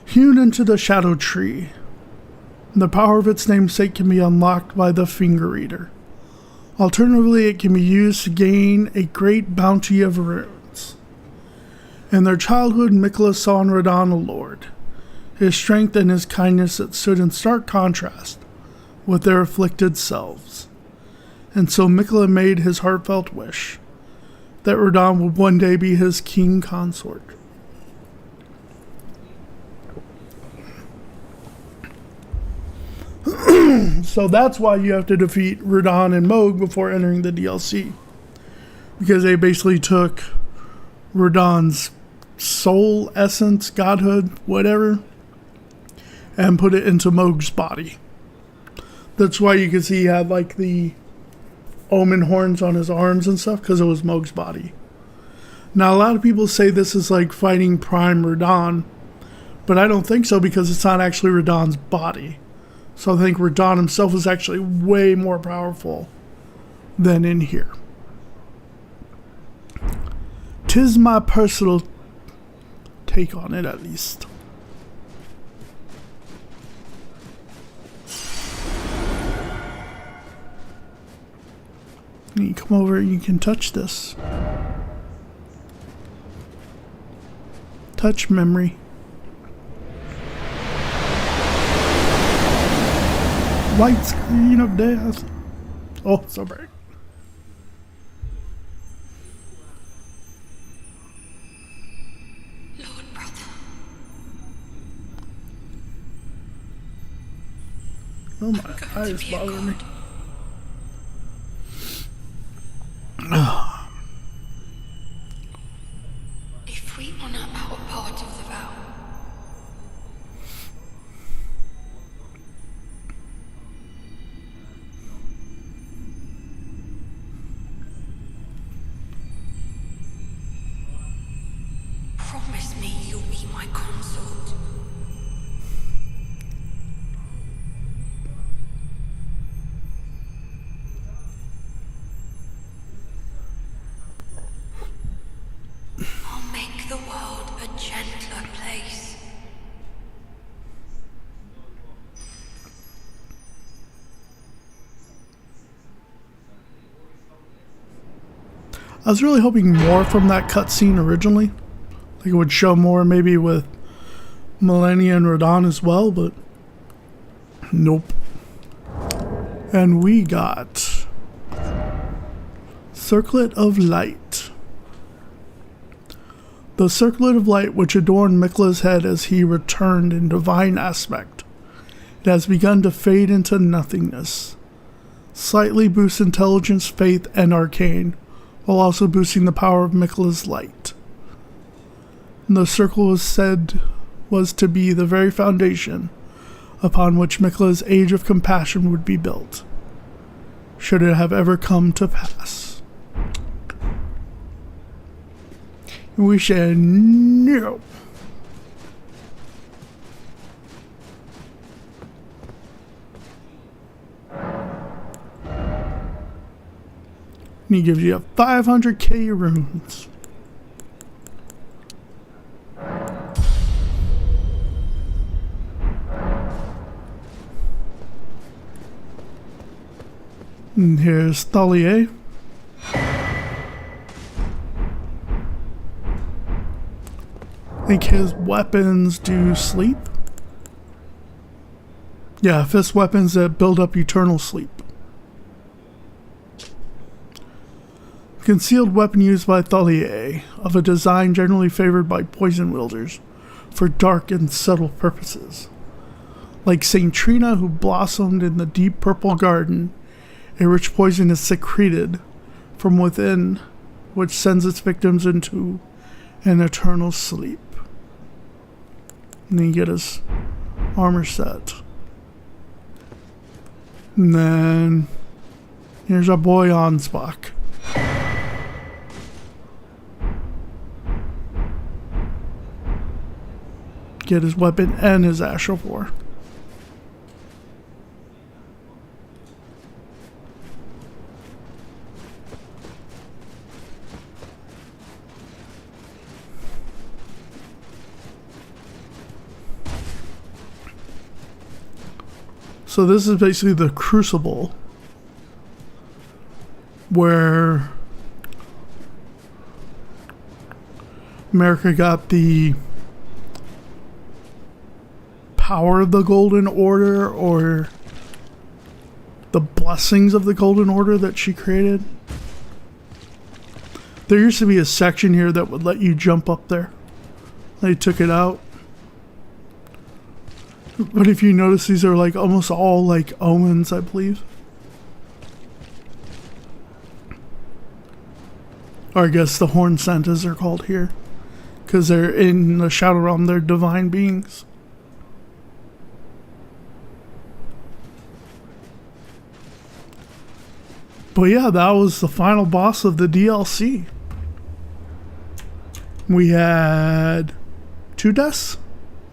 hewn into the shadow tree. The power of its namesake can be unlocked by the Finger Eater. Alternatively, it can be used to gain a great bounty of runes. In their childhood, Miquella saw in Radahn a lord, his strength and his kindness that stood in stark contrast with their afflicted selves. And so Miquella made his heartfelt wish that Radahn would one day be his king consort. So that's why you have to defeat Radahn and Mohg before entering the DLC. Because they basically took Radahn's soul, essence, godhood, whatever, and put it into Mohg's body. That's why you can see he had like the omen horns on his arms and stuff, because it was Mohg's body. Now a lot of people say this is like fighting Prime Radahn, but I don't think so, because it's not actually Radahn's body. So I think Radahn himself is actually way more powerful than in here. 'Tis my personal take on it, at least. You come over and you can touch this. Touch memory. White screen of death. Oh, so bright. Lord brother. Oh, my eyes bother me. If we honor our part of the vow, promise me you'll be my consort. I'll make the world a gentler place. I was really hoping more from that cutscene originally. Like it would show more maybe with Millennia and Radahn as well, but nope. And we got Circlet of Light. The Circlet of Light which adorned Miquella's head as he returned in divine aspect. It has begun to fade into nothingness. slightly boosts intelligence, faith, and arcane, while also boosting the power of Miquella's light. The circle was said was to be the very foundation upon which Miquella's Age of Compassion would be built, should it have ever come to pass. We said no. And he gives you 500k runes. And here's Thalia. I think his weapons do sleep. Yeah, fist weapons that build up eternal sleep. Concealed weapon used by Thalia, of a design generally favored by poison wielders for dark and subtle purposes. Like Saint Trina, who blossomed in the deep purple garden, a rich poison is secreted from within, which sends its victims into an eternal sleep. And then you get his armor set. And then here's our boy Ansbach. Get his weapon and his Ash of War. So this is basically the Crucible, where America got the power of the Golden Order, or the blessings of the Golden Order that she created. There used to be a section here that would let you jump up there. They took it out. But if you notice, these are like almost all like omens, I believe. Or I guess the Horn Santas are called here, because they're in the Shadow Realm, they're divine beings. But yeah, that was the final boss of the DLC. We had 2 deaths?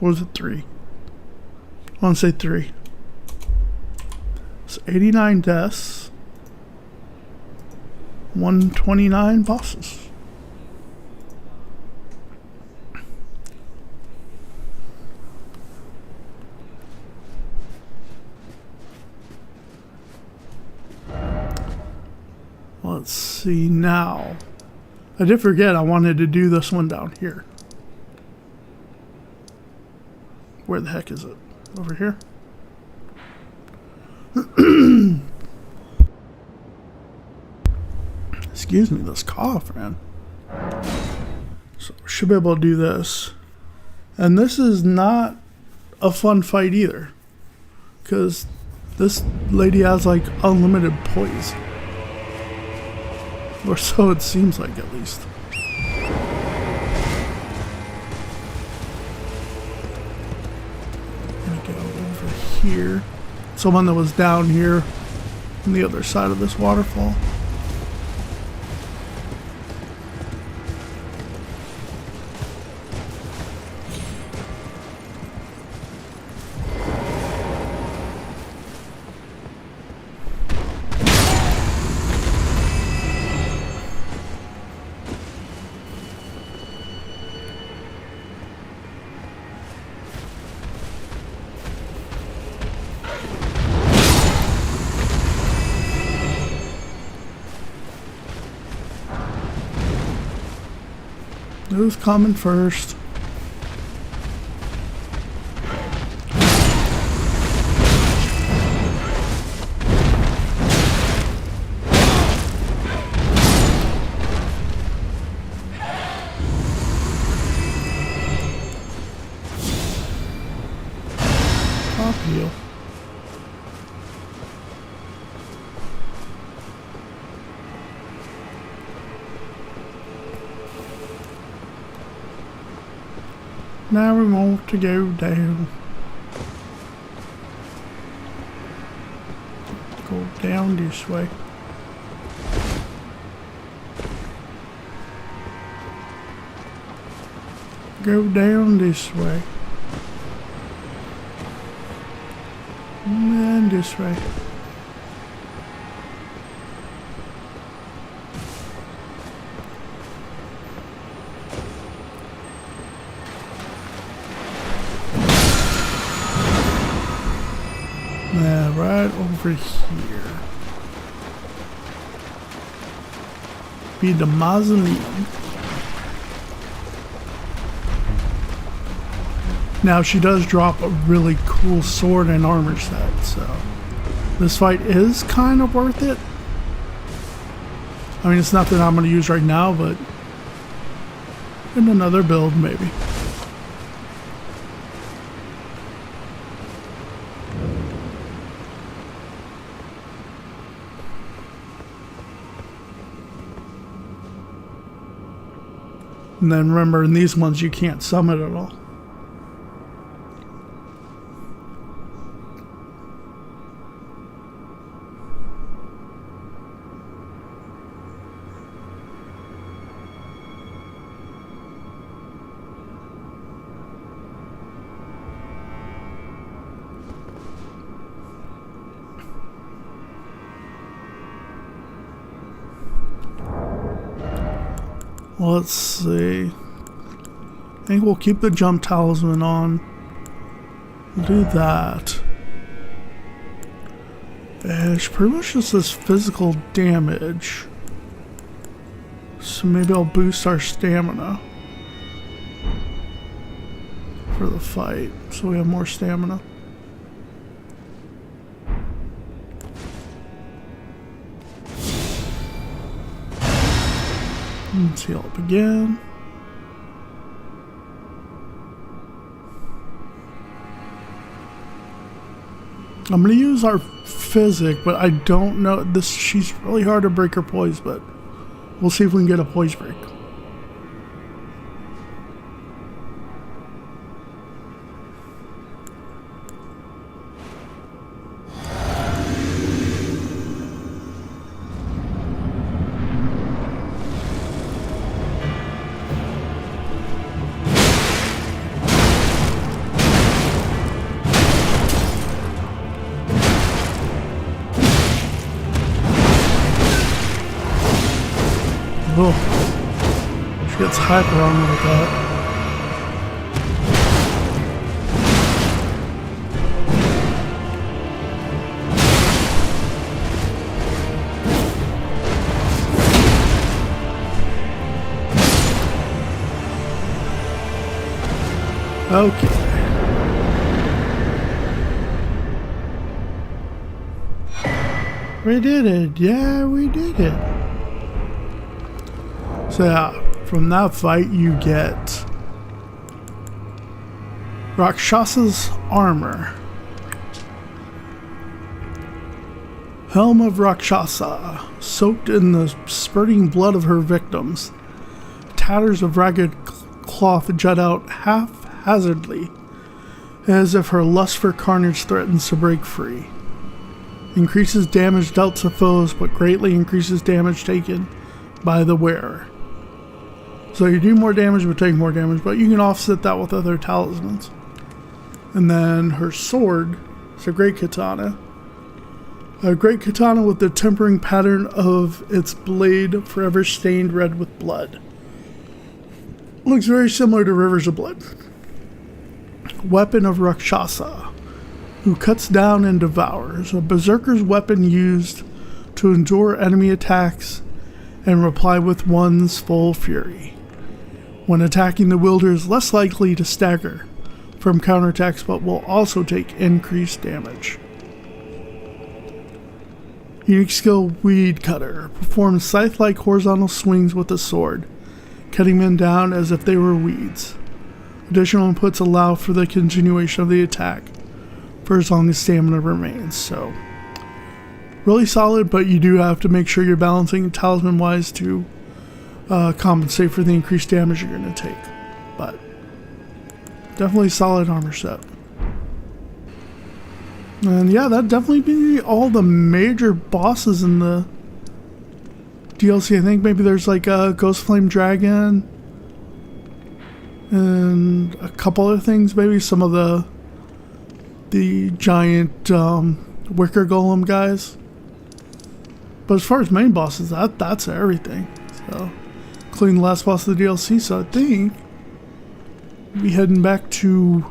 Or was it 3? I want to say 3. So 89 deaths. 129 bosses. Let's see now. I did forget I wanted to do this one down here. Where the heck is it? Over here? Excuse me, this cough, man. So should be able to do this. And this is not a fun fight either, because this lady has like unlimited poise. Or so it seems like, at least. Gonna go over here. Someone that was down here on the other side of this waterfall. Who's coming first? Top heal. Now we want to go down. Go down this way. Go down this way. And this way. Now, right over here. Be the mausoleum. Now she does drop a really cool sword and armor set, so this fight is kind of worth it. I mean, it's nothing I'm going to use right now, but in another build, maybe. And then remember, in these ones, you can't summon at all. Let's see. I think we'll keep the jump talisman on. We'll do that. It's pretty much just this physical damage. So maybe I'll boost our stamina for the fight, so we have more stamina. Let's heal up again. I'm gonna use our physic, but I don't know this. She's really hard to break her poise, but we'll see if we can get a poise break. Oh, she gets hyper on me with that. Okay. We did it. Yeah, we did it. So yeah, from that fight you get Rakshasa's armor. Helm of Rakshasa, soaked in the spurting blood of her victims. Tatters of ragged cloth jut out haphazardly, as if her lust for carnage threatens to break free. Increases damage dealt to foes, but greatly increases damage taken by the wearer. So you do more damage but take more damage, but you can offset that with other talismans. And then her sword is a great katana. A great katana with the tempering pattern of its blade forever stained red with blood. Looks very similar to Rivers of Blood. Weapon of Rakshasa, who cuts down and devours. A berserker's weapon used to endure enemy attacks and reply with one's full fury. When attacking, the wielder is less likely to stagger from counterattacks, but will also take increased damage. Unique skill, Weed Cutter. Performs scythe-like horizontal swings with the sword, cutting men down as if they were weeds. Additional inputs allow for the continuation of the attack for as long as stamina remains. So, really solid, but you do have to make sure you're balancing talisman-wise to compensate for the increased damage you're going to take. But Definitely solid armor set. And yeah, that'd definitely be all the major bosses in the DLC. I think maybe there's like a Ghost Flame Dragon and a couple other things. Maybe some of the giant Wicker Golem guys. But as far as main bosses, that's everything. So, including the last boss of the DLC. So I think we'll be heading back to,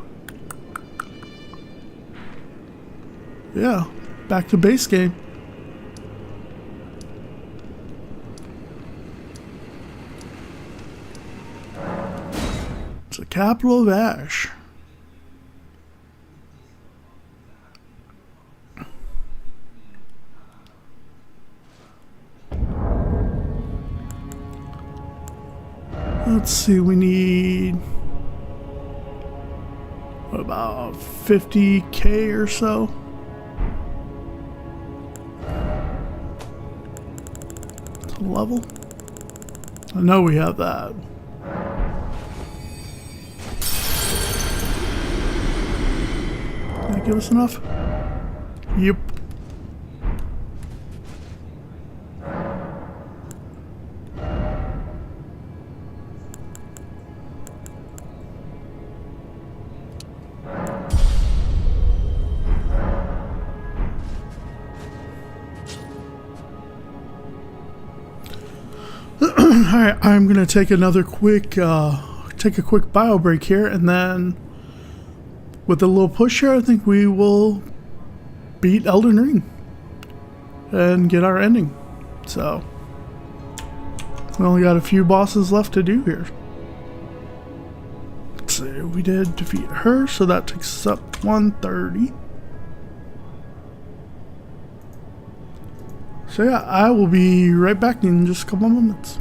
yeah, back to base game. It's the capital of Ash. Let's see, we need what, about 50k or so. To level. I know we have that. Did that give us enough? Yep. Alright, I'm gonna take another quick bio break here, and then with a little push here, I think we will beat Elden Ring and get our ending. So we only got a few bosses left to do here. Let's see, we did defeat her, so that takes us up to 130. So yeah, I will be right back in just a couple of moments.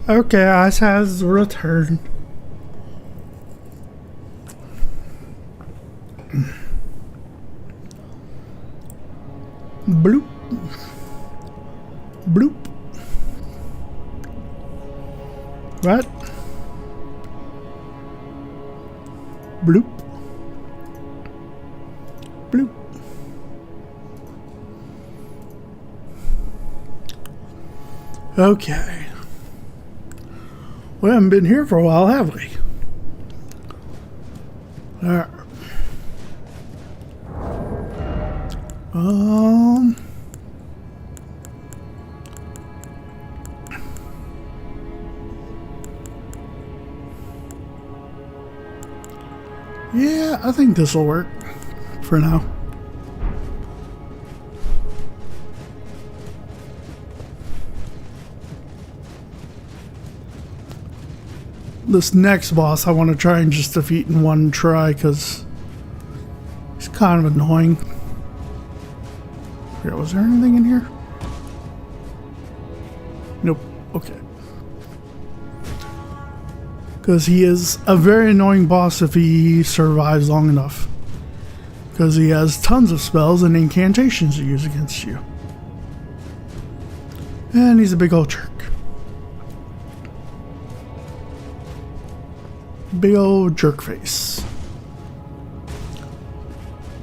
Okay, Ice has returned. Bloop. Bloop. What? Bloop. Bloop. Okay. We haven't been here for a while, have we? Alright. Yeah, I think this will work for now. This next boss I want to try and just defeat in one try because he's kind of annoying. Here, was there anything in here? Nope. Okay. Because he is a very annoying boss if he survives long enough. Because he has tons of spells and incantations to use against you. And he's a big old jerk. Big old jerk face.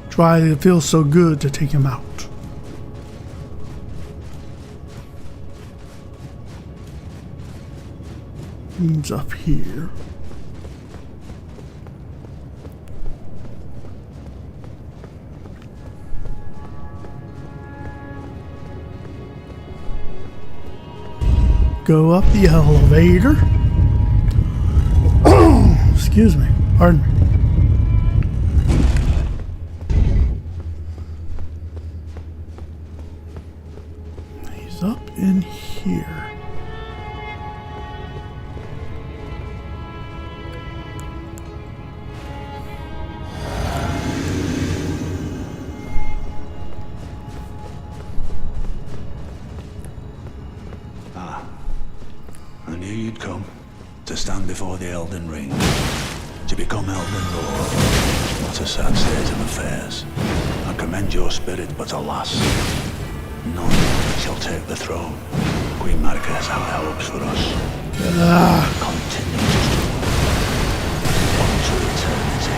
That's why it feels so good to take him out. He's up here. Go up the elevator. Excuse me. Pardon me. He's up in here. I knew you'd come to stand before the Elden Ring, to become Elden Lord. What a sad state of affairs. I commend your spirit, but alas, none shall take the throne. Queen Marika has high hopes for us. Continue to eternity.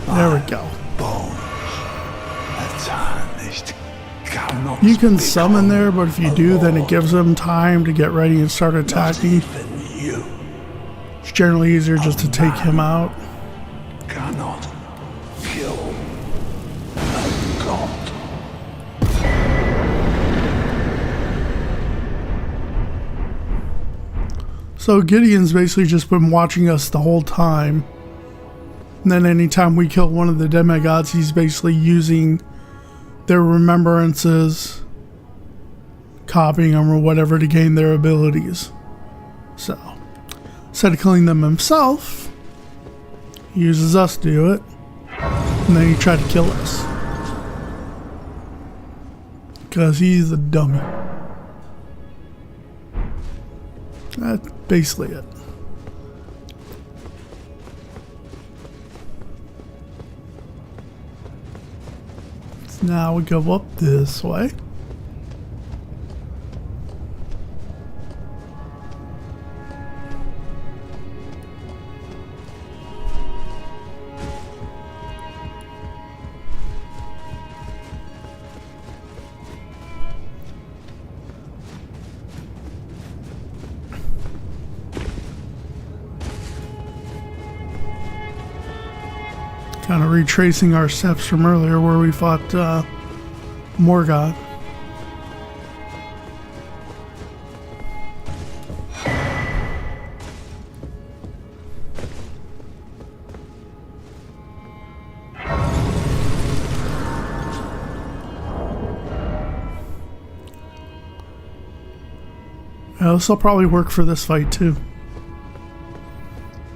There we go. You can summon there, but if you do, then it gives them time to get ready and start attacking. It's generally easier just to take him out. Cannot kill a god. So Gideon's basically just been watching us the whole time. And then anytime we kill one of the demigods, he's basically using their remembrances, copying them or whatever to gain their abilities. So, instead of killing them himself, he uses us to do it. And then he tried to kill us. Because he's a dummy. That's basically it. Now we go up this way. Kind of retracing our steps from earlier where we fought Morgoth. This will probably work for this fight too.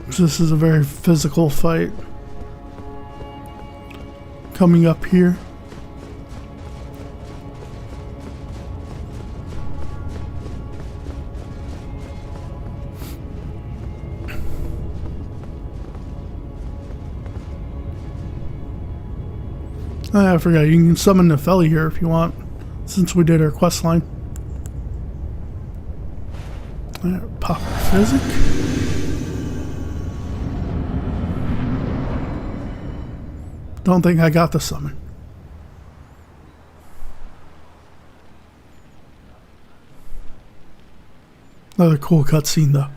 This is a very physical fight. Coming up here. I forgot, you can summon Nefeli here if you want, since we did our quest line. Pop physic. Don't think I got the summon. Another cool cutscene though.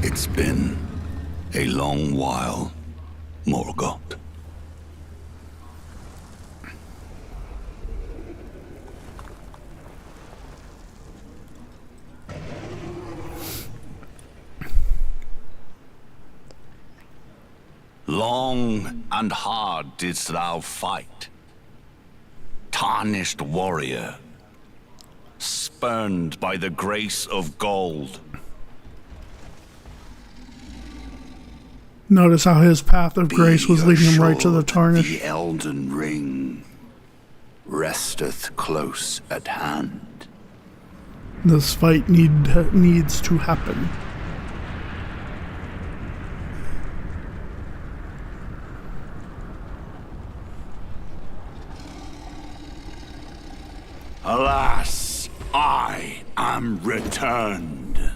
It's been a long while, Morgoth. Long and hard didst thou fight, tarnished warrior, spurned by the grace of gold. Notice how his path of grace was leading him right to the assured, tarnish. The Elden Ring resteth close at hand. This fight needs to happen. Alas, I am returned.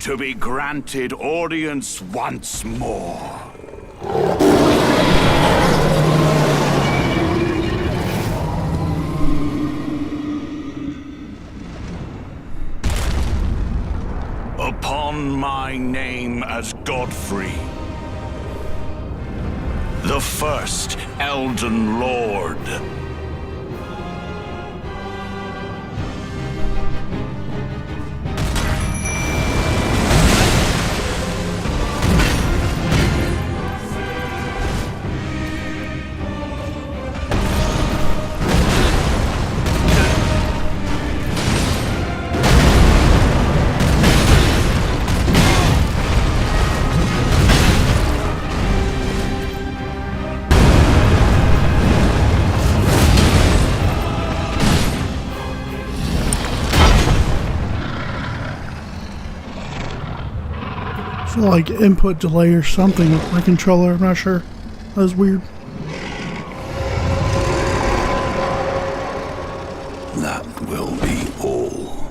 To be granted audience once more. Upon my name as Godfrey, the first Elden Lord. Like input delay or something with my controller, I'm not sure. That was weird. That will be all.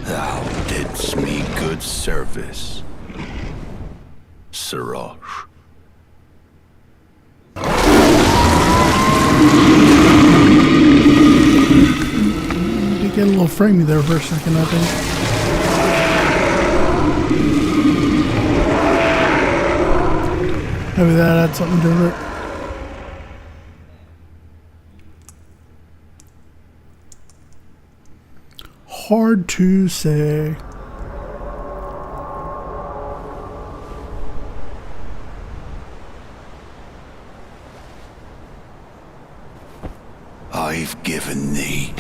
Thou didst me good service, Siraj. You get a little framey there for a second, I think. Maybe that had something to do with it. Hard to say. I've given thee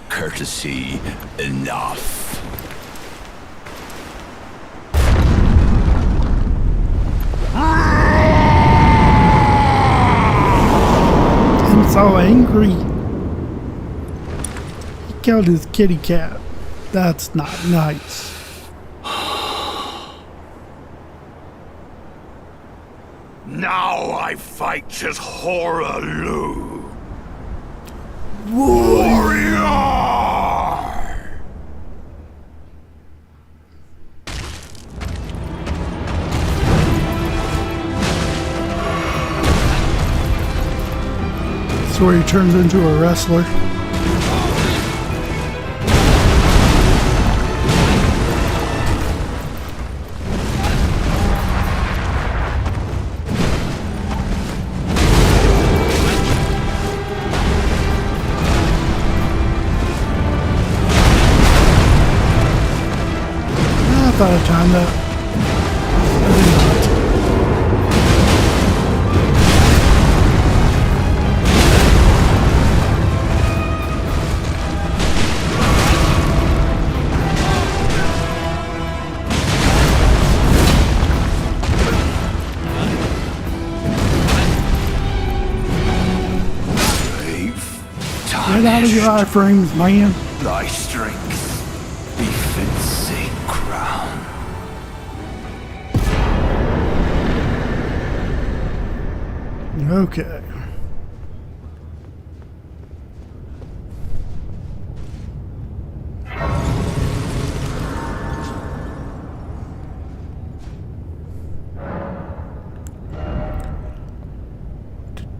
courtesy enough. I'm so angry. He killed his kitty cat. That's not nice. Now I fight as Horalu. Warrior! That's where he turns into a wrestler. thought I timed that. I did not. Get out of your iframes, man. Thy strength, befits a crown. Okay.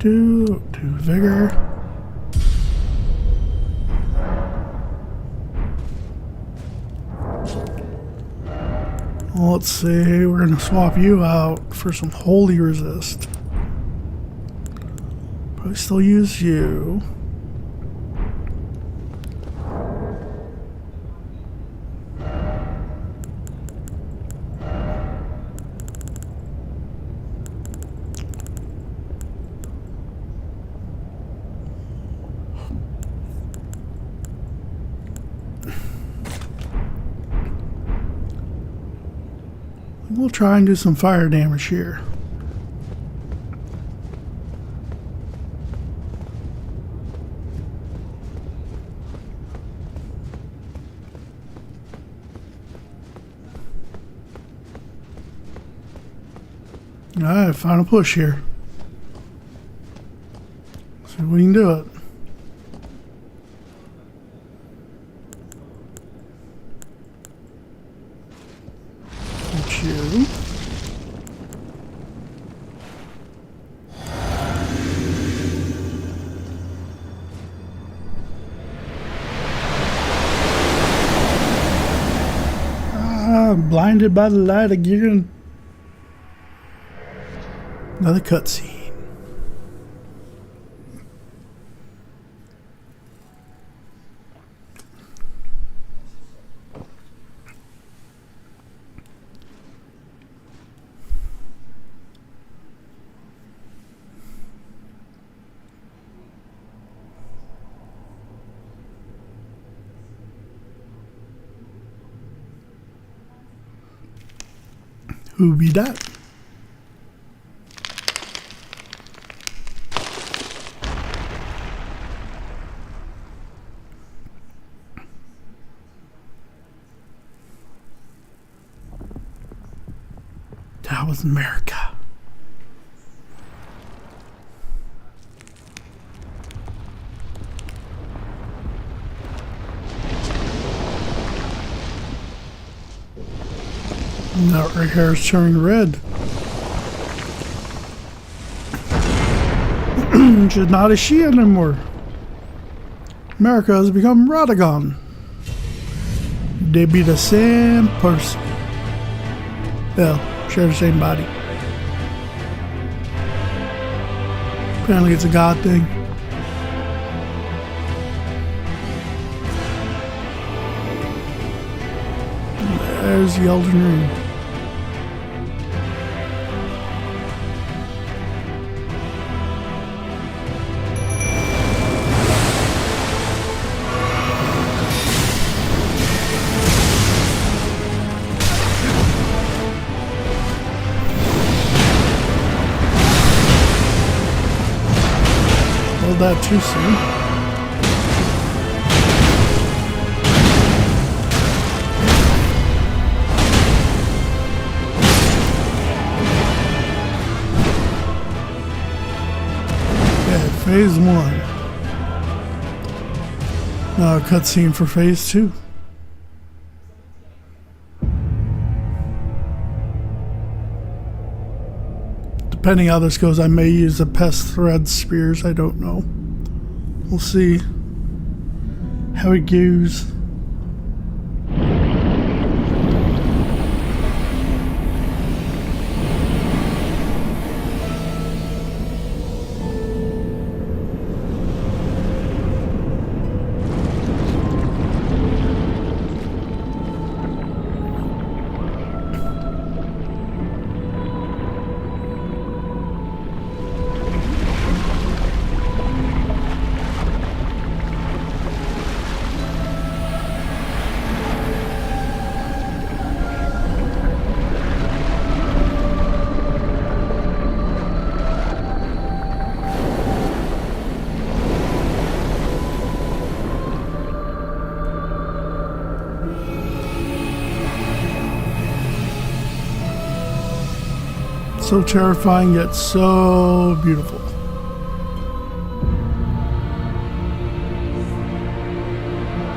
To vigor. Well, let's see, we're gonna swap you out for some holy resist. Probably still use you. We'll try and do some fire damage here. Alright, final push here. See if we can do it. You. Blinded by the light again. Another cutscene. Who be that? That was America. That right here is turning red. She's not a she anymore. America has become Radagon. They be the same person. Well, share the same body. Apparently it's a god thing. There's the Elden Ring. Well, that too soon. Phase 1. Now a cutscene for Phase 2. Depending how this goes, I may use the pest thread spears. I don't know. We'll see how it goes. So terrifying yet so beautiful.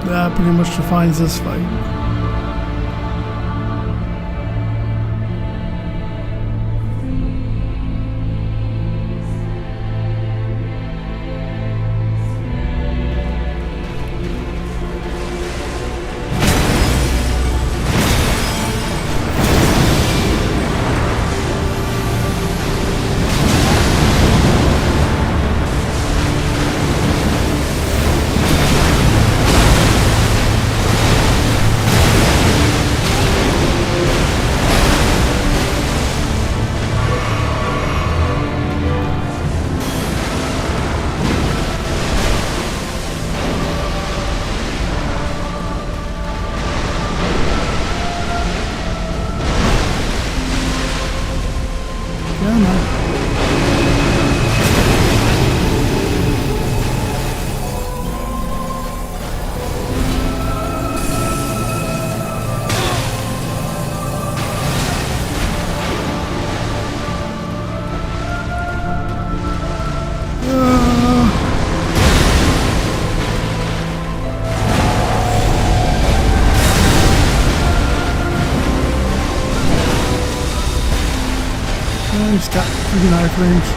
That pretty much defines this fight. He's got freaking iframes.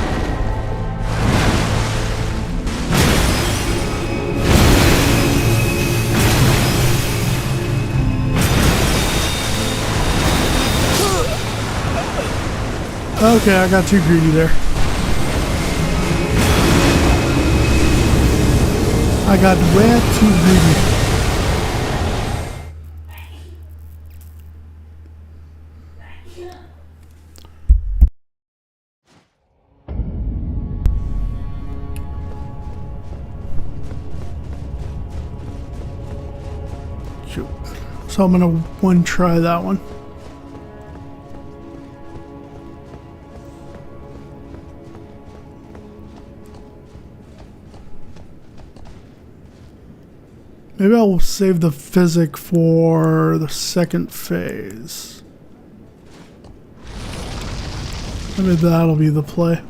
Okay, I got too greedy there. I got way too greedy. So I'm gonna one try that one. Maybe I'll save the physic for the second phase. Maybe that'll be the play.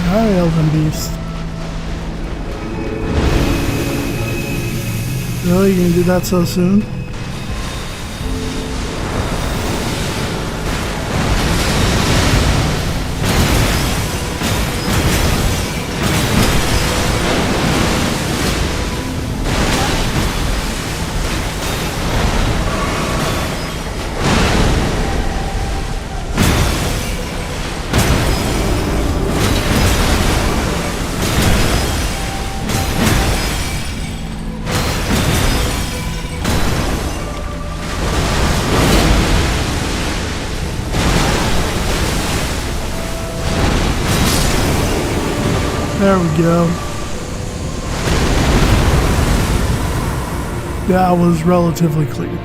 Hi, Elven Beast. Really? You gonna do that so soon? There we go. That was relatively clean.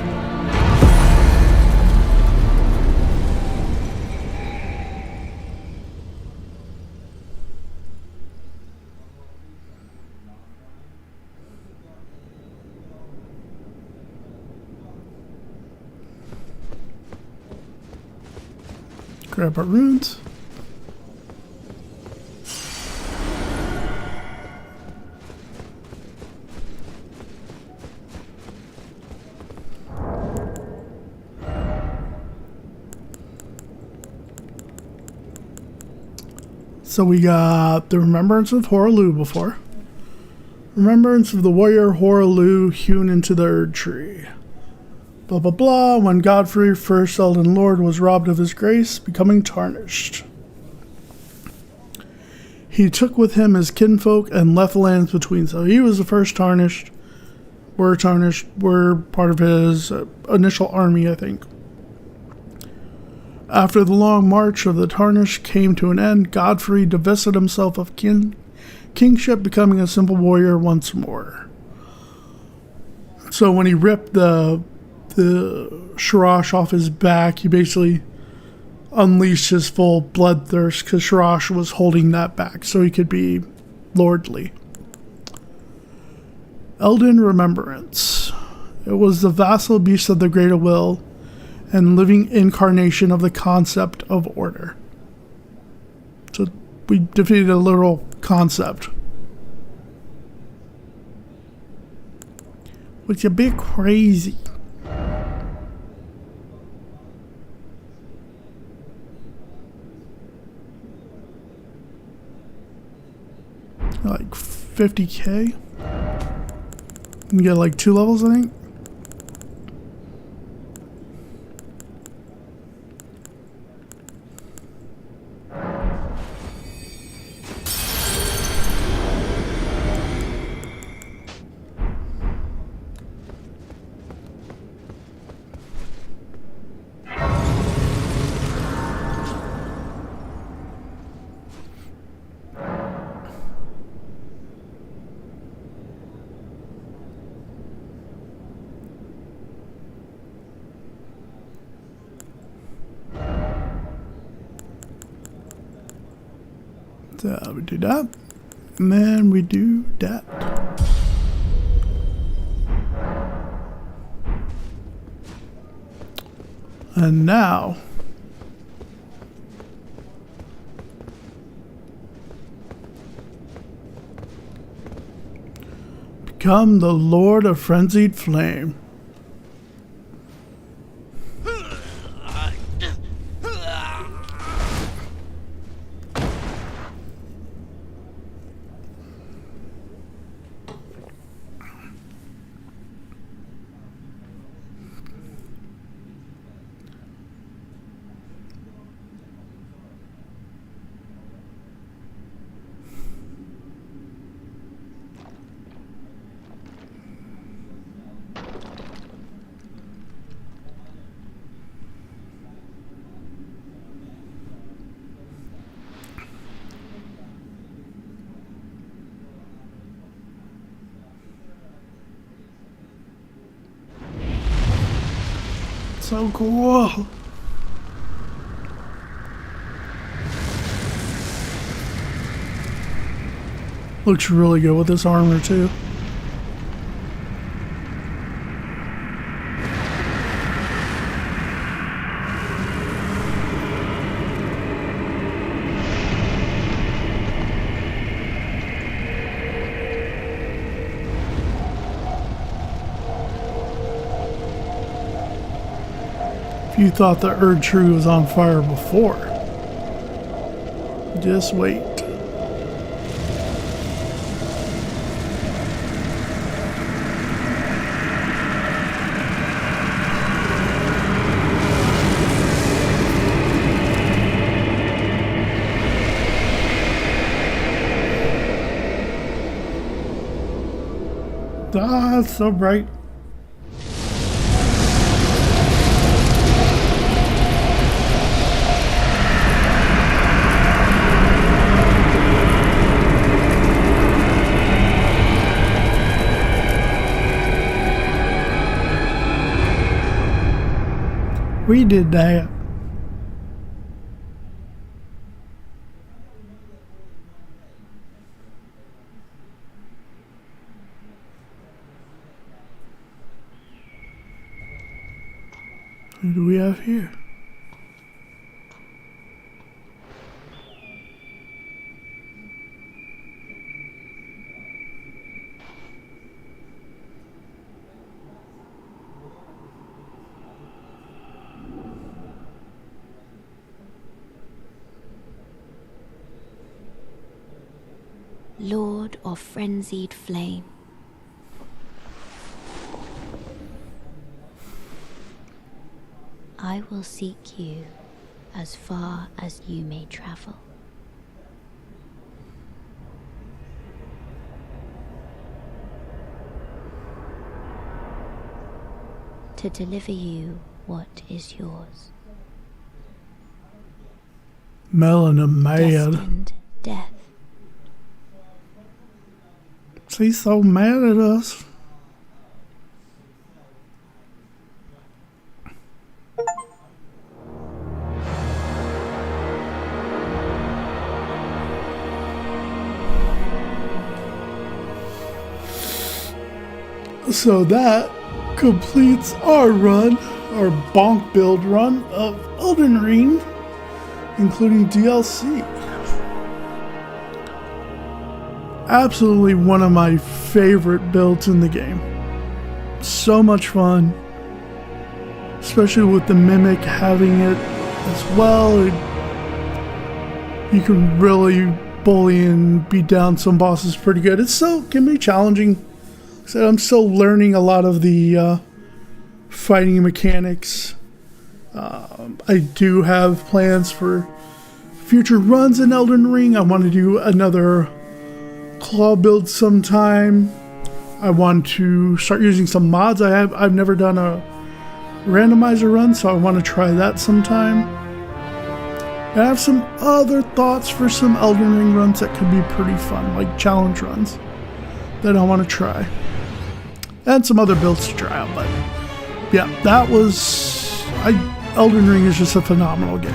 grab our runes. So we got the Remembrance of Horaloo before. Remembrance of the warrior Horaloo hewn into the Erd Tree. Blah blah blah. When Godfrey, first Elden Lord, was robbed of his grace, becoming tarnished. He took with him his kinfolk and left the lands between. So he was the first tarnished. We're tarnished. We're part of his initial army, I think. After the long march of the tarnished came to an end, Godfrey divested himself of kingship, becoming a simple warrior once more. So when he ripped the Sharash off his back, he basically unleashed his full bloodthirst because Sharash was holding that back so he could be lordly. Elden Remembrance. It was the vassal beast of the Greater Will and living incarnation of the concept of order. So we defeated a literal concept. Which is a bit crazy. Like 50k. You get like 2 levels, I think. So we do that, and then we do that. And now, become the Lord of Frenzied Flame. So cool. Looks really good with this armor too. If you thought the Erd Tree was on fire before, just wait. Ah, it's so bright. We did that. Who do we have here? Lord of Frenzied Flame. I will seek you as far as you may travel. To deliver you what is yours. Melina mad. Destined death. She's so mad at us. So that completes our run, our bonk build run of Elden Ring, including DLC. Absolutely one of my favorite builds in the game. So much fun, especially with the Mimic having it as well. You can really bully and beat down some bosses pretty good. It still can be challenging. So I'm still learning a lot of the fighting mechanics. I do have plans for future runs in Elden Ring. I want to do another claw build sometime. I want to start using some mods. I've never done a randomizer run, so I want to try that sometime. I have some other thoughts for some Elden Ring runs that could be pretty fun, like challenge runs that I want to try. And some other builds to try out, but yeah, that was... Elden Ring is just a phenomenal game.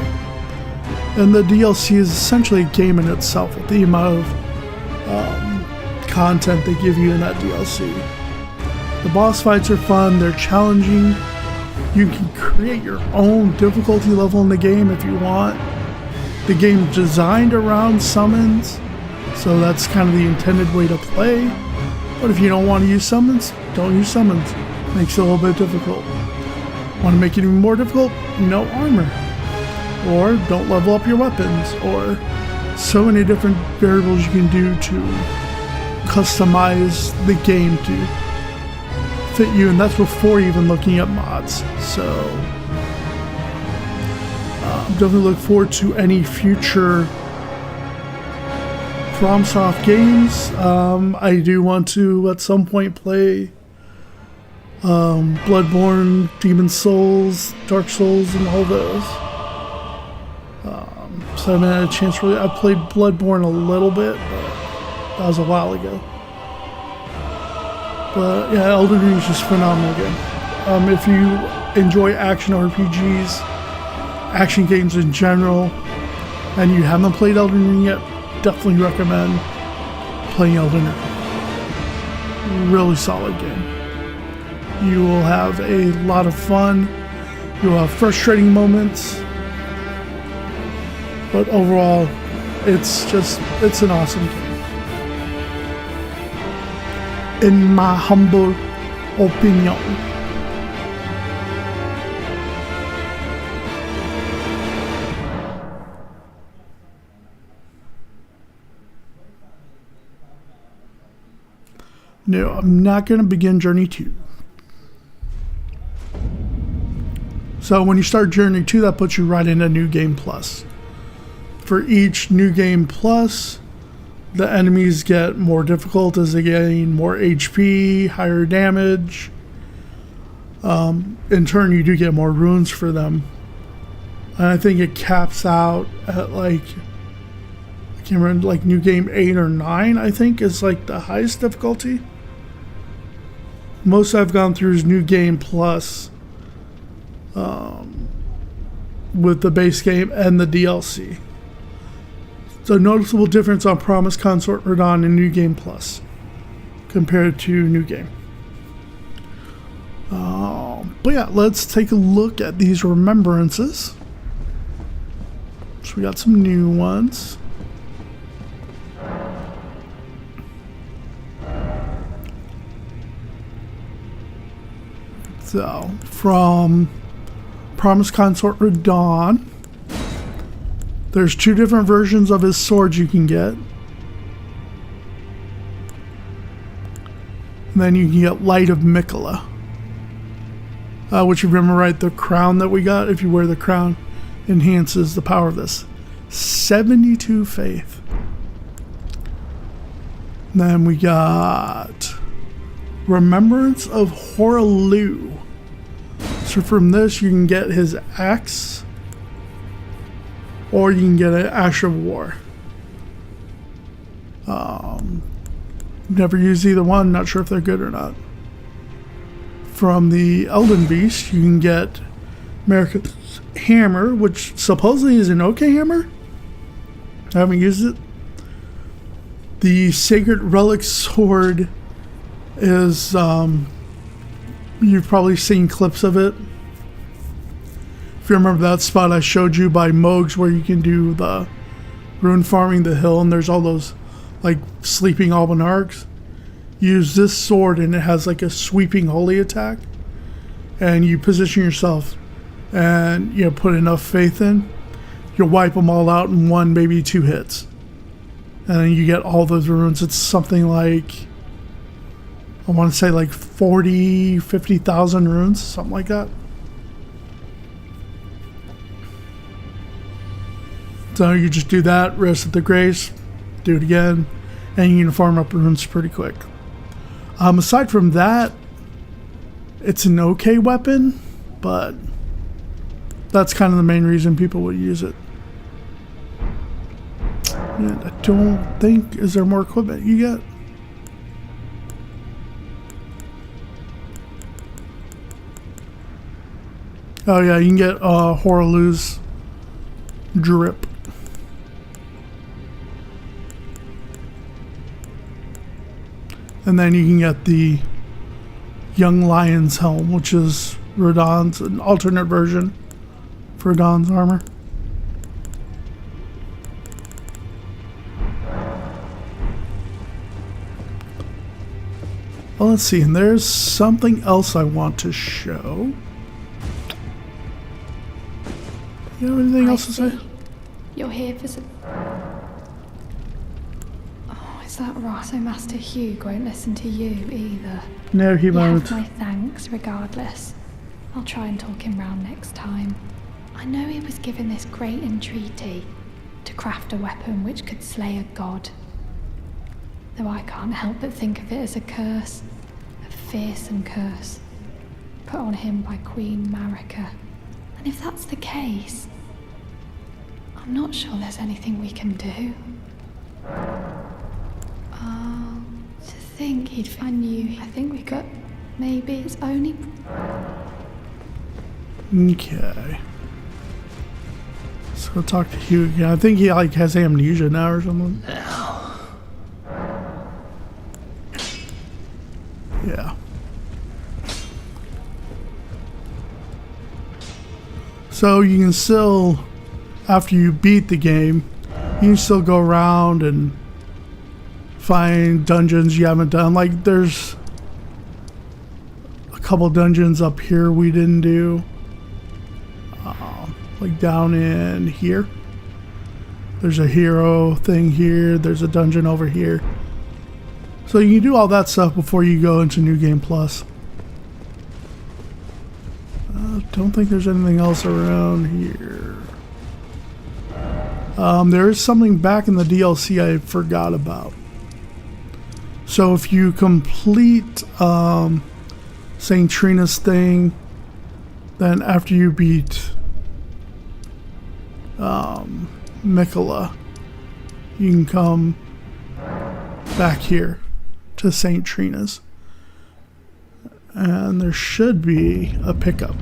And the DLC is essentially a game in itself with the amount of content they give you in that DLC. The boss fights are fun, they're challenging. You can create your own difficulty level in the game if you want. The game's designed around summons, so that's kind of the intended way to play. But if you don't want to use summons, don't use summons. Makes it a little bit difficult. Want to make it even more difficult? No armor. Or don't level up your weapons. Or so many different variables you can do to customize the game to fit you. And that's before even looking at mods. So definitely look forward to any future FromSoft games. I do want to at some point play Bloodborne, Demon Souls, Dark Souls, and all those. So I haven't had a chance really. I played Bloodborne a little bit, but that was a while ago. But yeah, Elden Ring is just a phenomenal game. If you enjoy action RPGs, action games in general, and you haven't played Elden Ring yet, definitely recommend playing Elden Ring. Really solid game. You will have a lot of fun. You'll have frustrating moments. But overall, it's an awesome game. In my humble opinion. No, I'm not going to begin Journey 2. So when you start Journey 2, that puts you right into New Game Plus. For each New Game Plus, the enemies get more difficult as they gain more HP, higher damage. In turn, you do get more runes for them. And I think it caps out at like, I can't remember, like New Game 8 or 9, I think, is like the highest difficulty. Most I've gone through is New Game Plus, with the base game and the DLC. So noticeable difference on Promised Consort Radon and New Game Plus compared to New Game. But yeah, let's take a look at these remembrances. So we got some new ones. So, from Promised Consort Radon, there's two different versions of his swords you can get. And then you can get Light of Mikola. Which, if you remember right, the crown that we got, if you wear the crown, enhances the power of this. 72 faith. And then we got Remembrance of Horaloo. So from this, you can get his axe, or you can get an Ash of War. Never used either one, not sure if they're good or not. From the Elden Beast, you can get America's Hammer, which supposedly is an okay hammer. I haven't used it. The Sacred Relic Sword is, you've probably seen clips of it. If you remember that spot I showed you by Mogs where you can do the rune farming the hill and there's all those like sleeping Albanargs. Use this sword and it has like a sweeping holy attack. And you position yourself and you know, put enough faith in, you'll wipe them all out in one, maybe 2 hits. And then you get all those runes. It's something like, I want to say like 40, 50,000 runes, something like that. So you just do that, rest at the grace, do it again, and you can farm up runes pretty quick. Aside from that, it's an okay weapon, but that's kind of the main reason people would use it. And I don't think, is there more equipment you get? Oh yeah, you can get Horaloo's drip. And then you can get the Young Lion's Helm, which is Radahn's, an alternate version for Radahn's armor. Well, let's see, and there's something else I want to show. You have anything else to say? You're here for some... Oh, is that right? So Master Hugh won't listen to you either. No, he You won't. have my thanks regardless. I'll try and talk him round next time. I know he was given this great entreaty to craft a weapon which could slay a god. Though I can't help but think of it as a curse, a fearsome curse, put on him by Queen Marika. And if that's the case, I'm not sure there's anything we can do. To think he'd... I knew. I think we got... Maybe it's only... Okay. So we'll talk to Hugh again. I think he like has amnesia now or something. Yeah. So you can still, after you beat the game, you can still go around and find dungeons you haven't done. Like there's a couple dungeons up here we didn't do. Like down in here. There's a hero thing here. There's a dungeon over here. So you can do all that stuff before you go into New Game Plus. Don't think there's anything else around here. There is something back in the DLC I forgot about. So if you complete St. Trina's thing, then after you beat Mikola, you can come back here to St. Trina's. And there should be a pickup.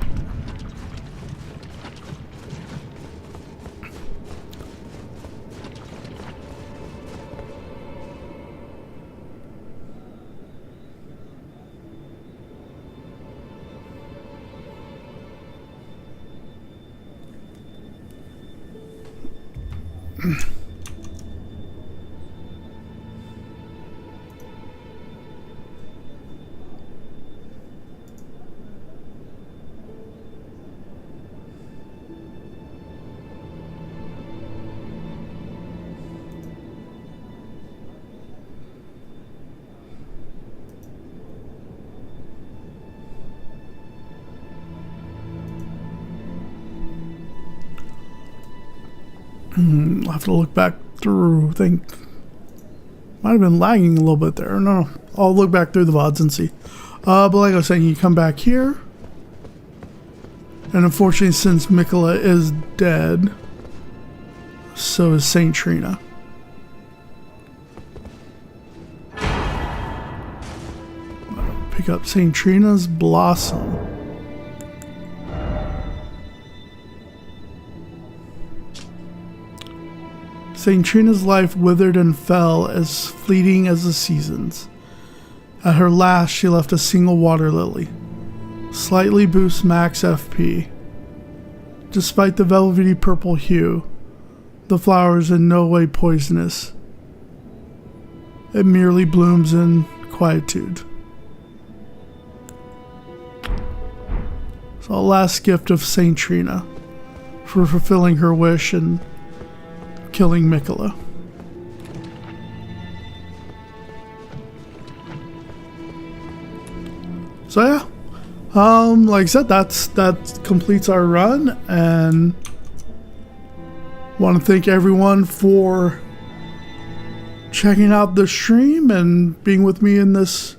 I'll have to look back through. Think might have been lagging a little bit there. No, I'll look back through the VODs and see. But like I was saying, you come back here. And unfortunately, since Mikola is dead, so is Saint Trina. Pick up Saint Trina's Blossom. Saint Trina's life withered and fell as fleeting as the seasons. At her last, she left a single water lily. Slightly boosts max FP. Despite the velvety purple hue, the flower is in no way poisonous. It merely blooms in quietude. So, a last gift of Saint Trina for fulfilling her wish and killing Mikola. So yeah. Like I said, that completes our run, and want to thank everyone for checking out the stream and being with me in this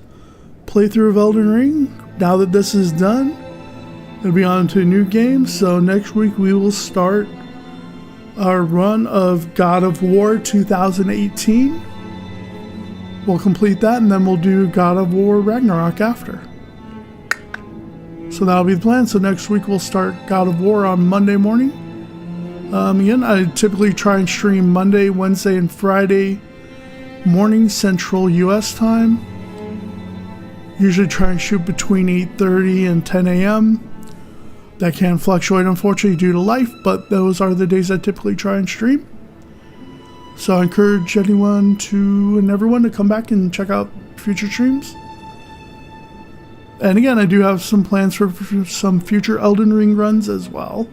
playthrough of Elden Ring. Now that this is done, it'll be on to a new game. So next week we will start our run of God of War 2018. We'll complete that, and then we'll do God of War Ragnarok after. So that'll be the plan. So next week we'll start God of War on Monday morning. Again, I typically try and stream Monday, Wednesday, and Friday morning Central US time. Usually try and shoot between 8:30 and 10 a.m. That can fluctuate, unfortunately, due to life, but those are the days I typically try and stream. So I encourage anyone and everyone to come back and check out future streams. And again, I do have some plans for some future Elden Ring runs as well.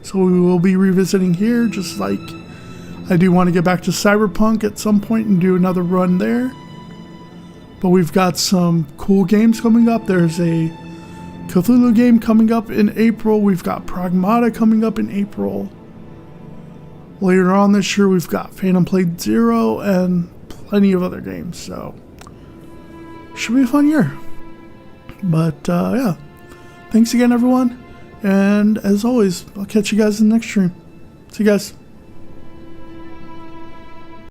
So we will be revisiting here, just like I do want to get back to Cyberpunk at some point and do another run there. But we've got some cool games coming up. There's a Cthulhu game coming up in April. We've got Pragmata coming up in April. Later on this year, we've got Phantom Blade Zero and plenty of other games. So, should be a fun year. But, yeah. Thanks again, everyone. And as always, I'll catch you guys in the next stream. See you guys.